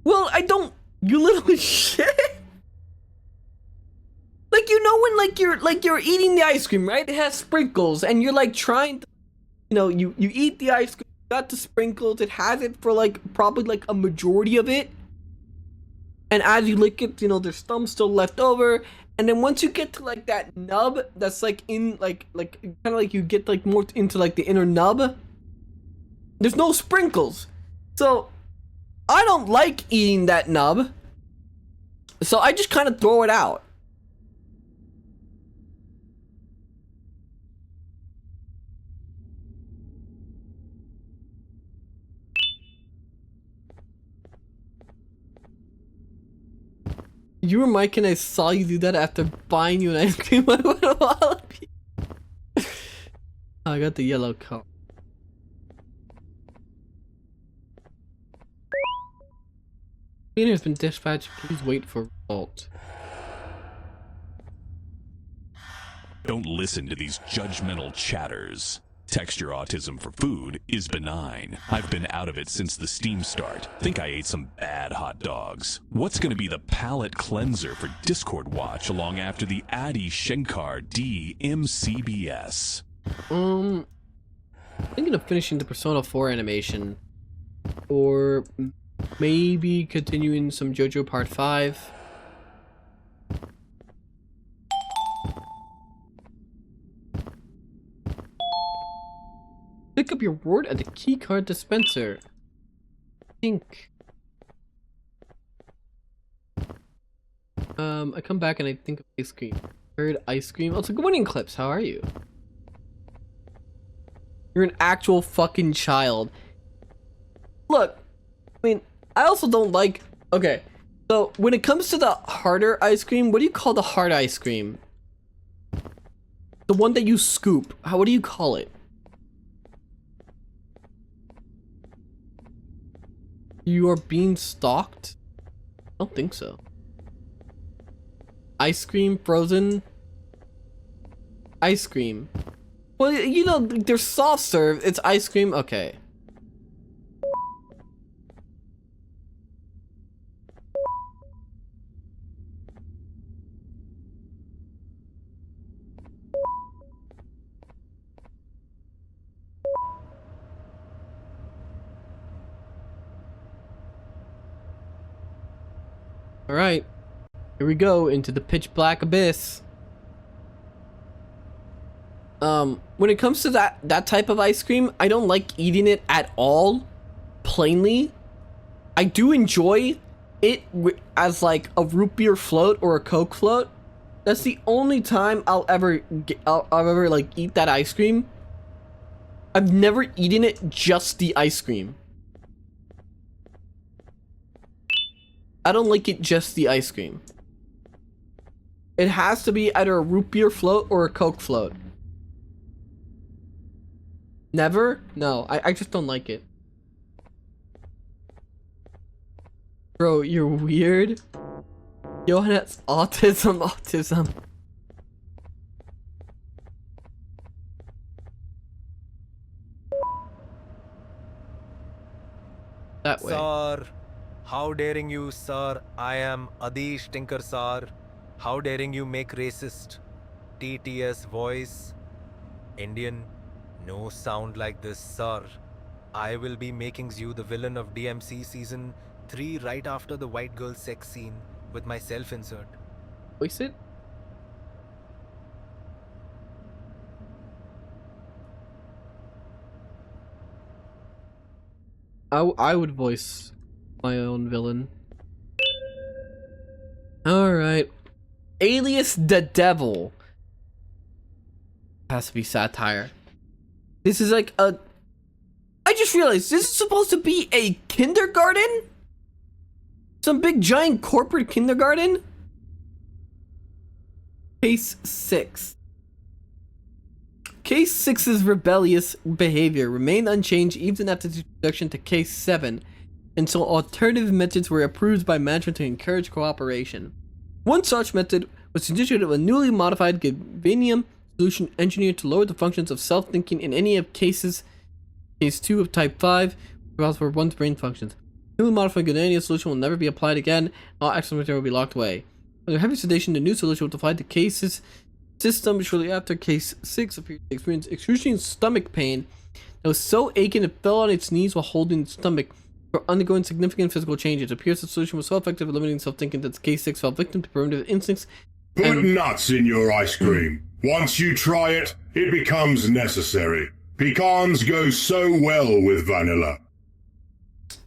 Well, I don't. You little shit. Like, you know when you're eating the ice cream, right? It has sprinkles, and you're like trying to, you eat the ice cream, got the sprinkles. It has it for probably like a majority of it. And as you lick it, there's some still left over. And then once you get to like that nub, that's like in like kind of like you get like more into like the inner nub. There's no sprinkles, so I don't like eating that nub, so I just kind of throw it out. You were Mike and I saw you do that after buying you an ice cream. I got the yellow cup. Cleaner has been dispatched. Please wait for result. Don't listen to these judgmental chatters. Texture autism for food is benign. I've been out of it since the Steam start. Think I ate some bad hot dogs. What's gonna be the palate cleanser for Discord Watch along after the Adi Shankar D MCBS? Thinking of finishing the Persona 4 animation, or maybe continuing some JoJo Part 5. Pick up your reward at the keycard dispenser. Think. I come back and I think of ice cream. Third ice cream. Oh, so good morning, Clips. How are you? You're an actual fucking child. Look, I mean, I also don't like... Okay, so when it comes to the harder ice cream, what do you call the hard ice cream? The one that you scoop. What do you call it? You are being stalked? I don't think so. Ice cream, frozen. Ice cream. Well, you know, there's soft serve. It's ice cream. Okay. All right. Here we go into the pitch black abyss. When it comes to that type of ice cream, I don't like eating it at all, plainly. I do enjoy it as like a root beer float or a Coke float. That's the only time I'll ever like eat that ice cream. I've never eaten it just the ice cream. I don't like it just the ice cream. It has to be either a root beer float or a Coke float. Never? No, I just don't like it. Bro, you're weird. Johann has autism. That way. Sir, how daring you, sir? I am Adish Tinker, sir. How daring you make racist TTS voice? Indian, no sound like this, sir. I will be making you the villain of DMC season 3 right after the white girl sex scene with my self-insert. Voice it? I would voice my own villain. Alright. Alias the Devil. Has to be satire. This is like a... I just realized this is supposed to be a kindergarten? Some big giant corporate kindergarten? Case 6. Case 6's rebellious behavior remained unchanged even after the introduction to Case 7, until alternative methods were approved by management to encourage cooperation. One such method was the introduction of a newly modified Galvanium solution engineered to lower the functions of self-thinking in any of cases. Case 2 of Type 5 allows for one's brain functions. The newly modified Galvanium solution will never be applied again. All excellent material will be locked away. Under heavy sedation, the new solution will apply to cases system. Shortly after Case 6 appeared to experience excruciating stomach pain that was so aching it fell on its knees while holding its stomach. For undergoing significant physical changes, it appears the solution was so effective at limiting self-thinking that Case 6 fell victim to primitive instincts. Put nuts in your ice cream. Once you try it, it becomes necessary. Pecans go so well with vanilla.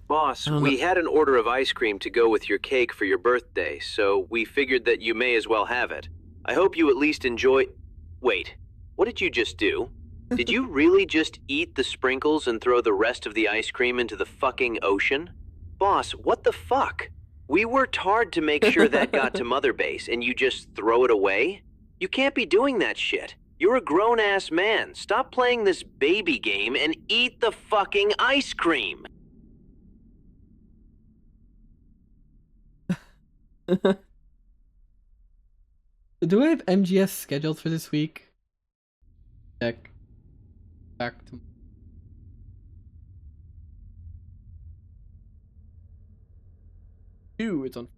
Boss, we had an order of ice cream to go with your cake for your birthday, so we figured that you may as well have it. I hope you at least enjoy... Wait, what did you just do? Did you really just eat the sprinkles and throw the rest of the ice cream into the fucking ocean? Boss, what the fuck? We worked hard to make sure that got to Mother Base, and you just throw it away? You can't be doing that shit. You're a grown-ass man. Stop playing this baby game and eat the fucking ice cream. Do I have MGS scheduled for this week? Check. Back to... It's on...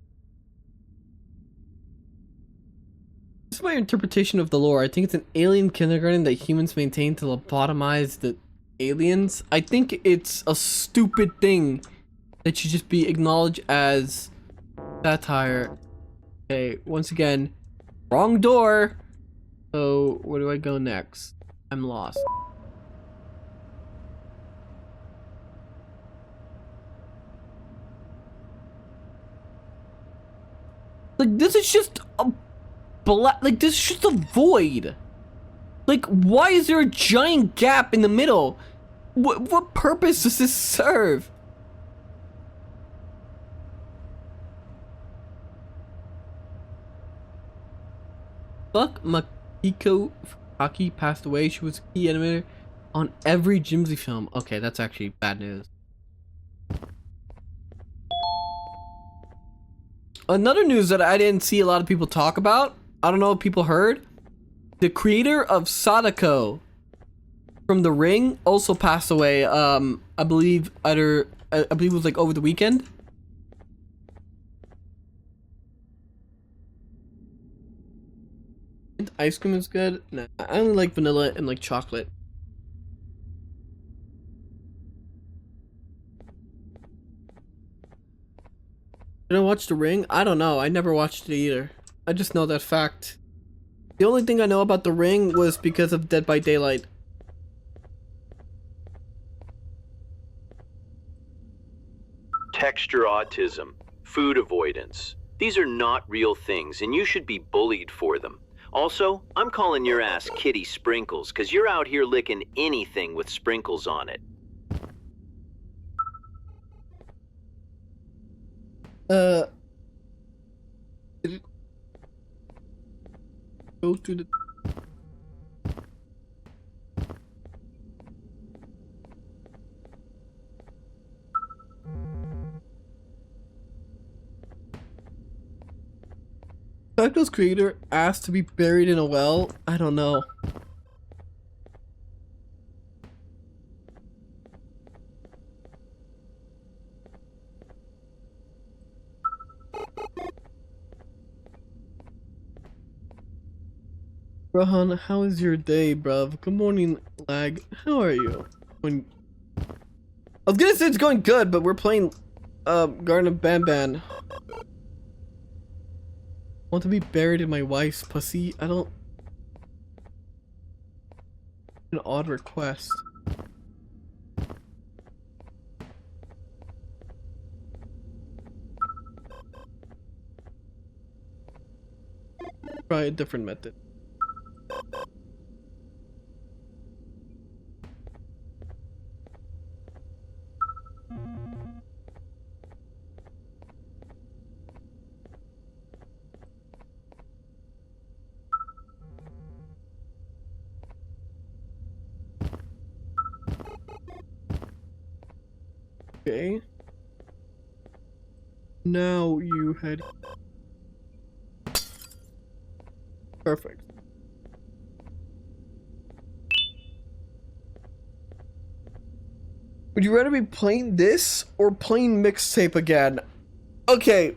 This is my interpretation of the lore. I think it's an alien kindergarten that humans maintain to lobotomize the aliens. I think it's a stupid thing that should just be acknowledged as satire. Okay, once again, wrong door. So where do I go next? I'm lost. Like, this is just a like, this is just a void. Like, why is there a giant gap in the middle? What purpose does this serve? Fuck, Makiko Fukaki passed away. She was a key animator on every Jimsy film. Okay, that's actually bad news. Another news that I didn't see a lot of people talk about, I don't know if people heard, the creator of Sadako from The Ring also passed away. I believe it was like over the weekend. Ice cream is good. Nah, I only like vanilla and like chocolate. Did I watch The Ring? I don't know. I never watched it either. I just know that fact. The only thing I know about The Ring was because of Dead by Daylight. Texture autism, food avoidance. These are not real things, and you should be bullied for them. Also, I'm calling your ass Kitty Sprinkles, because you're out here licking anything with sprinkles on it. Did it go to the... Sadako's creator asked to be buried in a well? I don't know. Johann, how is your day, bruv? Good morning, lag. How are you? I was gonna say it's going good, but we're playing Garten of Banban. Want to be buried in my wife's pussy? I don't... An odd request. Try a different method. Okay. Now you head. Perfect. Would you rather be playing this or playing mixtape again? Okay.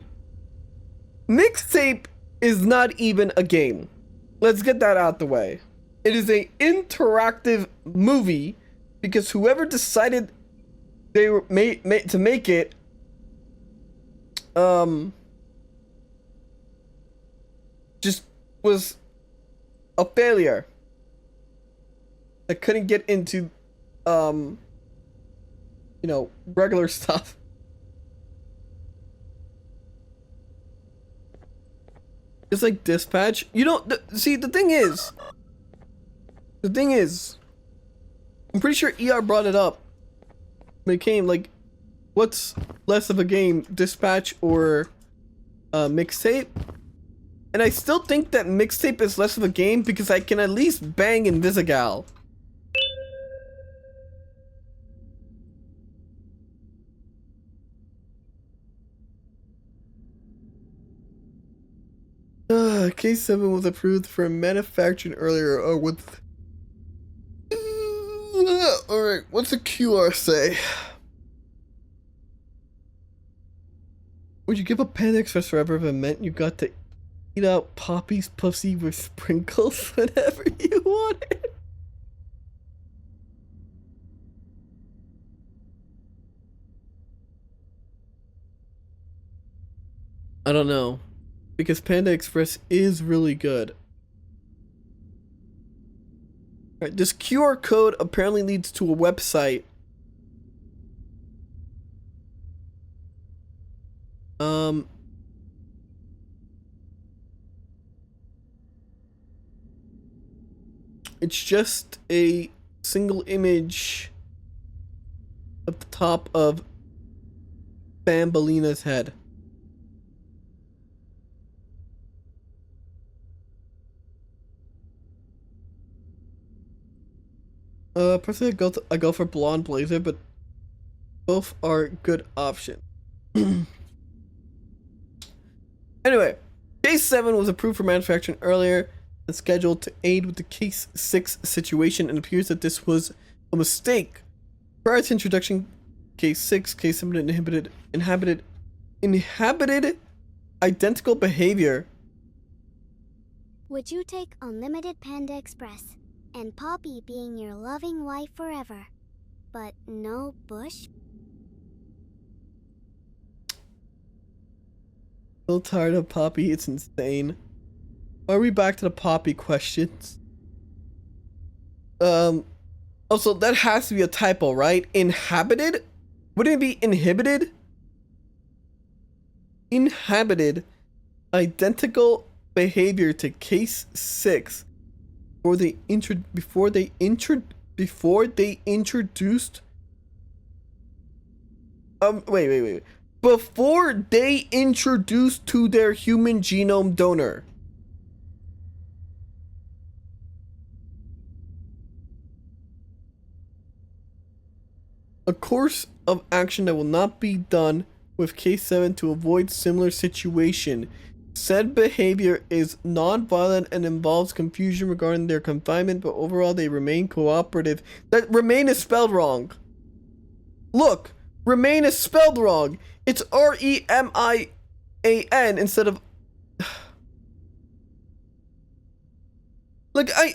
Mixtape is not even a game. Let's get that out the way. It is an interactive movie because whoever decided they were to make it just was a failure that couldn't get into you know, regular stuff. It's like Dispatch. You know, see, the thing is, I'm pretty sure ER brought it up. It came like, what's less of a game, Dispatch or mixtape? And I still think that mixtape is less of a game because I can at least bang Invisigal. K7 was approved for manufacturing earlier, or with... Alright, what's the QR say? Would you give a Panda Express forever if it meant you got to eat out Poppy's pussy with sprinkles whenever you wanted? I don't know. Because Panda Express is really good. Alright, this QR code apparently leads to a website. It's just a single image of the top of Bambalina's head. Personally, I go for Blonde Blazer, but both are good options. Case 7 was approved for manufacturing earlier than scheduled to aid with the Case 6 situation, and it appears that this was a mistake. Prior to introduction, Case 6, Case 7 inhabited identical behavior. Would you take Unlimited Panda Express and Poppy being your loving wife forever, but no Bush? So tired of Poppy, it's insane. Are we back to the Poppy questions? Also, that has to be a typo, right? Inhabited? Wouldn't it be inhibited? Inhabited identical behavior to Case 6 before they introduced wait. Before they introduced to their human genome donor. A course of action that will not be done with Case 7 to avoid similar situation. Said behavior is non-violent and involves confusion regarding their confinement, but overall they remain cooperative. That remain is spelled wrong. Look, remain is spelled wrong. It's R-E-M-I-A-N instead of... I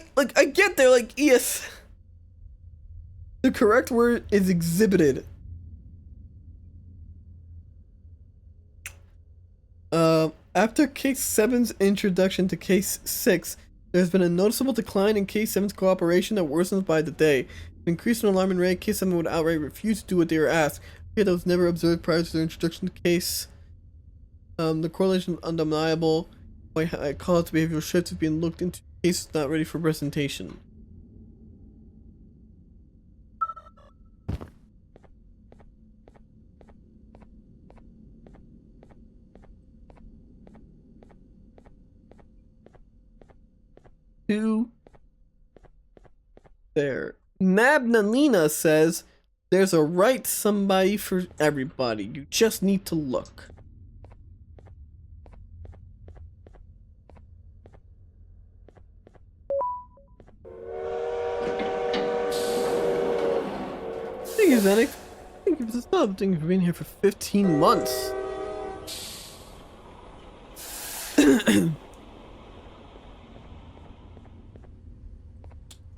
get there, yes. The correct word is exhibited. After Case 7's introduction to Case 6, there has been a noticeable decline in Case 7's cooperation that worsens by the day. Increased in alarming rate, Case 7 would outright refuse to do what they were asked. That was never observed prior to their introduction to Case. The correlation is undeniable. Why cause behavioral shifts is being looked into. Case is not ready for presentation. There. Mabnalina says, there's a right somebody for everybody. You just need to look. Thank you, Zenik. Thank you for the sub. Thank you for being here for 15 months.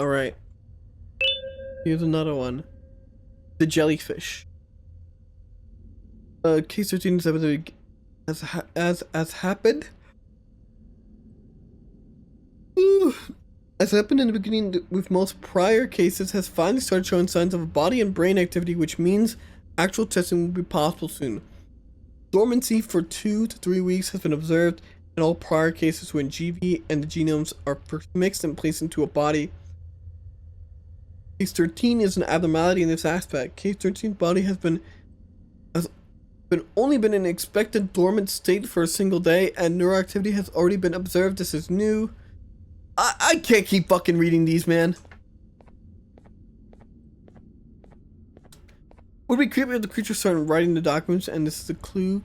Alright. Here's another one. The jellyfish. Case 13 has happened. As happened in the beginning with most prior cases, has finally started showing signs of body and brain activity, which means actual testing will be possible soon. Dormancy for 2 to 3 weeks has been observed in all prior cases when GV and the genomes are first mixed and placed into a body. Case 13 is an abnormality in this aspect. Case 13's body has only been in an expected dormant state for a single day, and neuroactivity has already been observed. This is new. I can't keep fucking reading these, man. Would be creepy if the creature started writing the documents, and this is a clue.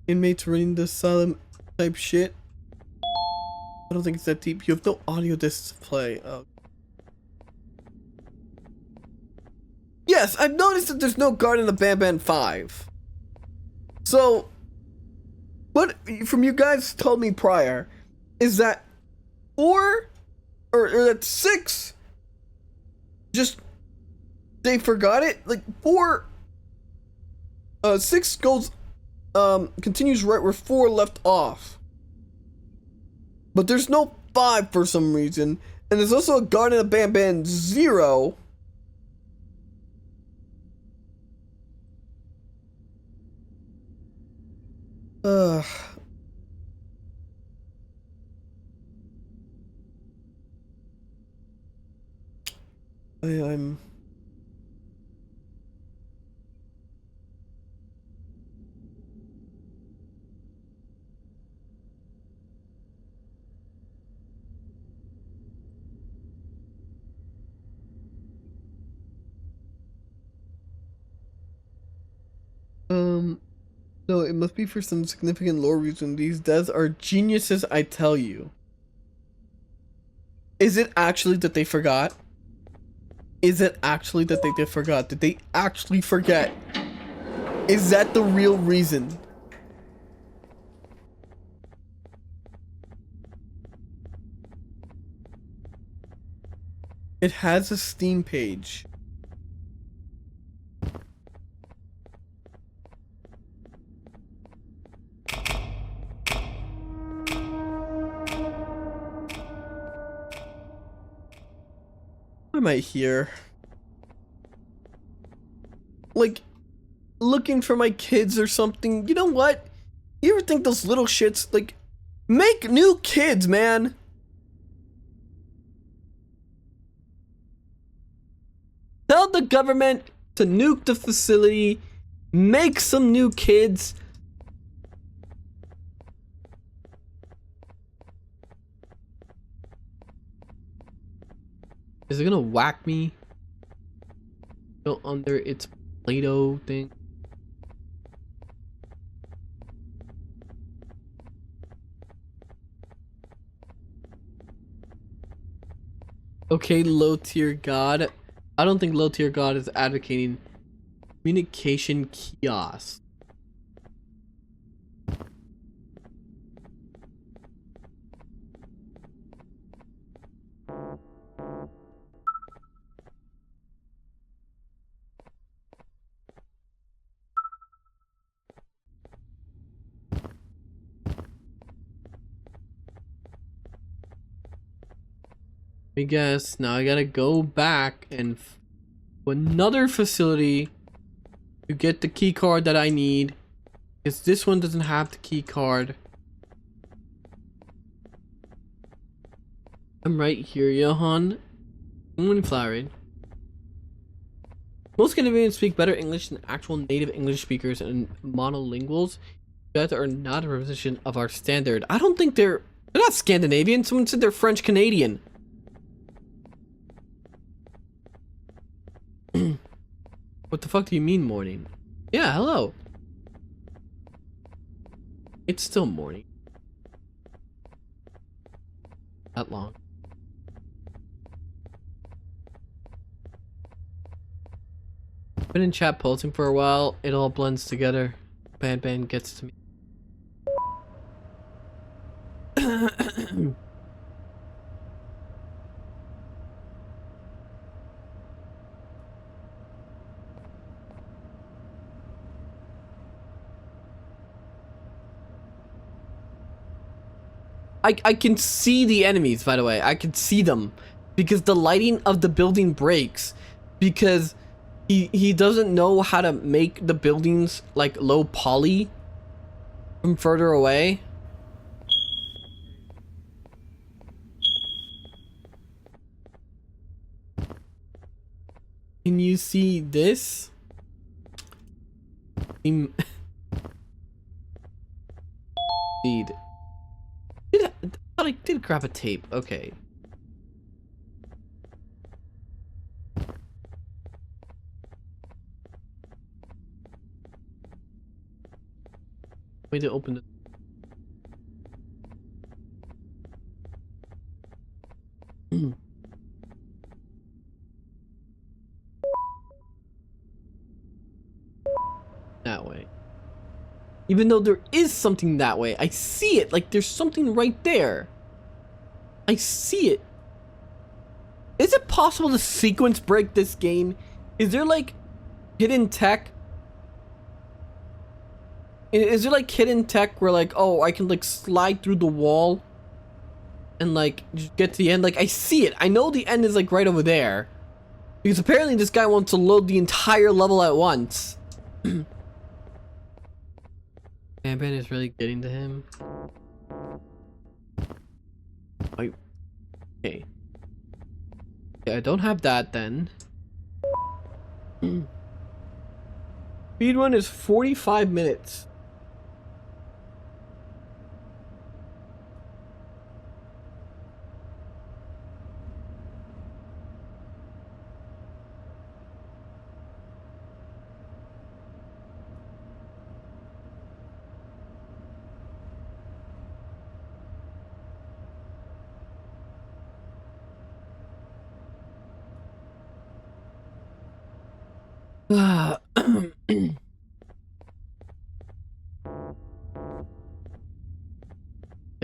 Inmates reading the asylum type shit. I don't think it's that deep. You have no audio discs to play. Oh. Yes, I've noticed that there's no Garten of Banban 5. So, what from you guys told me prior is that 4 or that 6 just they forgot it. Like 6 goes continues right where 4 left off. But there's no 5 for some reason, and there's also a Garten of Banban 0. I'm No, it must be for some significant lore reason. These deaths are geniuses, I tell you. Is it actually that they forgot? Is it actually that they forgot? Did they actually forget? Is that the real reason? It has a Steam page. What am I here? Like, looking for my kids or something. You know what? You ever think those little shits, like, make new kids, man. Tell the government to nuke the facility, make some new kids. Is it gonna whack me? Go under its Play-Doh thing. Okay, low tier god. I don't think low tier god is advocating communication kiosk. I guess now I gotta go back and another facility to get the key card that I need, because this one doesn't have the key card. I'm right here, Johann. I'm going flowering. Most Scandinavians speak better English than actual native English speakers and monolinguals. You guys are not a representation of our standard. I don't think they're not Scandinavian. Someone said they're French Canadian. What the fuck do you mean morning? Yeah, hello. It's still morning. That long. Been in chat pulsing for a while. It all blends together. Banban gets to me. I can see the enemies, by the way. I can see them because the lighting of the building breaks because he doesn't know how to make the buildings like low poly from further away. Can you see this? Indeed. I thought I did grab a tape. Okay. Way to open it. That way. Even though there is something that way, I see it. Like there's something right there. I see it. Is it possible to sequence break this game? Is there like hidden tech? Is there like hidden tech where like, oh, I can like slide through the wall and like just get to the end? Like I see it. I know the end is like right over there. Because apparently this guy wants to load the entire level at once. Banban is really getting to him. Okay. Yeah, I don't have that then. Speedrun is 45 minutes.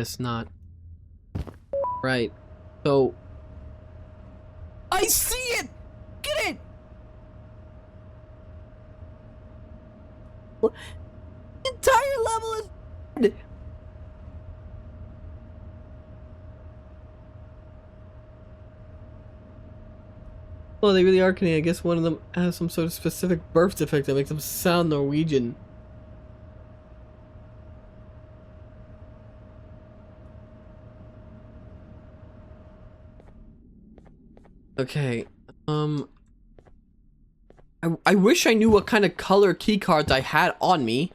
guess not. Right. So... I see it! Get it! The entire level is red! Oh, they really are Canadian. I guess one of them has some sort of specific birth defect that makes them sound Norwegian. Okay, I wish I knew what kind of color key cards I had on me.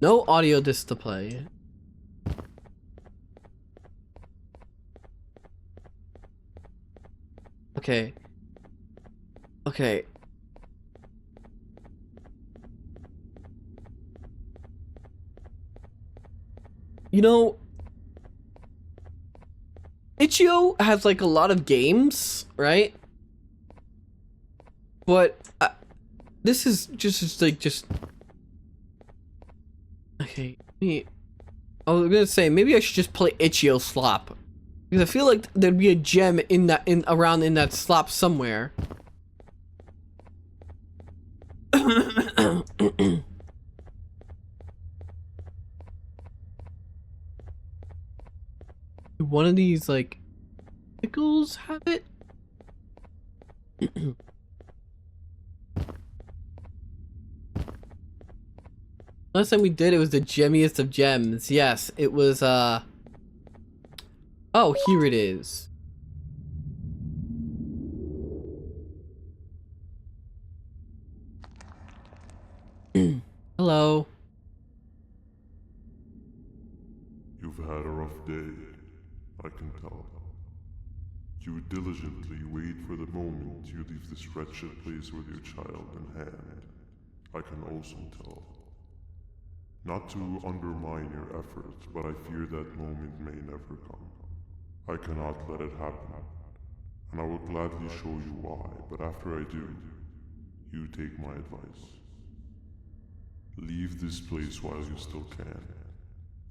No audio disc to play. Okay. Okay. You know, Itch.io has like a lot of games, right? But this is just like okay. I was gonna say maybe I should just play Itch.io slop because I feel like there'd be a gem in that slop somewhere. Do one of these like pickles have it? Last time we did it was the gemmiest of gems. Yes, it was oh, here it is. Hello. You've had a rough day, I can tell. You diligently wait for the moment you leave this wretched place with your child in hand. I can also tell. Not to undermine your efforts, but I fear that moment may never come. I cannot let it happen, and I will gladly show you why, but after I do, you take my advice. Leave this place while you still can.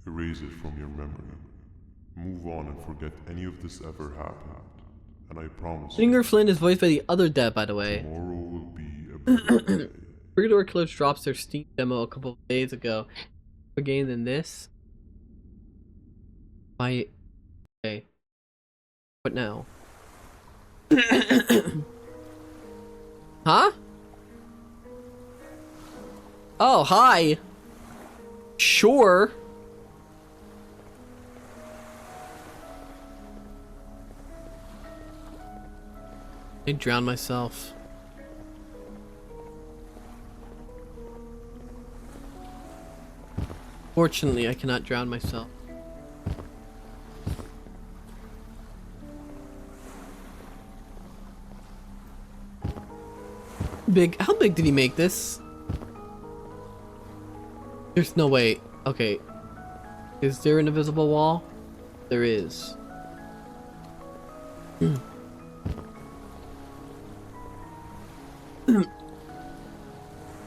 Erase it from your memory. Move on and forget any of this ever happened. And I promise Finger Flynn is voiced by the other Deb, by the way. Tomorrow will be a better day. Free-to-Door Killers drops their Steam demo a couple of days ago. A game than this. Okay. What now? Huh? Oh, hi. Sure. I drowned myself. Fortunately, I cannot drown myself. Big. How big did he make this? There's no way. Okay. Is there an invisible wall? There is.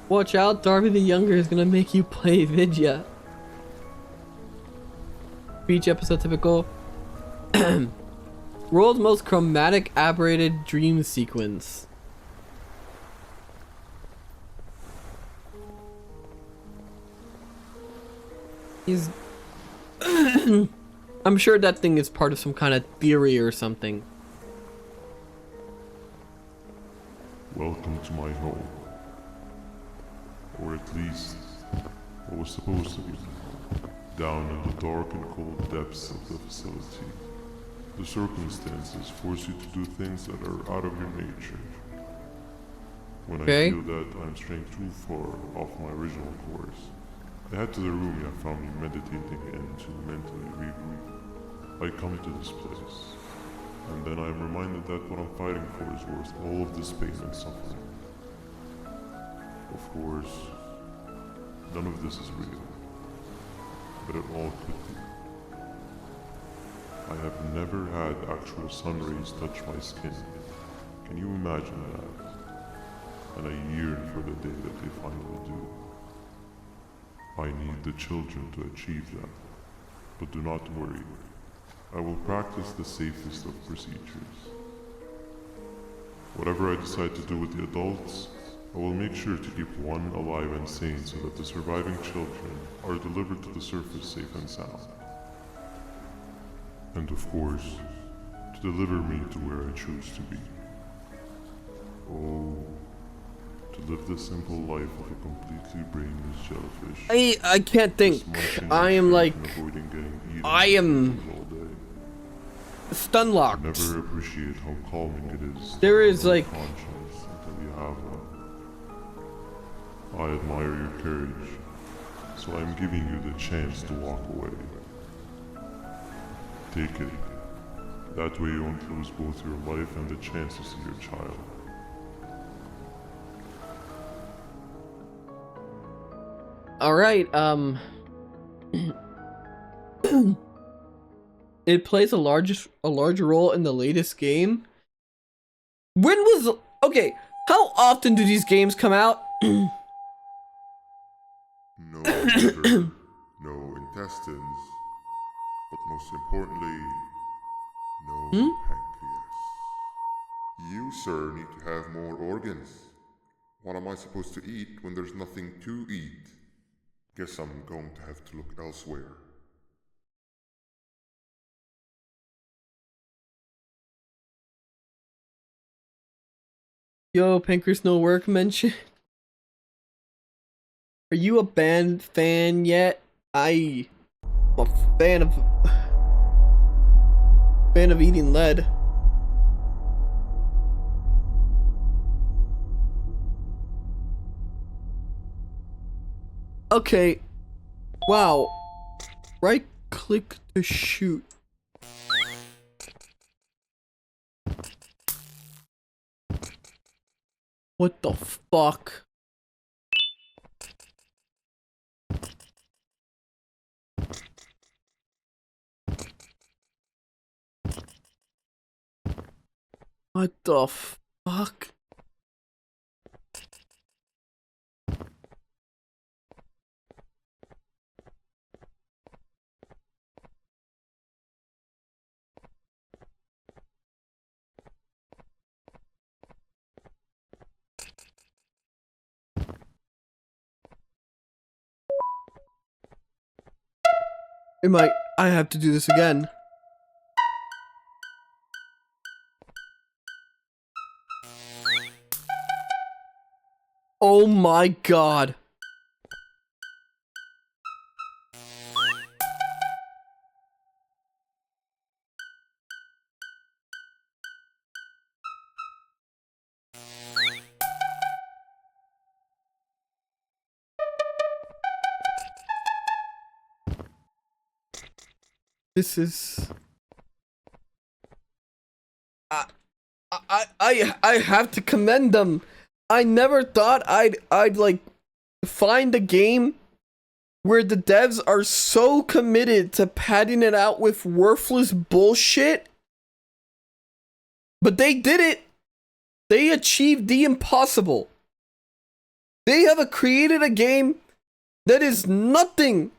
Watch out, Darby the Younger is gonna make you play Vidya. Beach episode typical. World's most chromatic aberrated dream sequence. He's I'm sure that thing is part of some kind of theory or something. Welcome to my home. Or at least, what was supposed to be. Down in the dark and cold depths of the facility. The circumstances force you to do things that are out of your nature. When I feel that I'm straying too far off my original course, I head to the room you have found me meditating in to mentally regroup. I come to this place, and then I am reminded that what I'm fighting for is worth all of this pain and suffering. Of course, none of this is real, but it all could be. I have never had actual sun rays touch my skin. Can you imagine that? And I yearn for the day that they finally do. I need the children to achieve that. But do not worry. I will practice the safest of procedures. Whatever I decide to do with the adults, I will make sure to keep one alive and sane so that the surviving children are delivered to the surface safe and sound. And of course, to deliver me to where I choose to be. Oh, to live the simple life of a completely brainless jellyfish. I can't think. I am like... I am... stun locked. Never appreciate how calming it is. There is like... conscience until you have one. I admire your courage, so I'm giving you the chance to walk away. Take it. That way you won't lose both your life and the chance to see your child. Alright, it plays a large role in the latest game. When was... okay, how often do these games come out? No liver, no intestines, but most importantly, no pancreas. You, sir, need to have more organs. What am I supposed to eat when there's nothing to eat? Guess I'm going to have to look elsewhere. Yo, pancreas no work mention. Are you a band fan yet? I'm a fan of eating lead. Okay. Wow. Right click to shoot. What the fuck? What the fuck? I have to do this again. Oh my god. This is... I have to commend them. I never thought I'd like find a game where the devs are so committed to padding it out with worthless bullshit. But they did it. They achieved the impossible. They have created a game that is nothing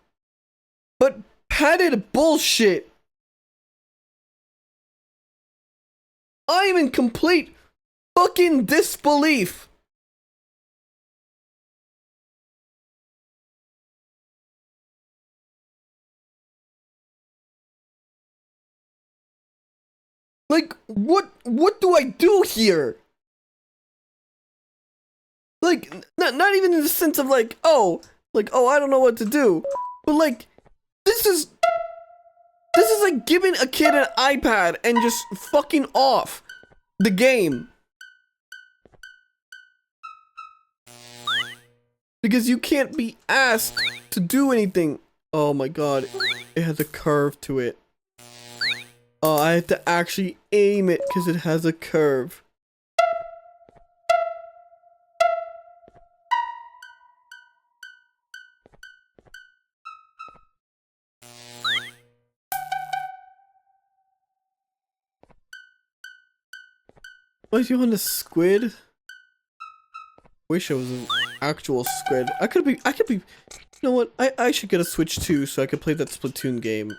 but padded bullshit. I am in complete fucking disbelief. Like, what do I do here? Like, not even in the sense of like, oh, I don't know what to do. But like, this is like giving a kid an iPad and just fucking off the game. Because you can't be asked to do anything. Oh my god, it has a curve to it. Oh, I have to actually aim it because it has a curve. Why is Johann a squid? Wish I was an actual squid. I could be, you know what? I should get a Switch too so I could play that Splatoon game.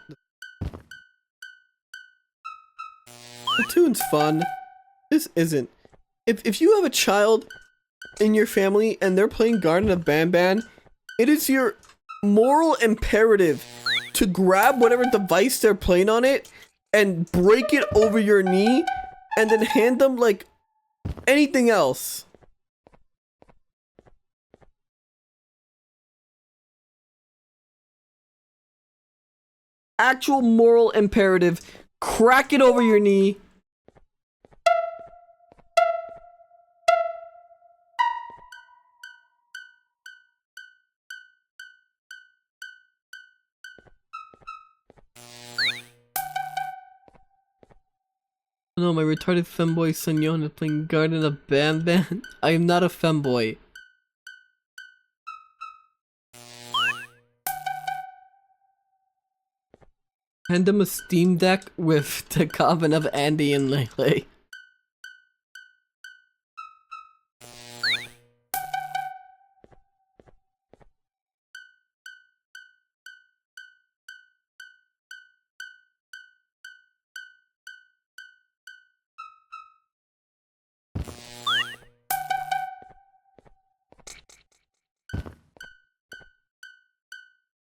Splatoon's fun. This isn't. If you have a child in your family and they're playing Garten of Banban, it is your moral imperative to grab whatever device they're playing on it and break it over your knee and then hand them like anything else. Actual moral imperative. Crack it over your knee. No, my retarded femboy son Johann is playing Garten of Banban. I am not a femboy. Hand him a Steam Deck with the Garten of Andy and Lele.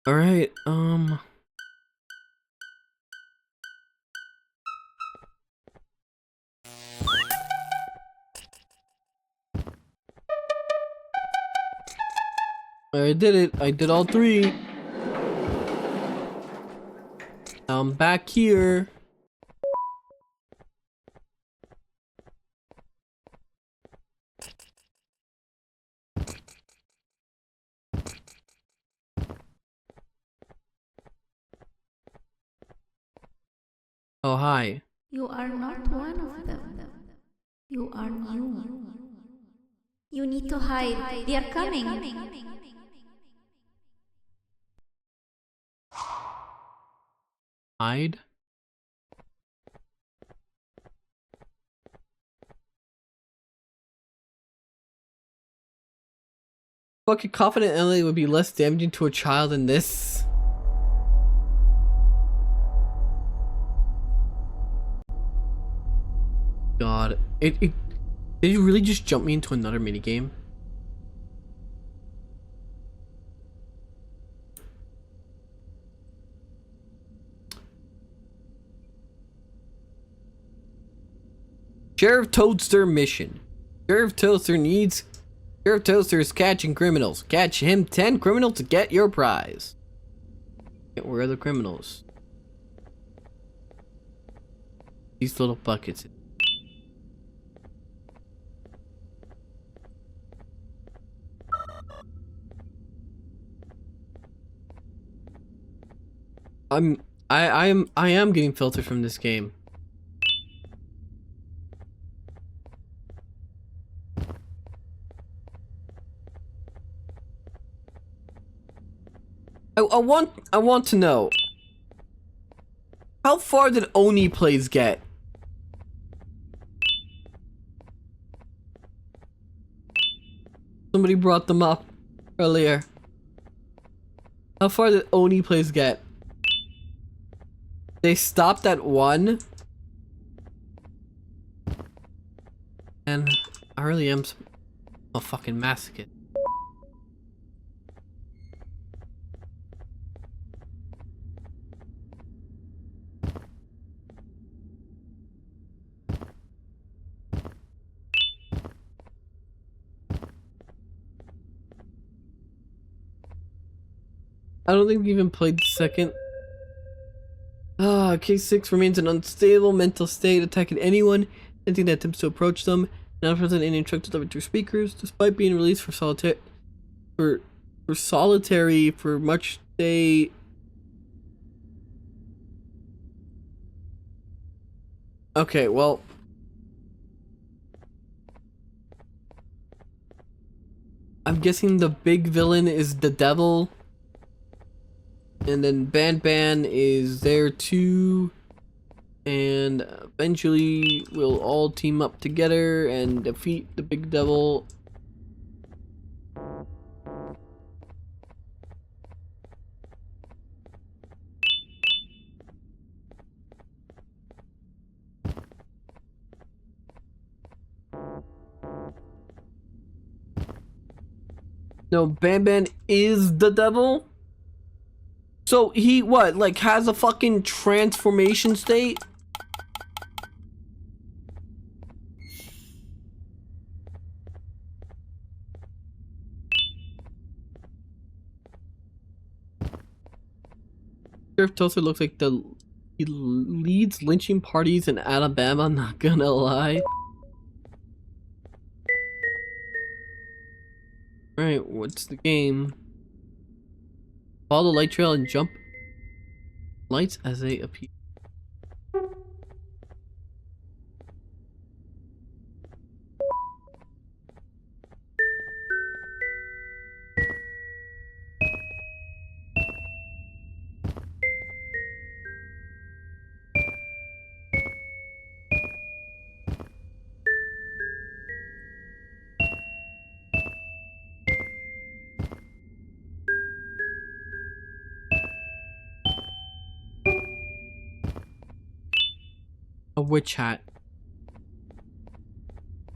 Alright, I did it. I did all three. Now I'm back here. Oh, hi. You are not one of them. You are new. You need to hide. They are coming. Hide? Fucking confident Emily would be less damaging to a child than this. God, did you really just jump me into another minigame? Sheriff Toadster mission. Sheriff Toadster is catching criminals. Catch him 10 criminals to get your prize. Where are the criminals? These little buckets. I am getting filtered from this game. I want to know, how far did Oni plays get? Somebody brought them up earlier. How far did Oni plays get? They stopped at 1. And I really am a fucking masochist. I don't think we even played the second. Case 6 remains in unstable mental state, attacking anyone, anything that attempts to approach them, not present any instructions delivered through speakers, despite being released for solitary for much day. Okay, well. I'm guessing the big villain is the devil. And then Banban is there to And eventually we'll all team up together and defeat the big devil. No, Banban is the devil? So he what, like has a fucking transformation state? Sheriff Toaster looks like he leads lynching parties in Alabama, not gonna lie. Alright, what's the game? Follow the light trail and jump lights as they appear. A witch hat.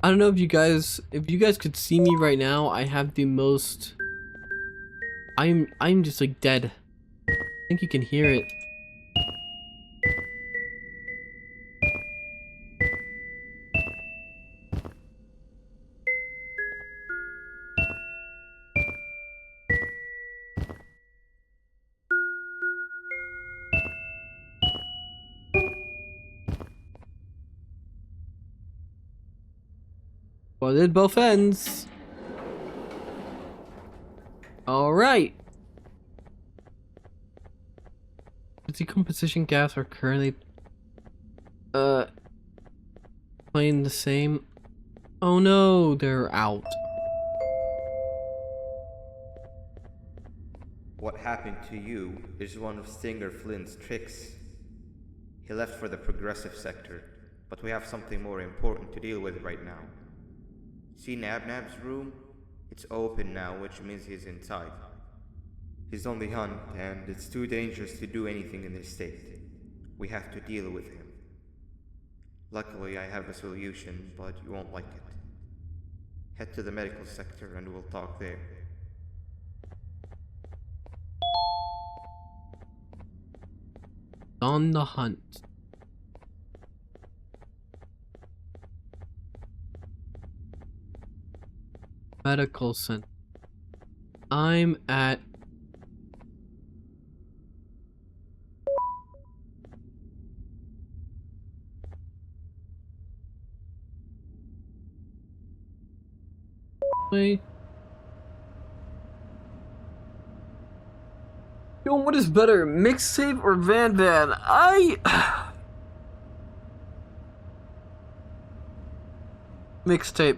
I don't know if you guys could see me right now. I have the most I'm just like dead. I think you can hear it. Well, did both ends. All right. The decomposition gas are currently playing the same. Oh no, they're out. What happened to you is one of Stinger Flynn's tricks. He left for the progressive sector, but we have something more important to deal with right now. See Nabnab's room? It's open now, which means he's inside. He's on the hunt, and it's too dangerous to do anything in this state. We have to deal with him. Luckily, I have a solution, but you won't like it. Head to the medical sector and we'll talk there. On the hunt. Medical center. I'm at Wait. Yo, what is better, mixtape or Banban? Mixtape.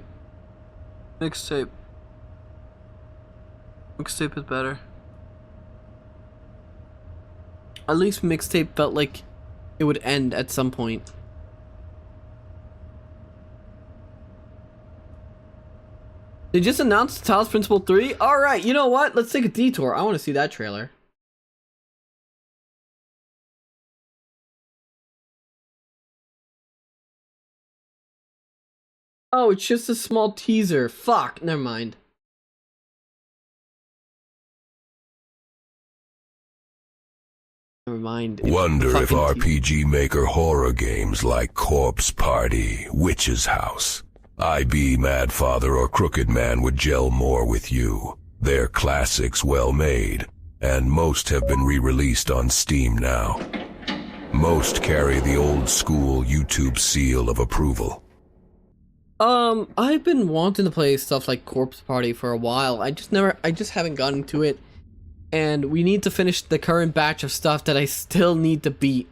Mixtape. Mixtape is better. At least mixtape felt like it would end at some point. They just announced Talos Principle 3? Alright, you know what? Let's take a detour. I want to see that trailer. Oh, it's just a small teaser. Fuck, never mind. Never mind. Wonder if RPG Maker horror games like Corpse Party, Witch's House, IB Mad Father or Crooked Man would gel more with you. They're classics well made, and most have been re-released on Steam now. Most carry the old school YouTube seal of approval. I've been wanting to play stuff like Corpse Party for a while. I just haven't gotten to it. And we need to finish the current batch of stuff that I still need to beat.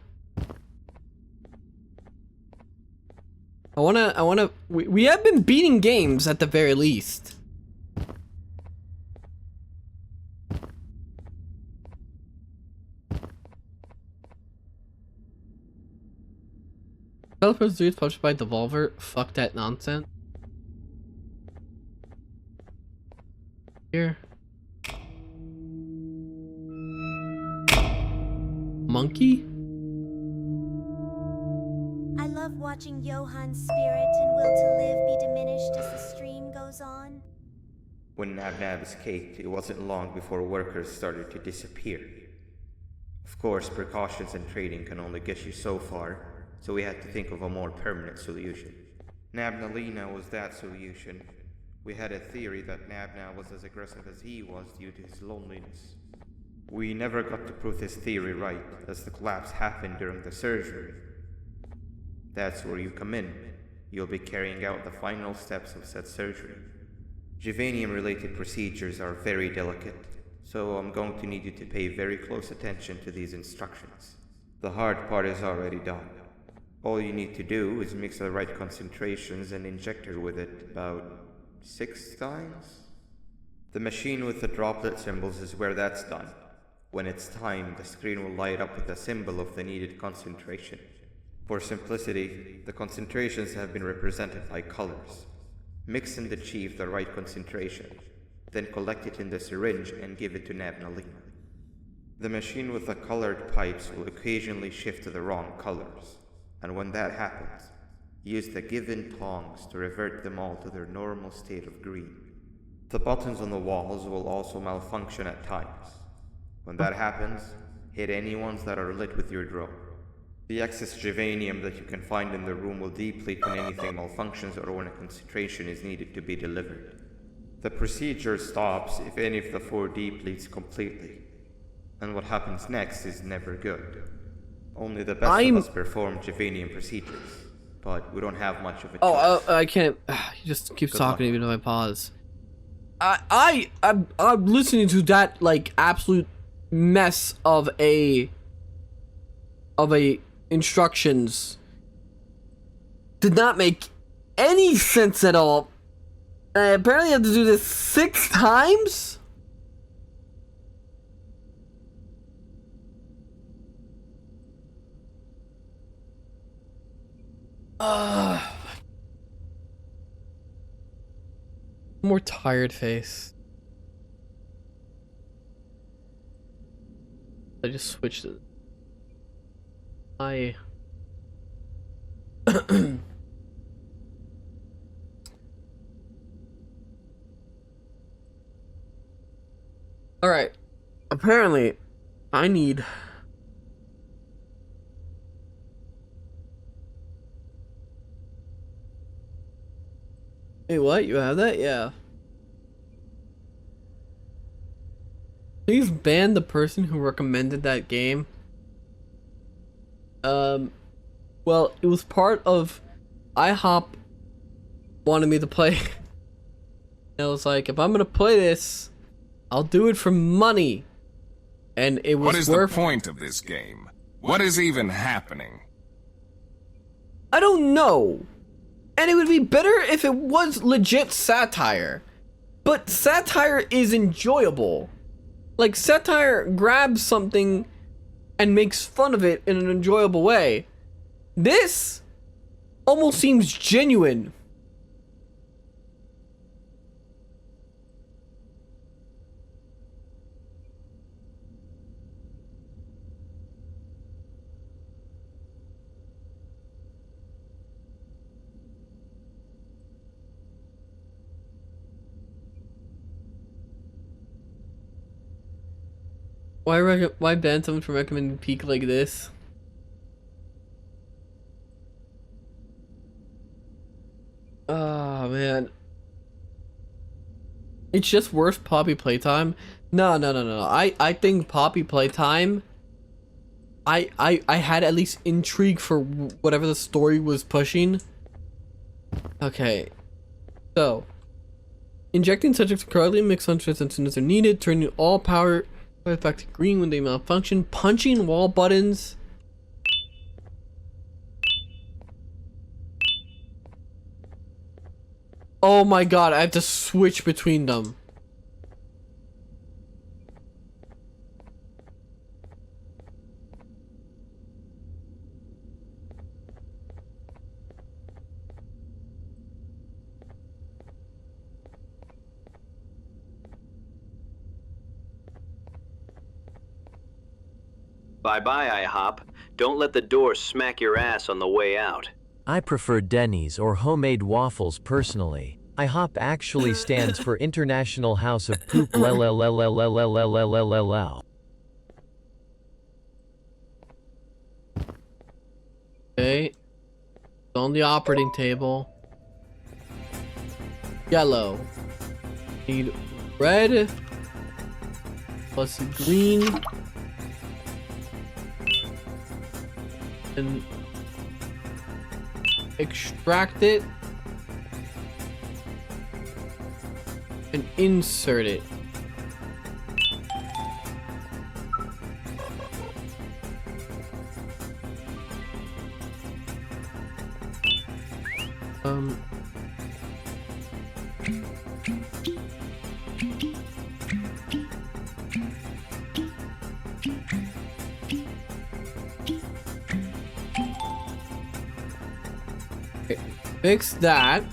We have been beating games at the very least. Developers do published by Devolver. Fuck that nonsense. Here. Monkey? I love watching Johann's spirit and will to live be diminished as the stream goes on. When Nab escaped, it wasn't long before workers started to disappear. Of course, precautions and trading can only get you so far, so we had to think of a more permanent solution. Nabnalina was that solution. We had a theory that Nabna was as aggressive as he was due to his loneliness. We never got to prove this theory right, as the collapse happened during the surgery. That's where you come in. You'll be carrying out the final steps of said surgery. Juvanium-related procedures are very delicate, so I'm going to need you to pay very close attention to these instructions. The hard part is already done. All you need to do is mix the right concentrations and inject her with it about 6 times? The machine with the droplet symbols is where that's done. When it's time, the screen will light up with a symbol of the needed concentration. For simplicity, the concentrations have been represented by colors. Mix and achieve the right concentration, then collect it in the syringe and give it to Nabnalina. The machine with the colored pipes will occasionally shift to the wrong colors, and when that happens, use the given tongs to revert them all to their normal state of green. The buttons on the walls will also malfunction at times. When that happens, hit any ones that are lit with your drone. The excess Juvanium that you can find in the room will deplete when anything malfunctions or when a concentration is needed to be delivered. The procedure stops if any of the 4 depletes completely. And what happens next is never good. Only the best of us perform Juvanium procedures, but we don't have much of a choice. I can't. He just keeps talking even if I pause. I'm listening to that like absolute mess of a instructions. Did not make any sense at all. I apparently have to do this 6 times? More tired face. I just switched it. Alright. Apparently, I need... Hey, what? You have that? Yeah. Please ban the person who recommended that game. Well, it was part of IHOP wanted me to play. And I was like, if I'm gonna play this, I'll do it for money. And it was What is the point of this game? What is even happening? I don't know. And it would be better if it was legit satire. But satire is enjoyable. Like, satire grabs something and makes fun of it in an enjoyable way. This almost seems genuine. Why ban someone from recommending Peak like this? Oh man. It's just worse Poppy playtime. No. I think Poppy playtime, I had at least intrigue for whatever the story was pushing. Okay. So, injecting subjects correctly makes sunsets as soon as they're needed, turning all power back to green when they malfunction, punching wall buttons. Oh my god, I have to switch between them. Bye-bye, IHOP. Don't let the door smack your ass on the way out. I prefer Denny's or homemade waffles personally. IHOP actually stands for International House of Poop. Okay. On the operating table. Yellow. Need red. Plus green. And extract it. And insert it. Okay, fix that.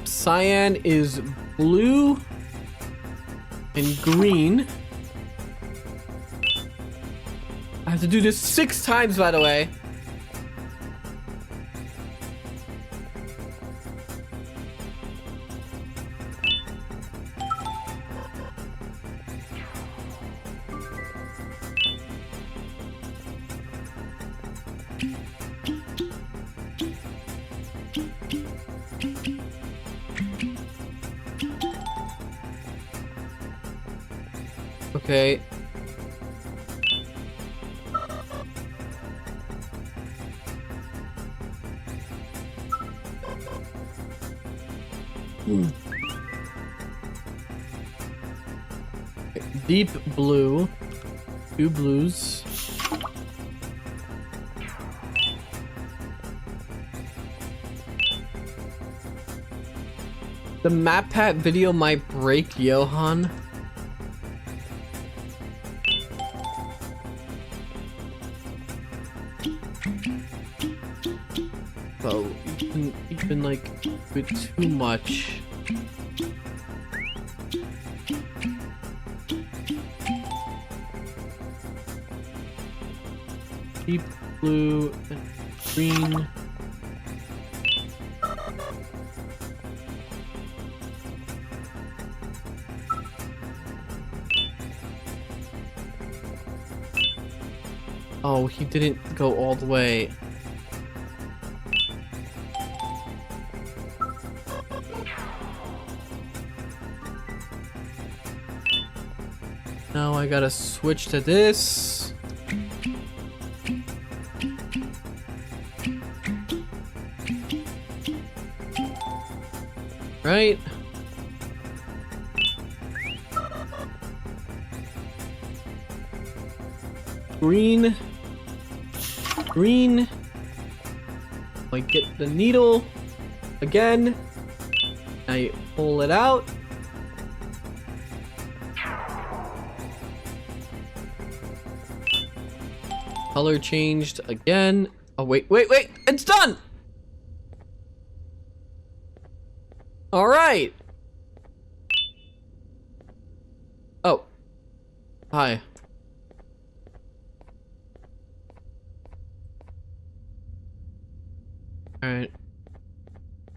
Cyan is blue and green. I have to do this 6 times, by the way. Okay. Deep blue. 2 blues. The Matpat video might break Johann. So you can like do it too much. Deep blue and green. Oh, he didn't go all the way. Now I gotta switch to this. Right? Green. Green. I get the needle again. I pull it out. Color changed again. Oh, wait, it's done! All right. Oh. Hi. All right.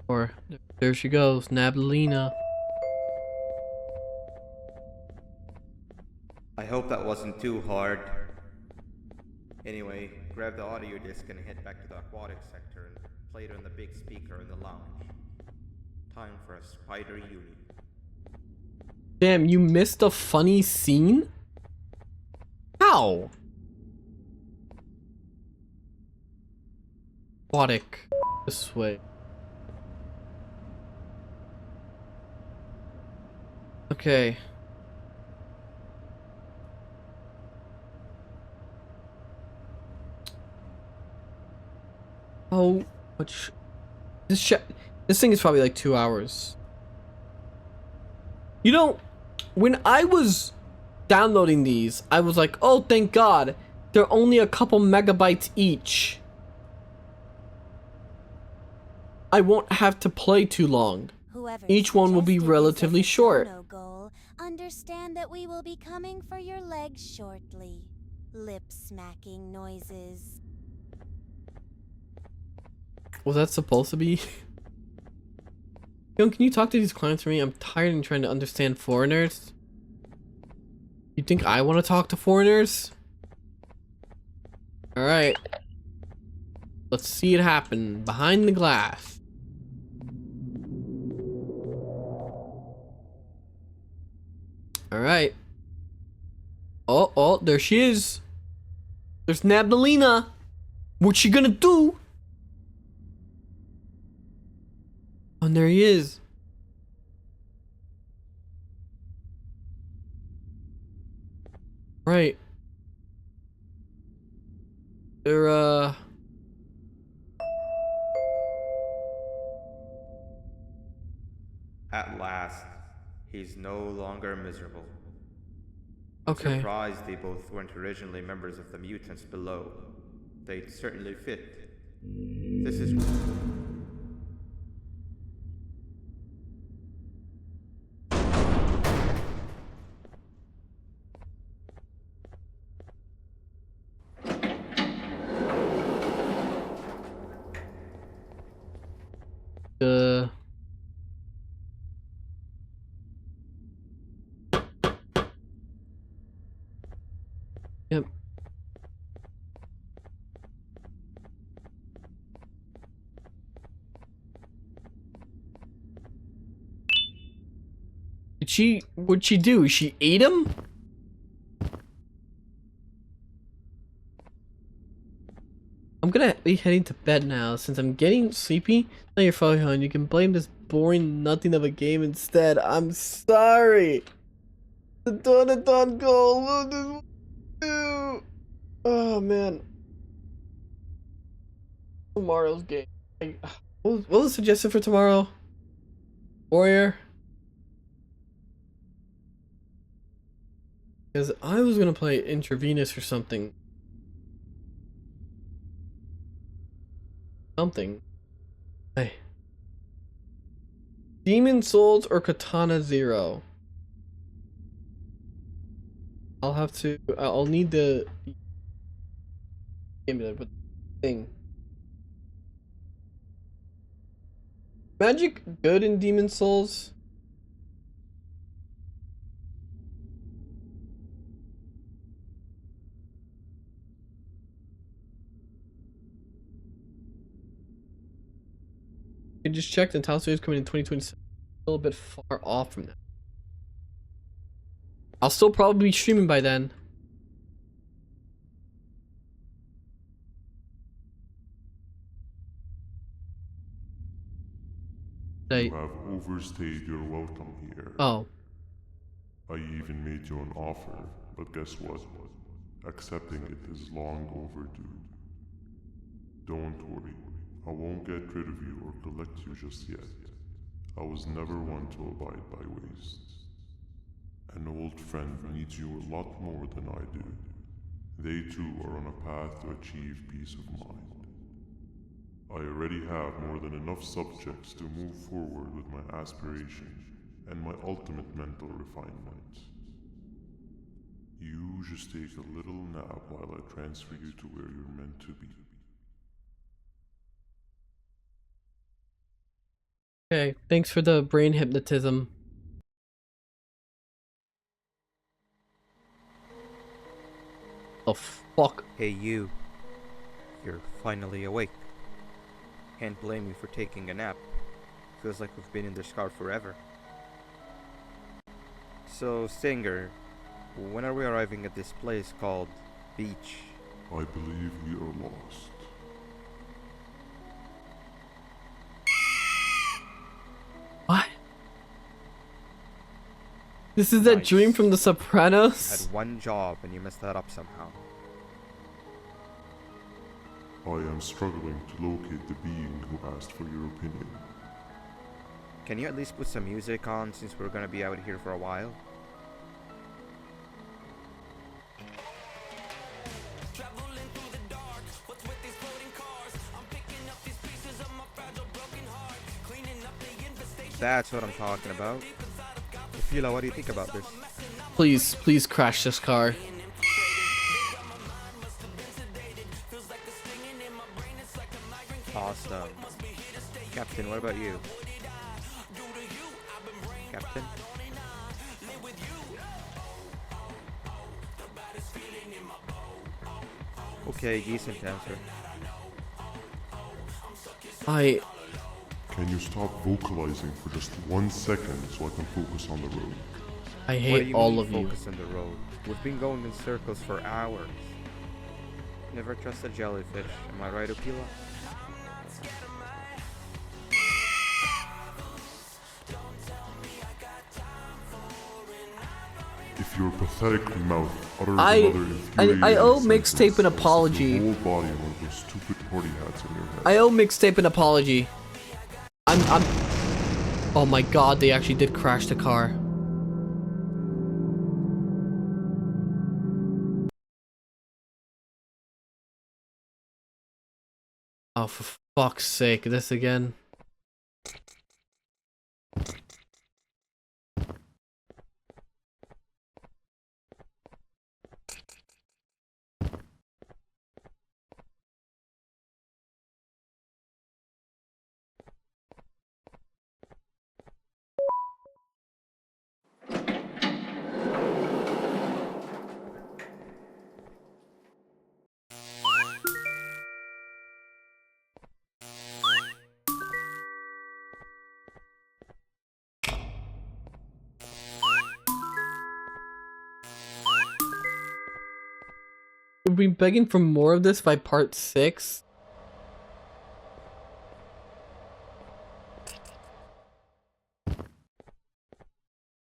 Or there she goes, Nabelina. I hope that wasn't too hard. Anyway, grab the audio disc and head back to the aquatic sector and play it on the big speaker in the lounge. Time for a spider uni. Damn, you missed a funny scene? How? Aquatic. This way. Okay. How much? This thing is probably like 2 hours. You know, when I was downloading these, I was like, oh, thank God, they're only a couple megabytes each. I won't have to play too long. Each one will be relatively short. Understand and that we will be coming for your legs shortly. Lip-smacking noises. Was that supposed to be? Yo, can you talk to these clients for me? I'm tired and trying to understand foreigners. You think I want to talk to foreigners? Alright. Let's see it happen behind the glass. Alright. Oh, there she is. There's Nabnalina. What's she gonna do? Oh, and there he is. Right. They're, At last, he's no longer miserable. Okay. I'm surprised they both weren't originally members of the mutants below. They'd certainly fit. This is... Yep. What'd she do? She ate him? I'm gonna be heading to bed now since I'm getting sleepy. Not your fault, hon. You can blame this boring nothing of a game instead. I'm sorry. The Donathon goal. Oh man. Tomorrow's game. What was suggested for tomorrow? Warrior? Because I was gonna play Intravenous or something. Hey. Demon Souls or Katana Zero? I'll need the game, but thing. Magic good in Demon Souls? I just checked and Town Story is coming in 2027. A little bit far off from that. I'll still probably be streaming by then. You have overstayed your welcome here. Oh. I even made you an offer, but guess what? Accepting it is long overdue. Don't worry, I won't get rid of you or collect you just yet. I was never one to abide by wastes. An old friend needs you a lot more than I do. They too are on a path to achieve peace of mind. I already have more than enough subjects to move forward with my aspiration and my ultimate mental refinement. You just take a little nap while I transfer you to where you're meant to be. Okay, thanks for the brain hypnotism. Oh fuck. Hey you. You're finally awake. Can't blame you for taking a nap. Feels like we've been in this car forever. So, Singer, when are we arriving at this place called Beach? I believe we are lost. What? This is that dream from The Sopranos? You had one job and you messed that up somehow. I am struggling to locate the being who asked for your opinion. Can you at least put some music on since we're gonna be out here for a while? That's what I'm talking about. Fila, what do you think about this? Please, please crash this car. Awesome. Captain, what about you? Captain? Okay, decent answer. Can you stop vocalizing for just 1 second so I can focus on the road? I hate all of you. Focus on the road. We've been going in circles for hours. Never trust a jellyfish. Am I right, Okila? If your pathetic mouth utters another infuriating I owe sentence, Mixtape an I'll stick apology. your whole body in one of those stupid party hats on your head. I owe Mixtape an apology. I'm oh my god, they actually did crash the car. Oh, for fuck's sake, this again. We've been begging for more of this by part 6.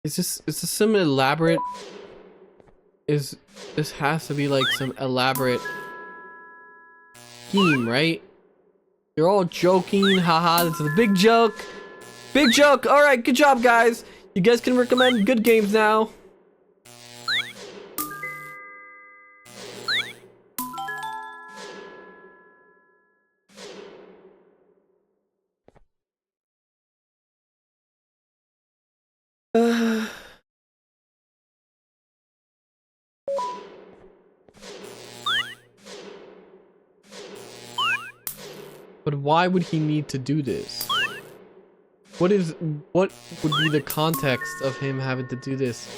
Is this some elaborate? This has to be like some elaborate scheme, right? You're all joking, haha, this is a big joke. Big joke! Alright, good job guys! You guys can recommend good games now. But why would he need to do this? What would be the context of him having to do this?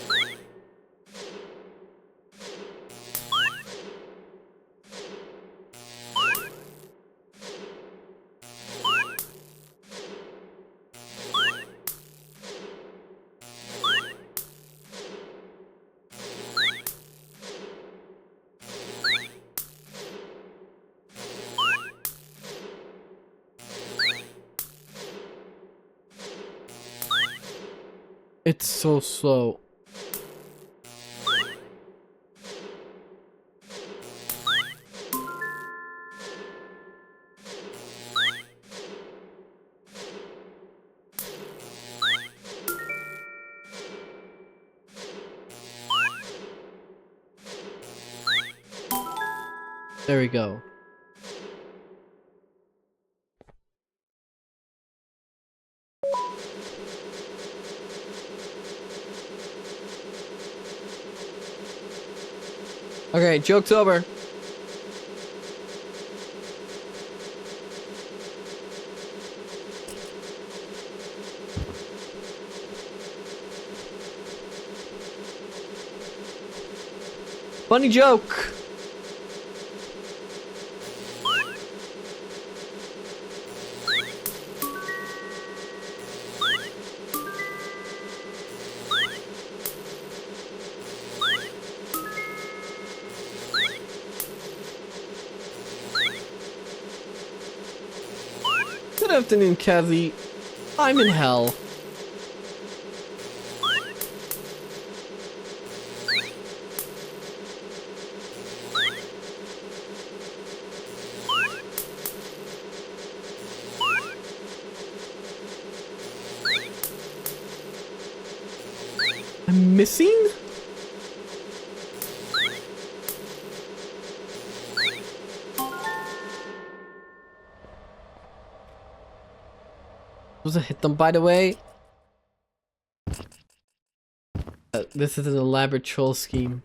It's so slow. There we go. Okay, joke's over. Funny joke. Good afternoon, Kazi. I'm in hell. I'm missing? Supposed to hit them, by the way. This is an elaborate troll scheme.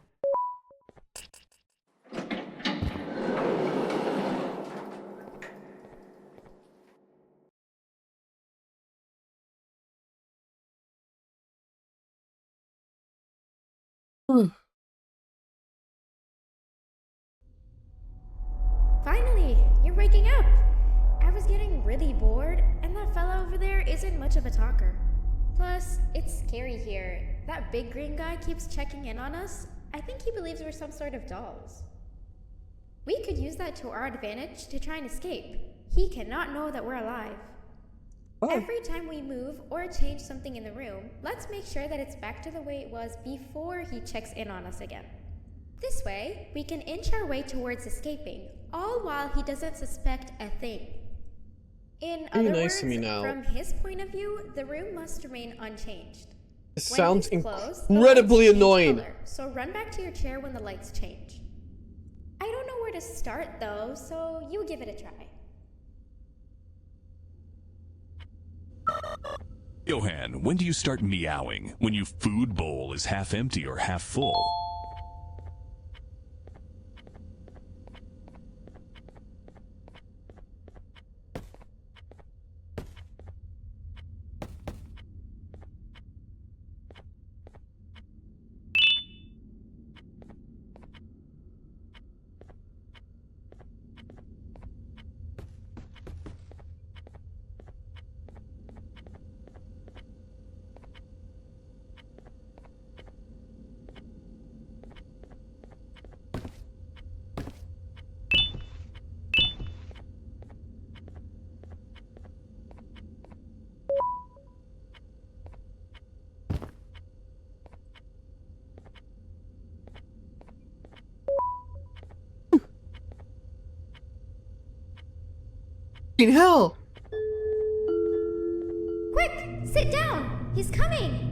Finally, you're waking up. I was getting really bored, and that fella over there isn't much of a talker. Plus, it's scary here. That big green guy keeps checking in on us. I think he believes we're some sort of dolls. We could use that to our advantage to try and escape. He cannot know that we're alive. Every time we move or change something in the room, let's make sure that it's back to the way it was before he checks in on us again. This way, we can inch our way towards escaping, all while he doesn't suspect a thing. In other words, from his point of view, the room must remain unchanged. This sounds incredibly annoying. So run back to your chair when the lights change. I don't know where to start though, so you give it a try. Johann, when do you start meowing? When your food bowl is half empty or half full? Hell! Quick! Sit down! He's coming!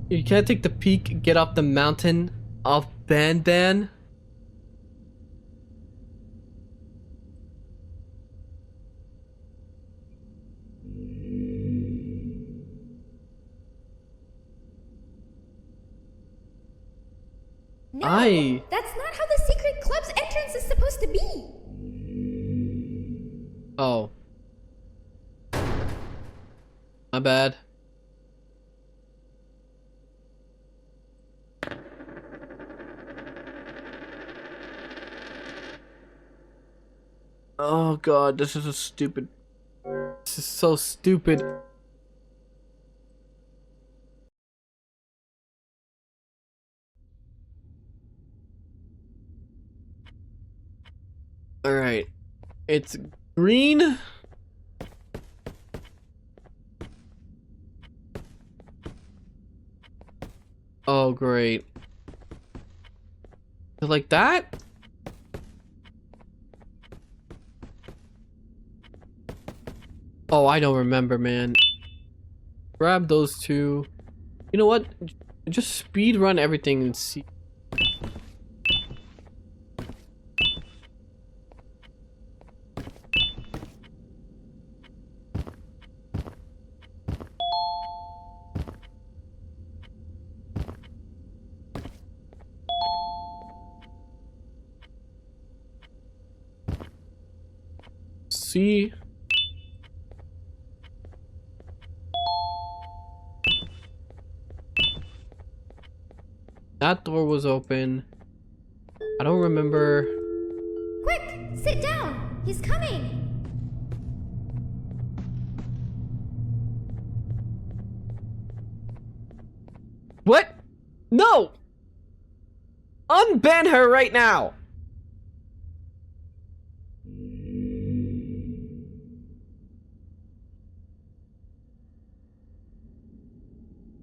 You can't take the peak, get up the mountain of Banban. No, that's not how the secret club's entrance is supposed to be. Oh. My bad. Oh god, this is a stupid. This is so stupid. Alright. It's green. Oh, great. Like that? Oh, I don't remember, man. Grab those two. You know what? Just speed run everything and see. See? That door was open. I don't remember. Quick! Sit down! He's coming! What? No! Unban her right now!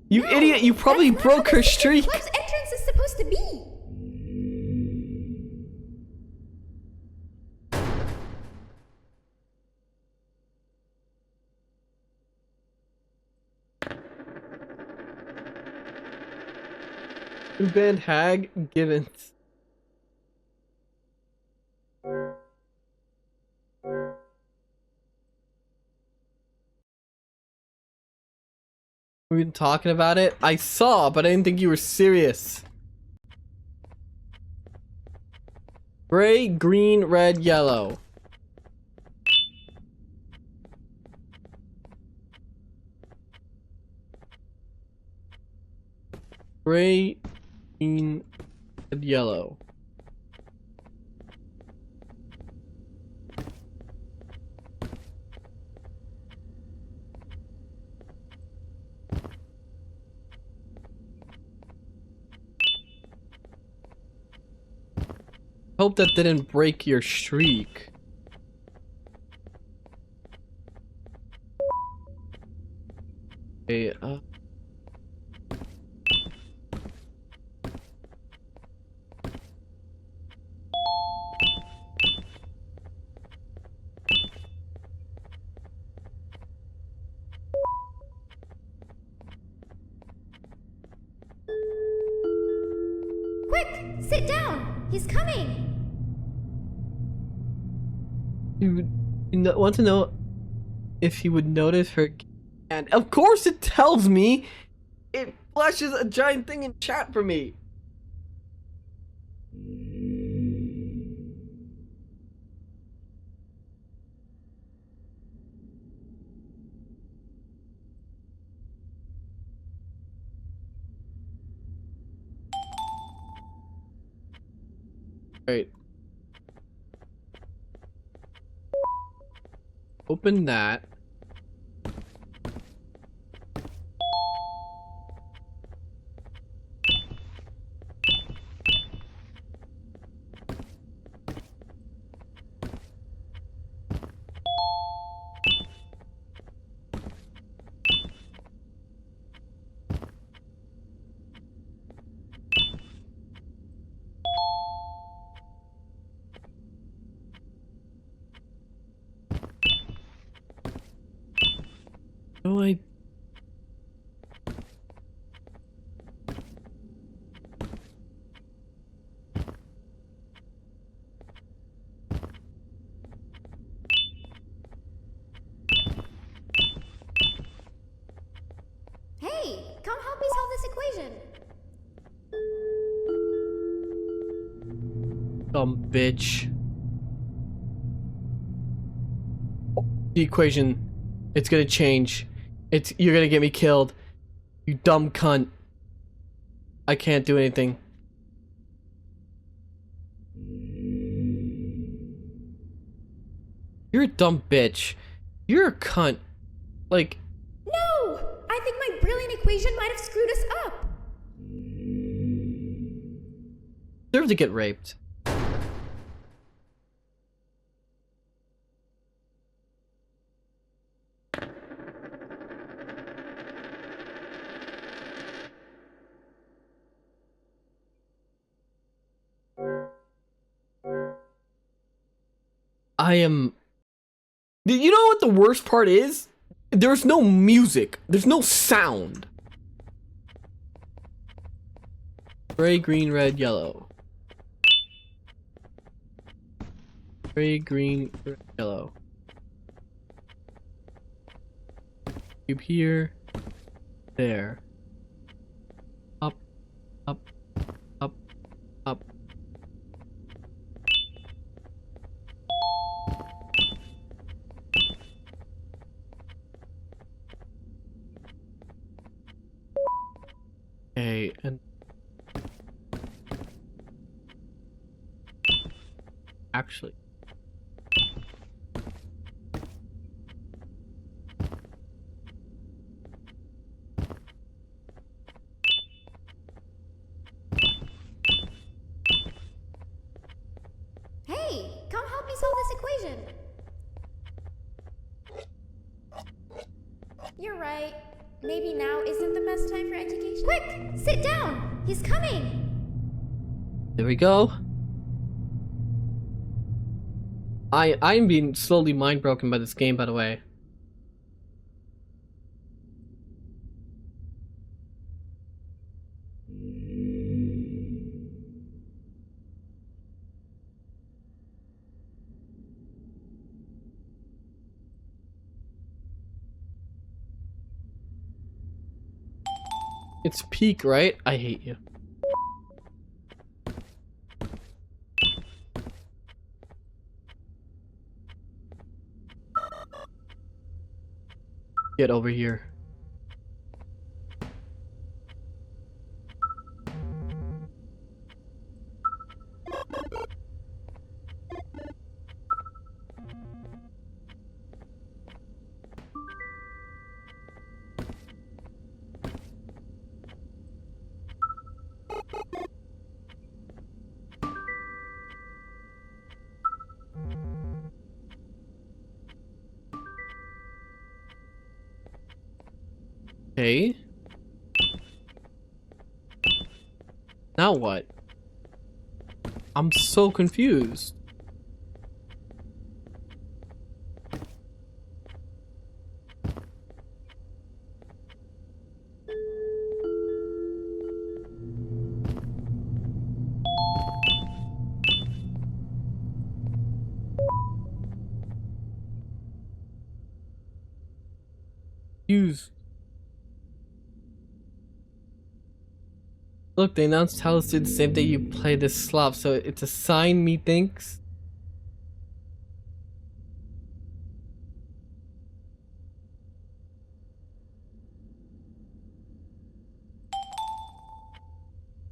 You idiot, you probably broke her streak. Club's entrance is supposed to be. Unban Hag Givens. We've been talking about it. I saw, but I didn't think you were serious. Gray, green, red, yellow. Gray, green, red, yellow. Hope that didn't break your streak. Okay, Quick! Sit down! He's coming! You want to know if he would notice her, and of course it tells me. It flashes a giant thing in chat for me. Right. Open that. No, I. Hey, come help me solve this equation. Dumb bitch. The equation. It's gonna change. You're gonna get me killed. You dumb cunt. I can't do anything. You're a dumb bitch. You're a cunt. Like. No! I think my brilliant equation might have screwed us up. Deserve to get raped. I am. You know what the worst part is? There's no music. There's no sound. Gray, green, red, yellow. Gray, green, red, yellow. Cube here. There. Up, up, up, up. Okay, and actually, Hey, come help me solve this equation. You're right. Maybe now isn't the best time for education. Quick, sit down. He's coming. there we go. I'm being slowly mind broken by this game, by the way. It's peak, right? I hate you. Get over here. Okay. Now what? I'm so confused. Confused. Look, they announced Talos did the same day you play this slop, so it's a sign, methinks.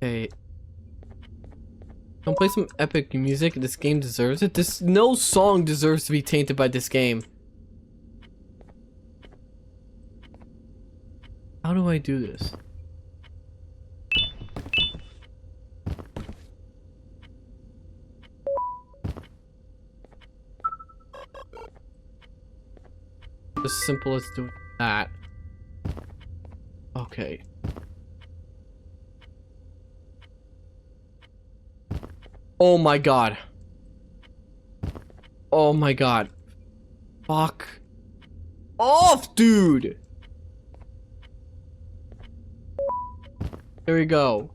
Okay. Don't play some epic music. This game deserves it. No song deserves to be tainted by this game. How do I do this? As simple as doing that. Okay. Oh my god. Oh my god. Fuck off, dude. There we go.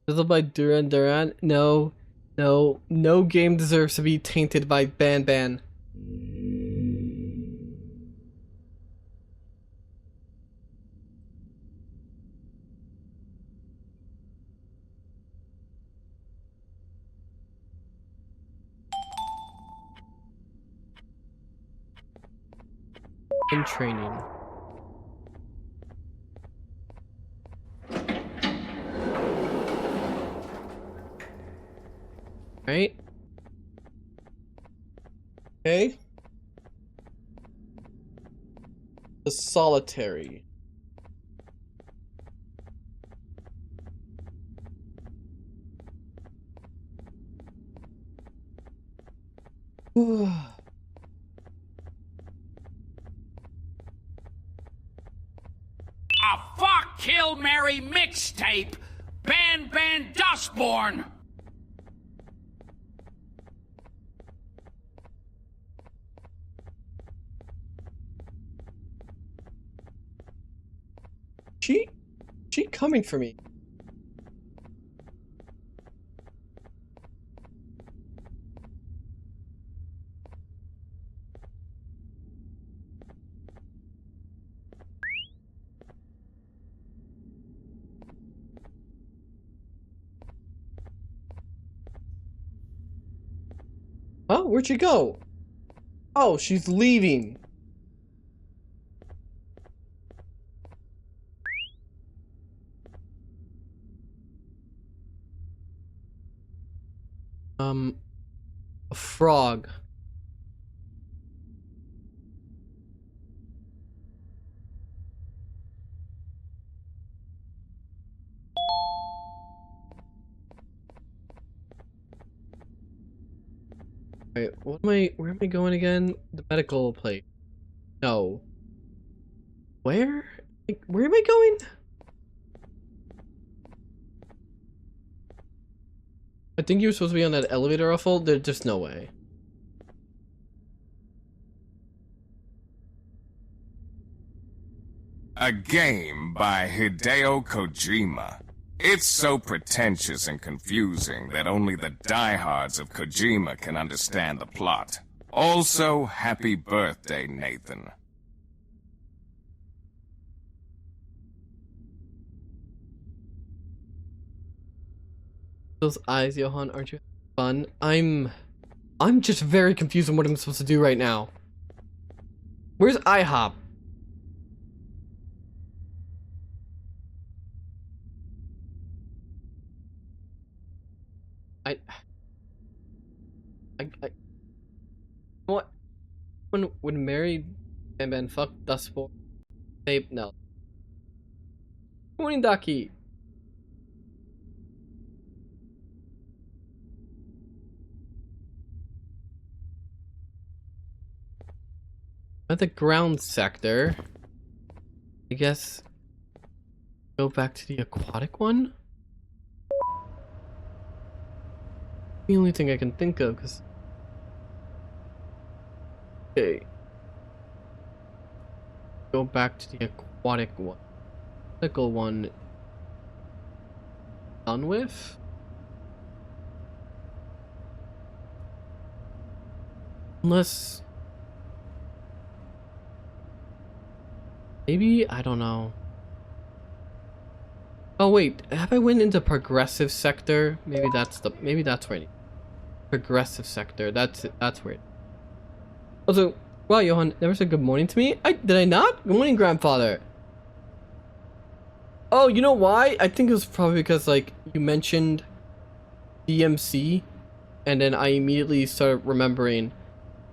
Fizzled by Duran. No game deserves to be tainted by Banban. In training. Right? Okay. The solitary. A fuck kill Mary mixtape. Banban Dustborn. She coming for me. Oh, where'd she go? Oh, she's leaving. A frog. Wait, where am I going again? The medical place. No. Where? Like, where am I going? I think you were supposed to be on that elevator ruffle. There's just no way. A game by Hideo Kojima. It's so pretentious and confusing that only the diehards of Kojima can understand the plot. Also, happy birthday, Nathan. Those eyes, Johann, aren't you fun? I'm just very confused on what I'm supposed to do right now. Where's IHOP? What? When Mary and Ben fuck dust for tape? No. Morning, Ducky. At the ground sector, I guess go back to the aquatic one. The only thing I can think of, because okay, go back to the aquatic one. Aquatical one done with. Unless maybe, I don't know. Oh wait, have I went into progressive sector? Maybe that's where I need. Progressive sector. That's where. Also, wow, Johann never said good morning to me. Did I not? Good morning, grandfather. Oh, you know why? I think it was probably because like you mentioned DMC, and then I immediately started remembering.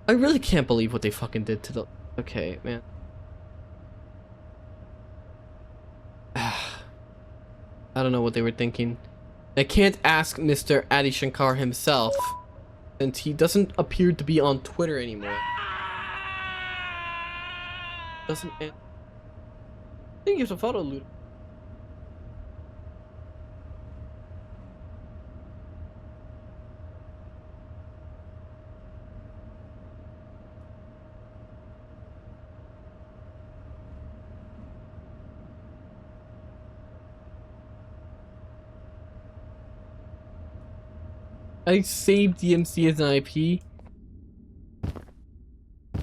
I really can't believe what they fucking did to the. Okay, man. I don't know what they were thinking. I can't ask Mr. Adi Shankar himself, since he doesn't appear to be on Twitter anymore. Doesn't. I think it's a photo loot. I saved DMC as an IP.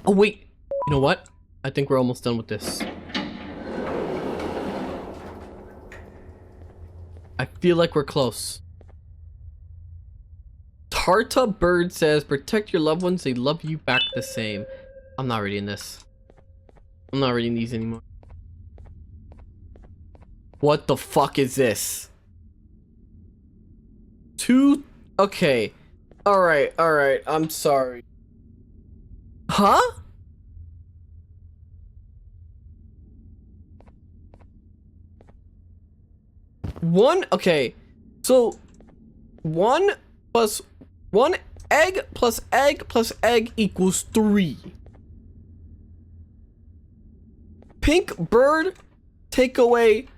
Oh wait, you know what? I think we're almost done with this. I feel like we're close. Tarta Bird says, protect your loved ones, they love you back the same. I'm not reading this. I'm not reading these anymore. What the fuck is this? Okay. Alright, I'm sorry. Huh? Okay. So, 1 egg plus egg equals 3. Pink bird, take away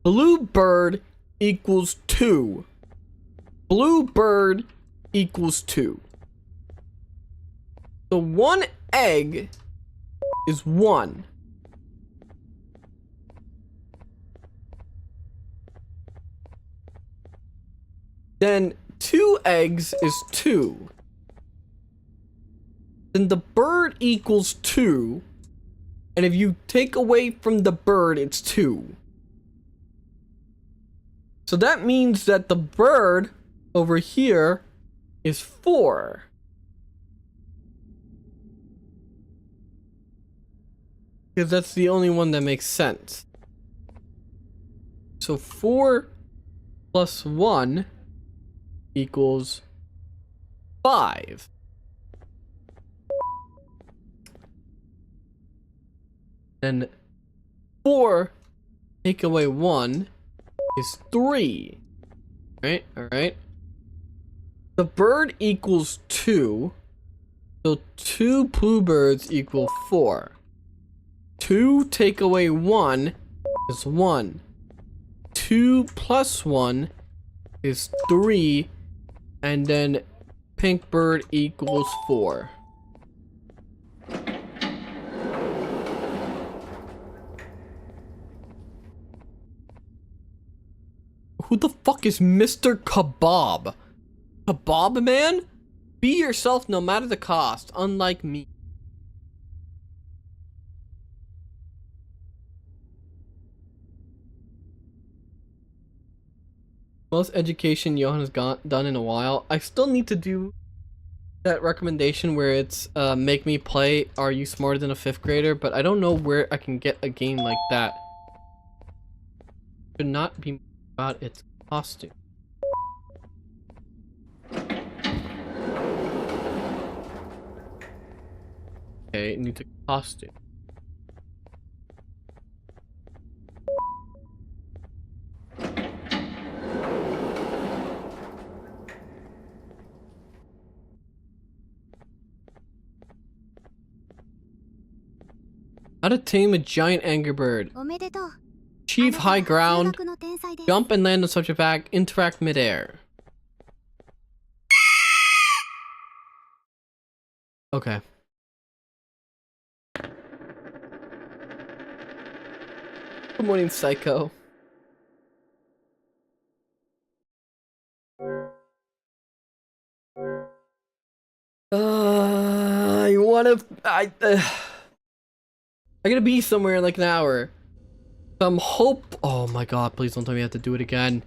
blue bird equals 2. Blue bird equals 2. So 1 egg is 1. Then 2 eggs is 2. Then the bird equals 2. And if you take away from the bird, it's 2. So that means that the bird over here is 4. Because that's the only one that makes sense. So 4 plus 1 equals 5. Then 4 take away 1 is 3. Alright. The bird equals 2. So 2 blue birds equal 4. 2 take away 1 is 1. 2 plus 1 is 3. And then pink bird equals 4. Who the fuck is Mr. Kebab? Kebab man? Be yourself no matter the cost, unlike me. Most education Johann has done in a while. I still need to do that recommendation where it's make me play Are You Smarter Than a 5th Grader, but I don't know where I can get a game like that. Should not be about its costume. Okay, need to costume. How to tame a giant angry bird. Achieve high ground. Jump and land on subject back. Interact midair. Okay. Good morning, Psycho. I gotta be somewhere in like an hour. Some hope. Oh my god, please don't tell me I have to do it again.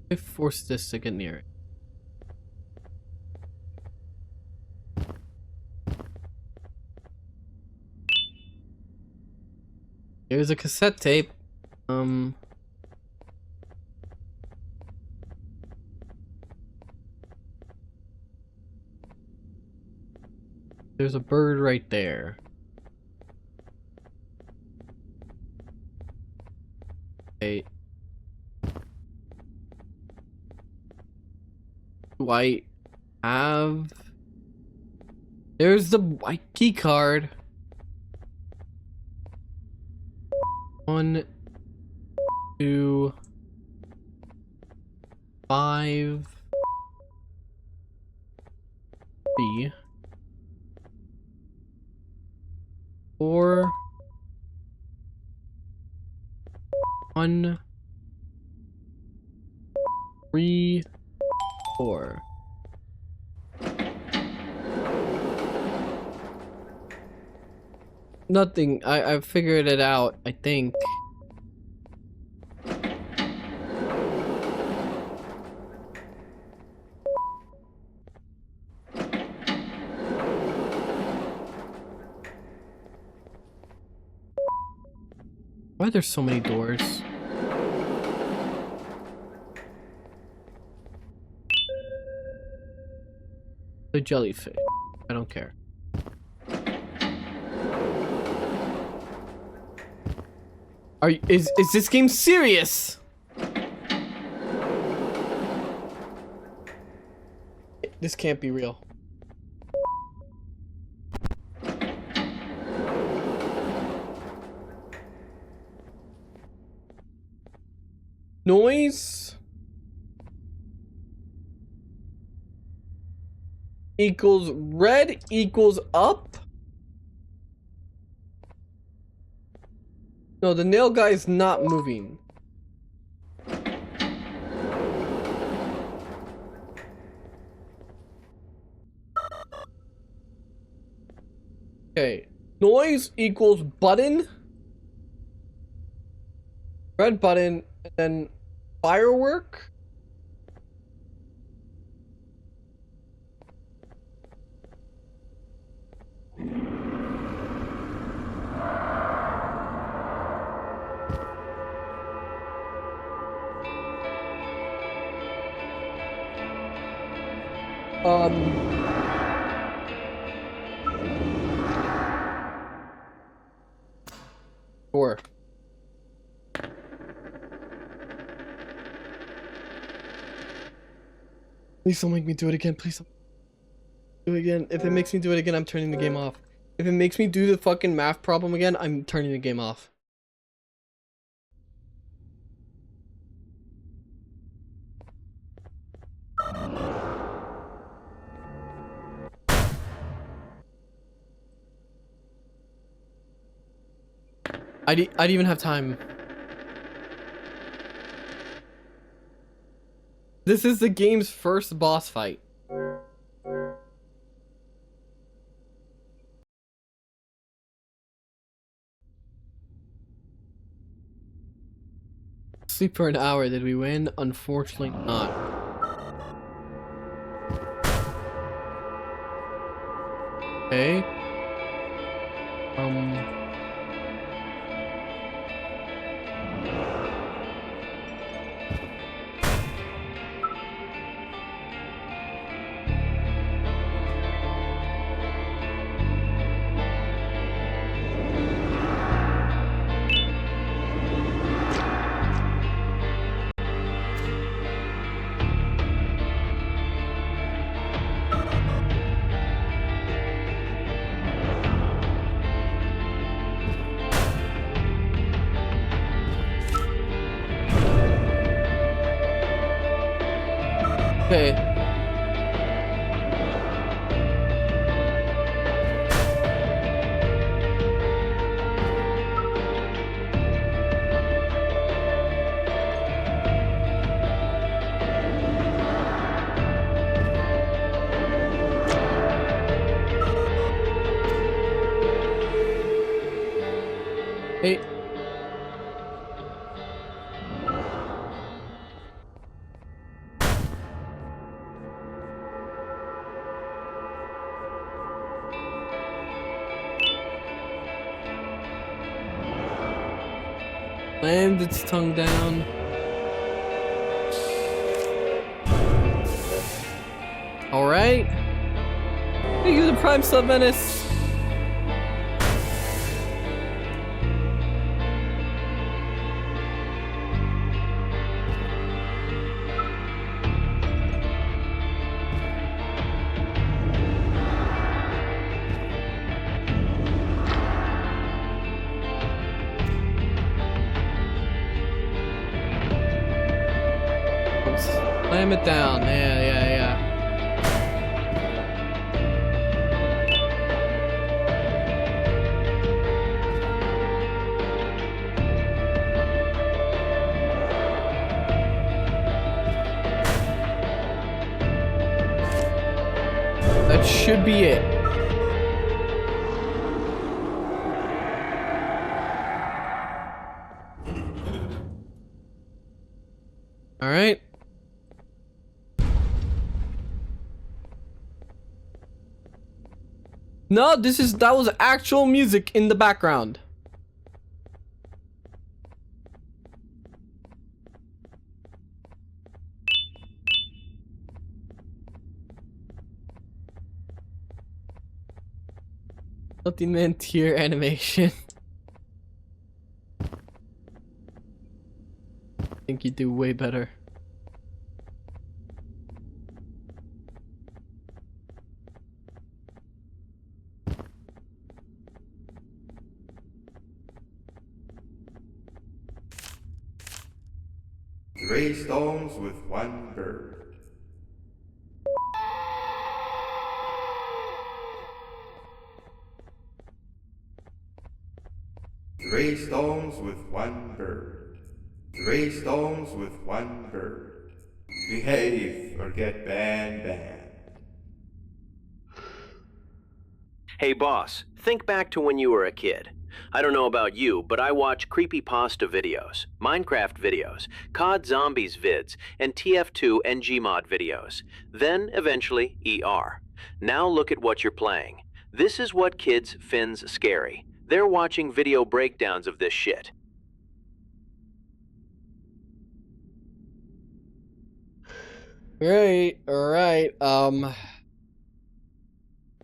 I force this to get near it. Here's a cassette tape. There's a bird right there. Okay. Do I have... There's the white key card. 1, 2, 5, 3, 4, 1, 3, 4. Nothing. I figured it out, I think. Why are there so many doors? The jellyfish. I don't care. Is this game serious? This can't be real. Noise equals red equals up. No, the nail guy is not moving. Okay, noise equals button. Red button, and then firework. Sure. Please don't make me do it again. Please don't do it again. If it makes me do it again, I'm turning the game off. If it makes me do the fucking math problem again, I'm turning the game off. I'd even have time. This is the game's first boss fight. Sleep for an hour. Did we win? Unfortunately not. Okay. Okay. Hey. Slammed its tongue down. Alright. Thank you, the Prime Sub Menace. Slam it down. Yeah. That should be it. All right. No, that was actual music in the background. Ultimate tier animation. I think you do way better. Three stones with one bird. Three stones with one bird. Three stones with one bird. Behave or get banned. Hey boss, think back to when you were a kid. I don't know about you, but I watch creepypasta videos, Minecraft videos, COD Zombies vids, and TF2 and Gmod videos. Then, eventually, ER. Now look at what you're playing. This is what kids finds scary. They're watching video breakdowns of this shit. Great. All right.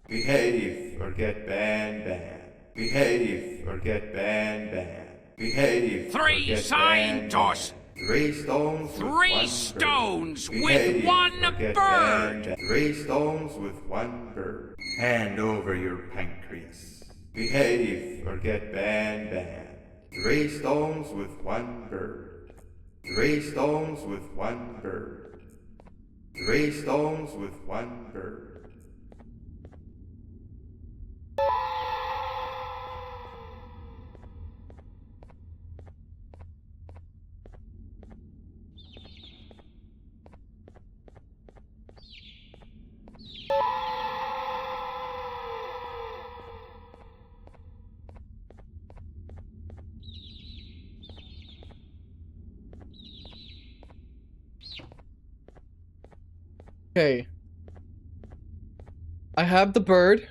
Behave or get banned. Behave or get banned. Behave. Three sign toss. 3 stones. 3 stones with 1 bird. 3 stones with 1 bird. Hand over your pancreas. Behave or get banned. 3 stones with 1 bird. 3 stones with 1 bird. 3 stones with 1 bird. Okay. I have the bird.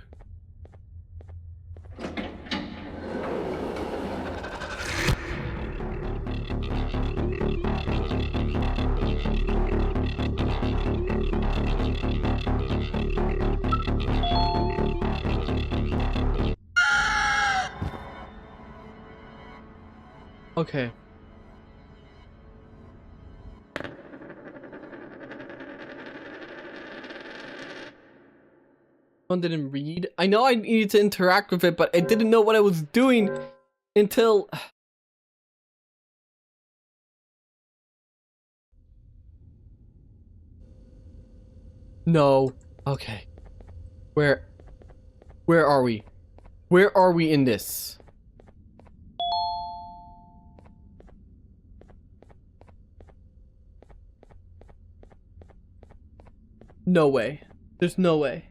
Okay. One didn't read. I know I needed to interact with it, but I didn't know what I was doing until... No. Okay. Where are we? Where are we in this? No way. There's no way.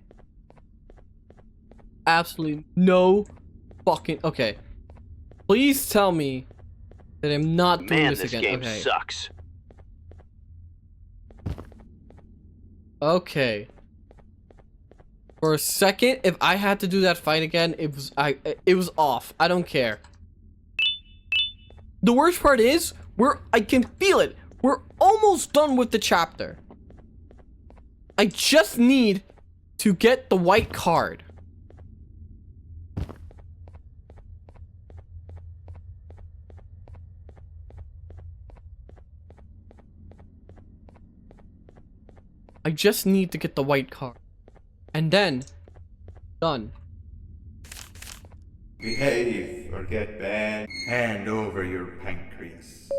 Absolutely no fucking... Okay. Please tell me that I'm not doing this again. Man, this game okay. sucks. Okay. For a second, if I had to do that fight again, it was off. I don't care. The worst part is, I can feel it. We're almost done with the chapter. I just need to get the white card. I just need to get the white card. And then, done. Behave or get banned. Hand over your pancreas.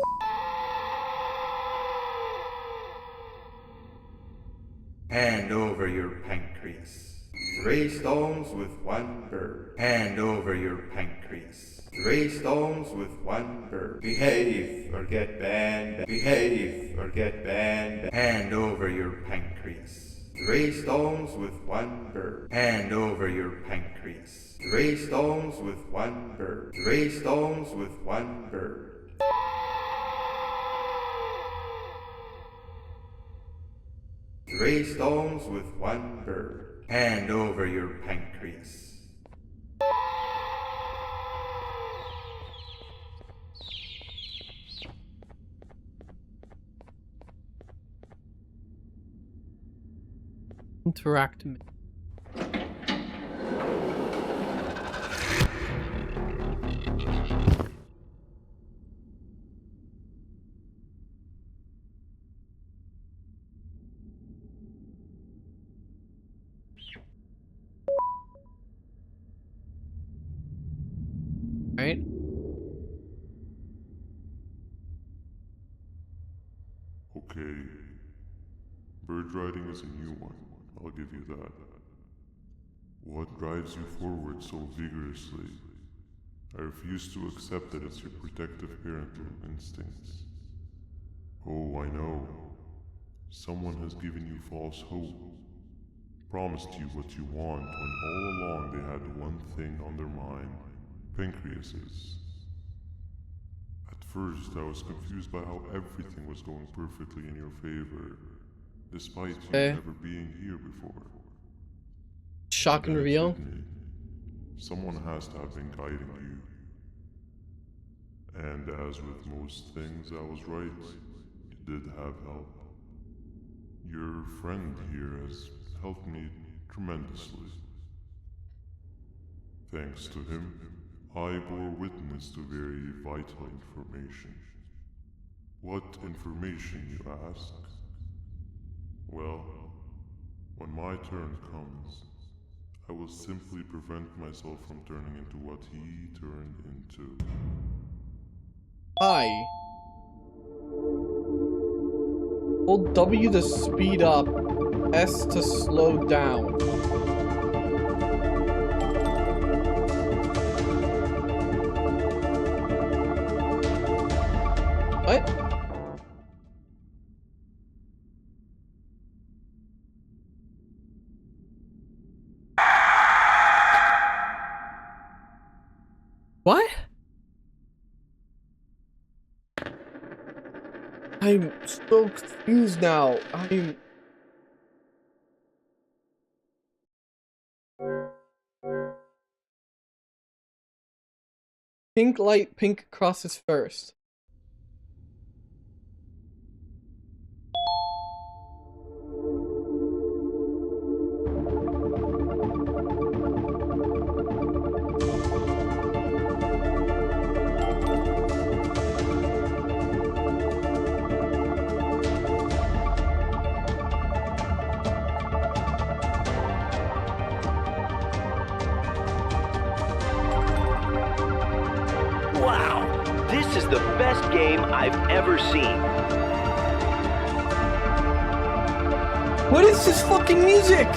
Hand over your pancreas. 3 stones with 1 bird. Hand over your pancreas. 3 stones with 1 bird. Behave or get banned. Behave or get banned. Hand over your pancreas. 3 stones with 1 bird. Hand over your pancreas. 3 stones with 1 bird. 3 stones with 1 bird. Three stones with 1 bird. Hand over your pancreas. Interact me. Right? Okay. Bird riding is a new one, I'll give you that. What drives you forward so vigorously? I refuse to accept that it's your protective parental instincts. Oh, I know. Someone has given you false hope. Promised you what you want when all along they had one thing on their mind. Pancreases. At first, I was confused by how everything was going perfectly in your favor, despite you never being here before. Shock and reveal. Someone has to have been guiding you. And as with most things, I was right. You did have help. Your friend here has helped me tremendously. Thanks to him, I bore witness to very vital information. What information, you ask? Well, when my turn comes, I will simply prevent myself from turning into what he turned into. Hi. Hold W to speed up, S to slow down. What? What? I'm so confused now. Pink light, pink crosses first. Wow, this is the best game I've ever seen. What is this fucking music?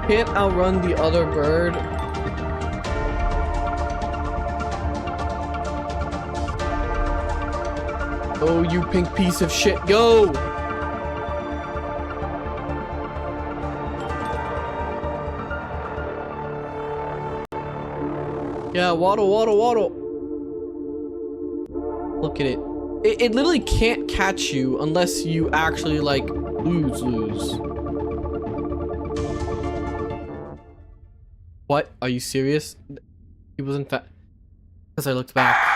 Can't outrun the other bird. Oh, you pink piece of shit, go! Yeah, waddle, waddle, waddle. Look at it. It literally can't catch you unless you actually, like, lose. What? Are you serious? He wasn't fat. Because I looked back.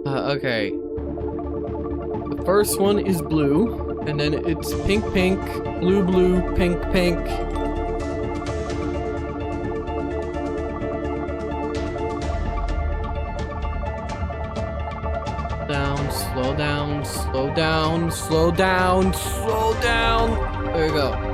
Okay. The first one is blue, and then it's pink, pink, blue, blue, pink, pink. Down, slow down, slow down, slow down, slow down. There you go.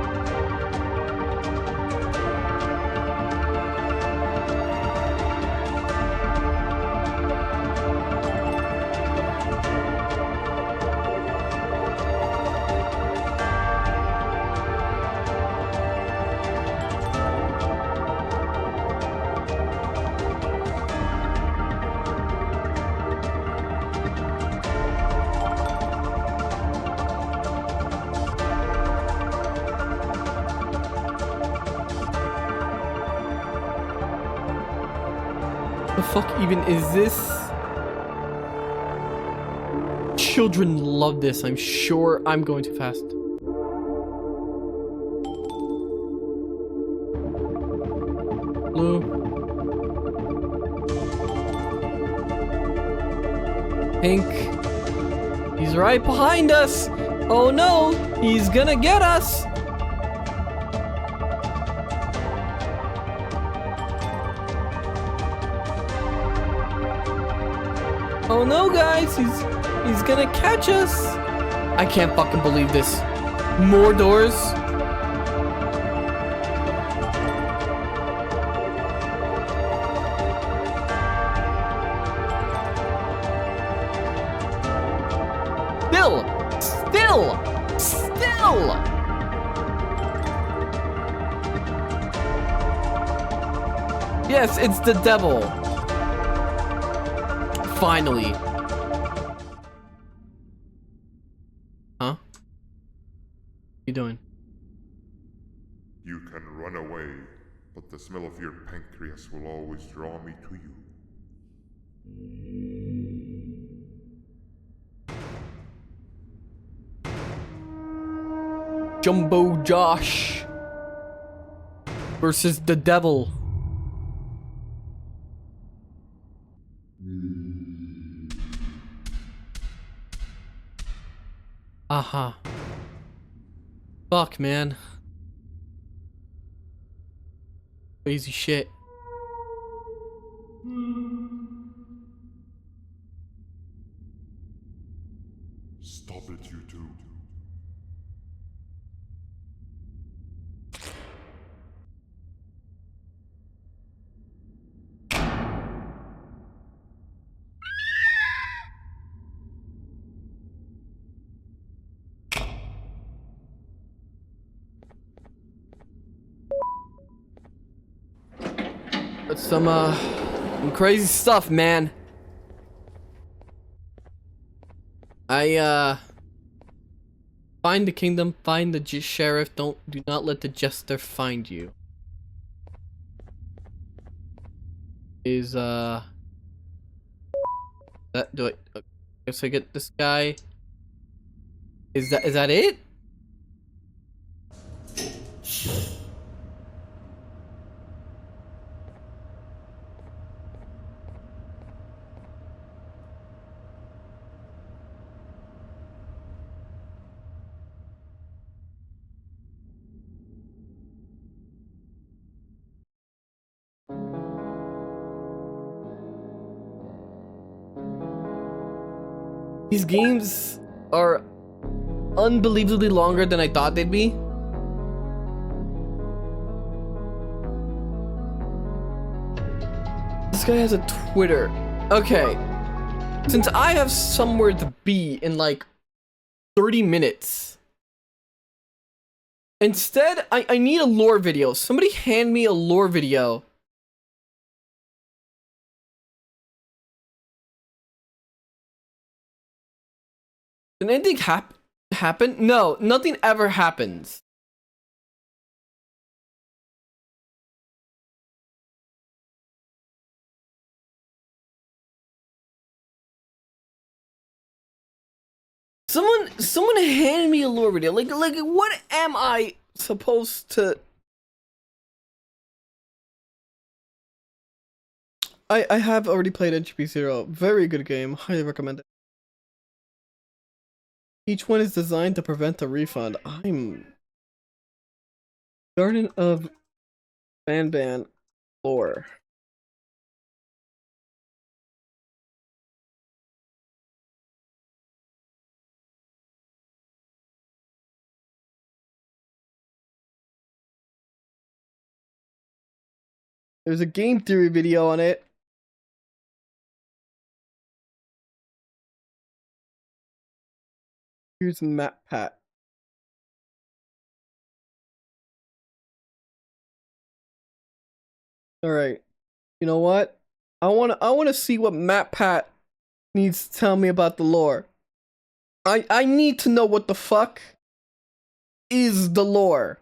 The fuck even is this? Children love this. I'm sure I'm going too fast. Blue. Pink. He's right behind us. Oh no, he's gonna get us. Oh no, guys, he's gonna catch us. I can't fucking believe this. More doors. Still. Yes, it's the devil. Finally. Huh? What you doing? You can run away, but the smell of your pancreas will always draw me to you. Jumbo Josh versus the devil. Aha. Fuck, man. Crazy shit. Stop it, you two. That's some crazy stuff, man. Find the kingdom, find the sheriff, do not let the jester find you. Is, that, do I guess I get this guy? Is that it? These games are unbelievably longer than I thought they'd be. This guy has a Twitter. Okay. Since I have somewhere to be in like 30 minutes. Instead, I need a lore video. Somebody hand me a lore video. Did anything happen? No, nothing ever happens. Someone hand me a lore video. Like what am I supposed to? I have already played HP0. Very good game. Highly recommend it. Each one is designed to prevent a refund. Garten of Banban lore. There's a game theory video on it. Here's Matpat. All right. You know what? I want to see what Matpat needs to tell me about the lore. I need to know what the fuck is the lore.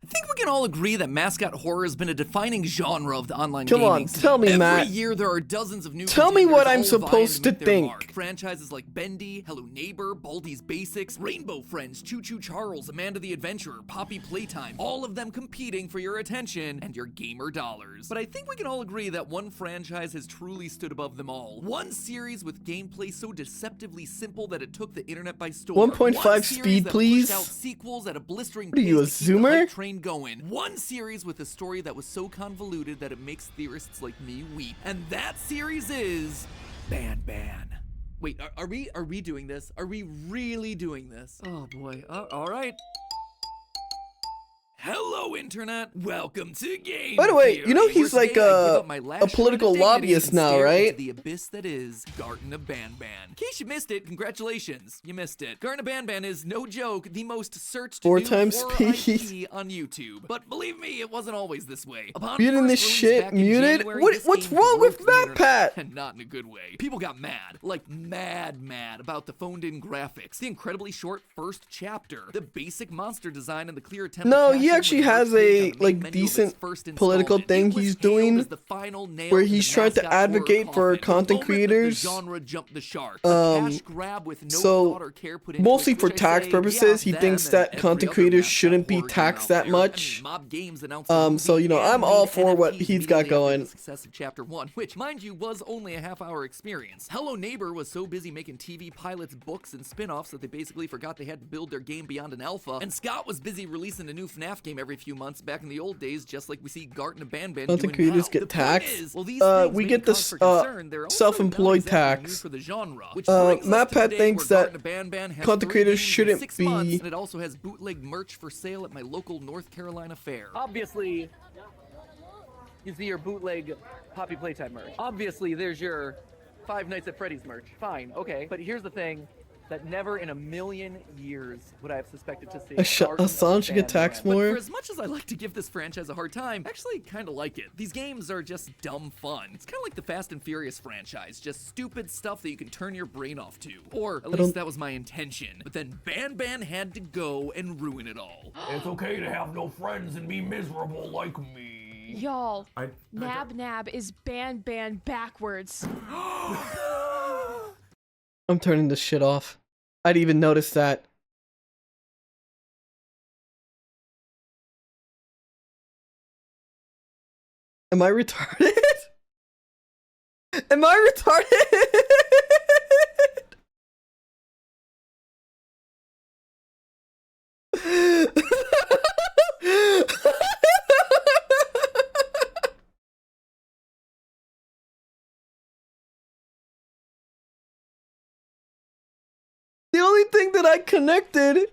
I think we can all agree that mascot horror has been a defining genre of the online gaming. Come on, tell me, Matt. Every year there are dozens of new. Tell me what I'm supposed to think. Franchises like Bendy, Hello Neighbor, Baldi's Basics, Rainbow Friends, Choo Choo Charles, Amanda the Adventurer, Poppy Playtime, all of them competing for your attention and your gamer dollars. But I think we can all agree that one franchise has truly stood above them all. One series with gameplay so deceptively simple that it took the internet by storm. 1.5 speed, please. Out sequels at a blistering what are you, a zoomer? Going. One series with a story that was so convoluted that it makes theorists like me weep. And that series is Banban. Wait, are we doing this? Are we really doing this? Oh boy. All right. Hello Hello, Internet. Welcome to Game By the way, Theory. you know he's like a political lobbyist now, right? The abyss that is Garten of Banban. In case you missed it, congratulations. You missed it. Garten of Banban is, no joke, the most searched 4 new times horror speed IP on YouTube. But believe me, it wasn't always this way. Upon muting this first release shit back in muted. January, What's game wrong with broke the internet, Matpat? and not in a good way. People got mad, like mad about the phoned-in graphics, the incredibly short first chapter, the basic monster design, and the clear attempt. No, he actually has a like decent political thing he's doing where he's trying to advocate for content creators. So mostly for tax purposes, he thinks that content creators shouldn't be taxed that much. So you know, I'm all for what he's got going. Success of Chapter 1, which, mind you, was only a half-hour experience. Hello Neighbor was so busy making TV pilots, books, and spin-offs that they basically forgot they had to build their game beyond an alpha. And Scott was busy releasing a new FNAF game every few months back in the old days, just like we see Garten of Banban Content doing creators now. get The taxed. point is, well, these things We may get be this cause for concern, they're also self-employed not exactly new tax. for the genre, which brings us to Matpat today, thinks where that Garten of Banban has content 3 creators games in shouldn't 6 be. months, and it also has bootleg merch for sale at my local North Carolina fair. Obviously, you see your bootleg Poppy Playtime merch. Obviously, there's your Five Nights at Freddy's merch. Fine, okay. But here's the thing that never in a million years would I have suspected to see. Assange should get taxed But more. for as much as I like to give this franchise a hard time, I actually kind of like it. These games are just dumb fun. It's kind of like the Fast and Furious franchise, just stupid stuff that you can turn your brain off to. Or at least that was my intention. But then Banban had to go and ruin it all. It's okay to have no friends and be miserable like me. Y'all, Nab is Banban backwards. I'm turning this shit off. I didn't even notice that. Am I retarded? Am I retarded? The only thing that I connected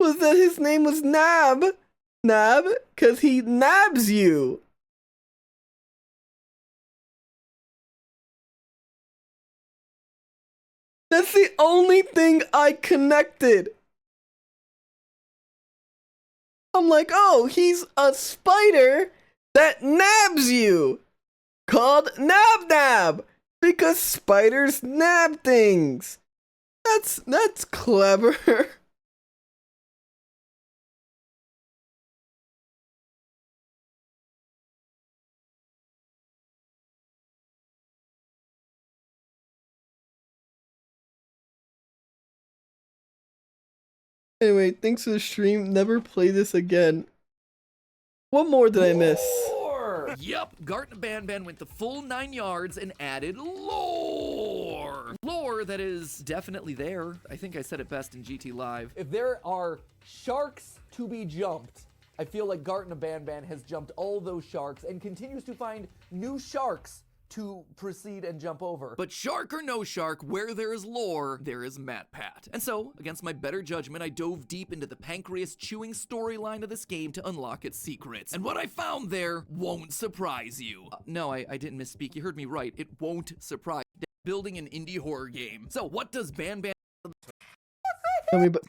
was that his name was Nab. Nab, because he nabs you. That's the only thing I connected. I'm like, oh, he's a spider that nabs you. Called Nab, because spiders nab things. That's clever. Anyway, thanks for the stream. Never play this again. What more did I miss? Yup, Garten of Banban went the full 9 yards and added lore. Lore that is definitely there. I think I said it best in GT Live. If there are sharks to be jumped, I feel like Garten of Banban has jumped all those sharks and continues to find new sharks to proceed and jump over. But shark or no shark, where there is lore, there is Matpat. And so, against my better judgment, I dove deep into the pancreas-chewing storyline of this game to unlock its secrets. And what I found there won't surprise you. No, I didn't misspeak. You heard me right. It won't surprise you. Building an indie horror game. So, what does Banban...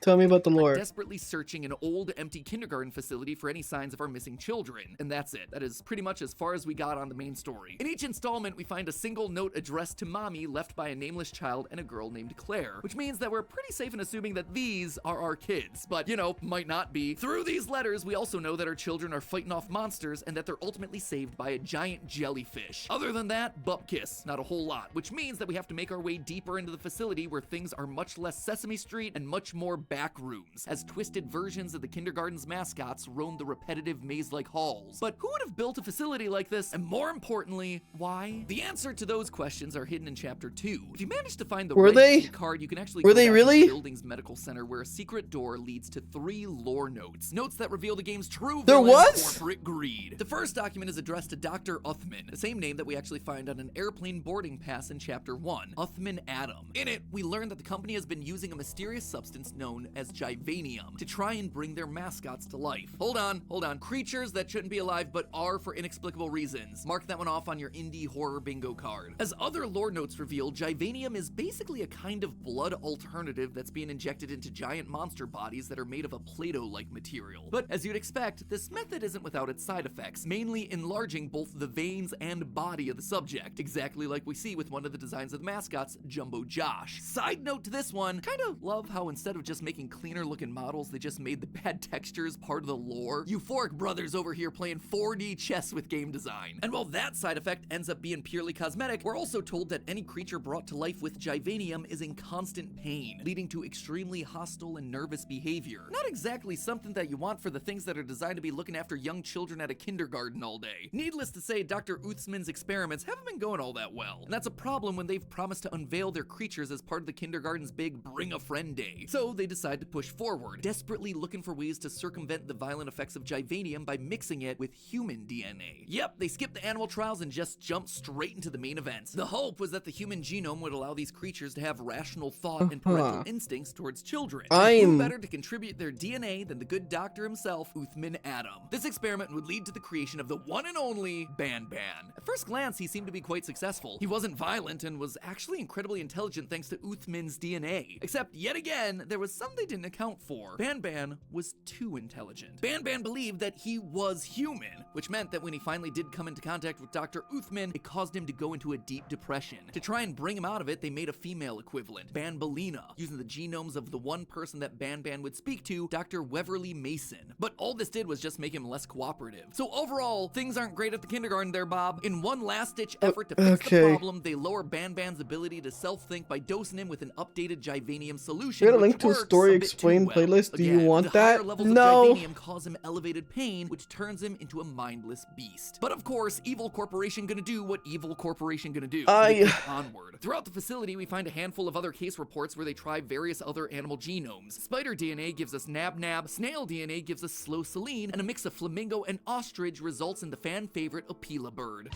Tell me about the lore. Desperately searching an old, empty kindergarten facility for any signs of our missing children. And that's it. That is pretty much as far as we got on the main story. In each installment, we find a single note addressed to Mommy left by a nameless child and a girl named Claire, which means that we're pretty safe in assuming that these are our kids. But, you know, might not be. Through these letters, we also know that our children are fighting off monsters and that they're ultimately saved by a giant jellyfish. Other than that, bupkis. Not a whole lot, which means that we have to make our way deeper into the facility where things are much less Sesame Street and much more back rooms, as twisted versions of the kindergarten's mascots roam the repetitive maze-like halls. But who would have built a facility like this? And more importantly, why? The answer to those questions are hidden in Chapter 2. If you manage to find the right card, you can actually go back to the building's medical center, where a secret door leads to 3 lore notes. Notes that reveal the game's true villain, corporate greed. The first document is addressed to Dr. Uthman, the same name that we actually find on an airplane boarding pass in Chapter 1, Uthman Adam. In it, we learn that the company has been using a mysterious substance substance known as Jivanium to try and bring their mascots to life. Hold on. Creatures that shouldn't be alive but are for inexplicable reasons. Mark that one off on your indie horror bingo card. As other lore notes reveal, Jivanium is basically a kind of blood alternative that's being injected into giant monster bodies that are made of a Play-Doh-like material. But as you'd expect, this method isn't without its side effects, mainly enlarging both the veins and body of the subject, exactly like we see with one of the designs of the mascots, Jumbo Josh. Side note to this one, kinda love how instead of just making cleaner looking models, they just made the bad textures part of the lore. Euphoric Brothers over here playing 4D chess with game design. And while that side effect ends up being purely cosmetic, we're also told that any creature brought to life with Jivanium is in constant pain, leading to extremely hostile and nervous behavior. Not exactly something that you want for the things that are designed to be looking after young children at a kindergarten all day. Needless to say, Dr. Uthman's experiments haven't been going all that well, and that's a problem when they've promised to unveil their creatures as part of the kindergarten's big Bring a Friend Day. So they decide to push forward, desperately looking for ways to circumvent the violent effects of Jivanium by mixing it with human DNA. Yep, they skipped the animal trials and just jumped straight into the main event. The hope was that the human genome would allow these creatures to have rational thought and parental instincts towards children. Who better to contribute their DNA than the good doctor himself, Uthman Adam? This experiment would lead to the creation of the one and only Banban. At first glance, he seemed to be quite successful. He wasn't violent and was actually incredibly intelligent thanks to Uthman's DNA. Except, yet again, there was something they didn't account for. Banban was too intelligent. Banban believed that he was human, which meant that when he finally did come into contact with Dr. Uthman, it caused him to go into a deep depression. To try and bring him out of it, they made a female equivalent, Banbalina, using the genomes of the one person that Banban would speak to, Dr. Weverly Mason. But all this did was just make him less cooperative. So overall, things aren't great at the kindergarten there, Bob. In one last-ditch effort to fix the problem, they lower Banban's ability to self-think by dosing him with an updated Jivanium solution. We got a link to a story explained playlist. Do you want that? No. Jivanium cause him elevated pain, which turns him into a mindless beast. But of course, evil corporation gonna do what evil corporation gonna do. Onward. Throughout the facility, we find a handful of other case reports where they try various other animal genomes. Spider DNA gives us Nab-Nab, snail DNA gives us Slow Celine, and a mix of flamingo and ostrich results in the fan favorite Apila bird.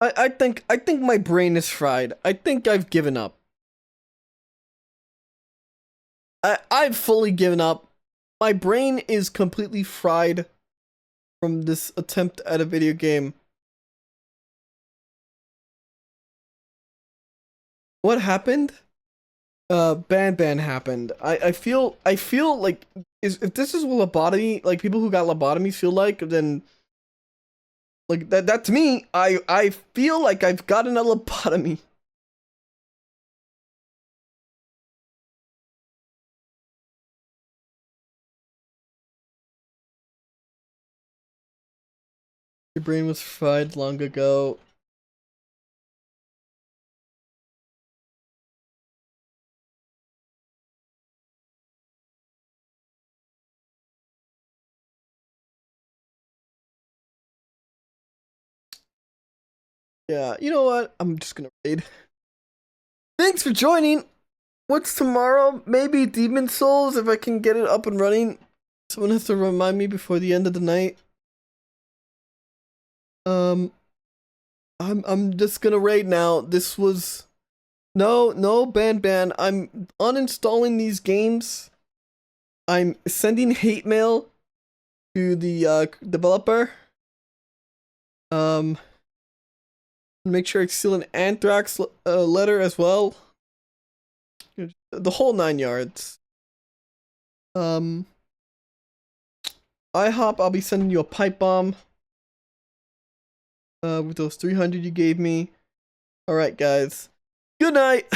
I think my brain is fried. I think I've given up. I've fully given up. My brain is completely fried from this attempt at a video game. What happened? Banban happened. I feel like if this is what lobotomy, like people who got lobotomies feel like, then like that to me, I feel like I've gotten a lobotomy. Your brain was fried long ago. Yeah, you know what? I'm just gonna raid. Thanks for joining. What's tomorrow? Maybe Demon Souls if I can get it up and running. Someone has to remind me before the end of the night. I'm just gonna raid now. This was no Banban. I'm uninstalling these games. I'm sending hate mail to the developer. Make sure I seal an anthrax letter as well. The whole 9 yards. IHOP, I'll be sending you a pipe bomb. With those 300 you gave me. Alright, guys. Good night.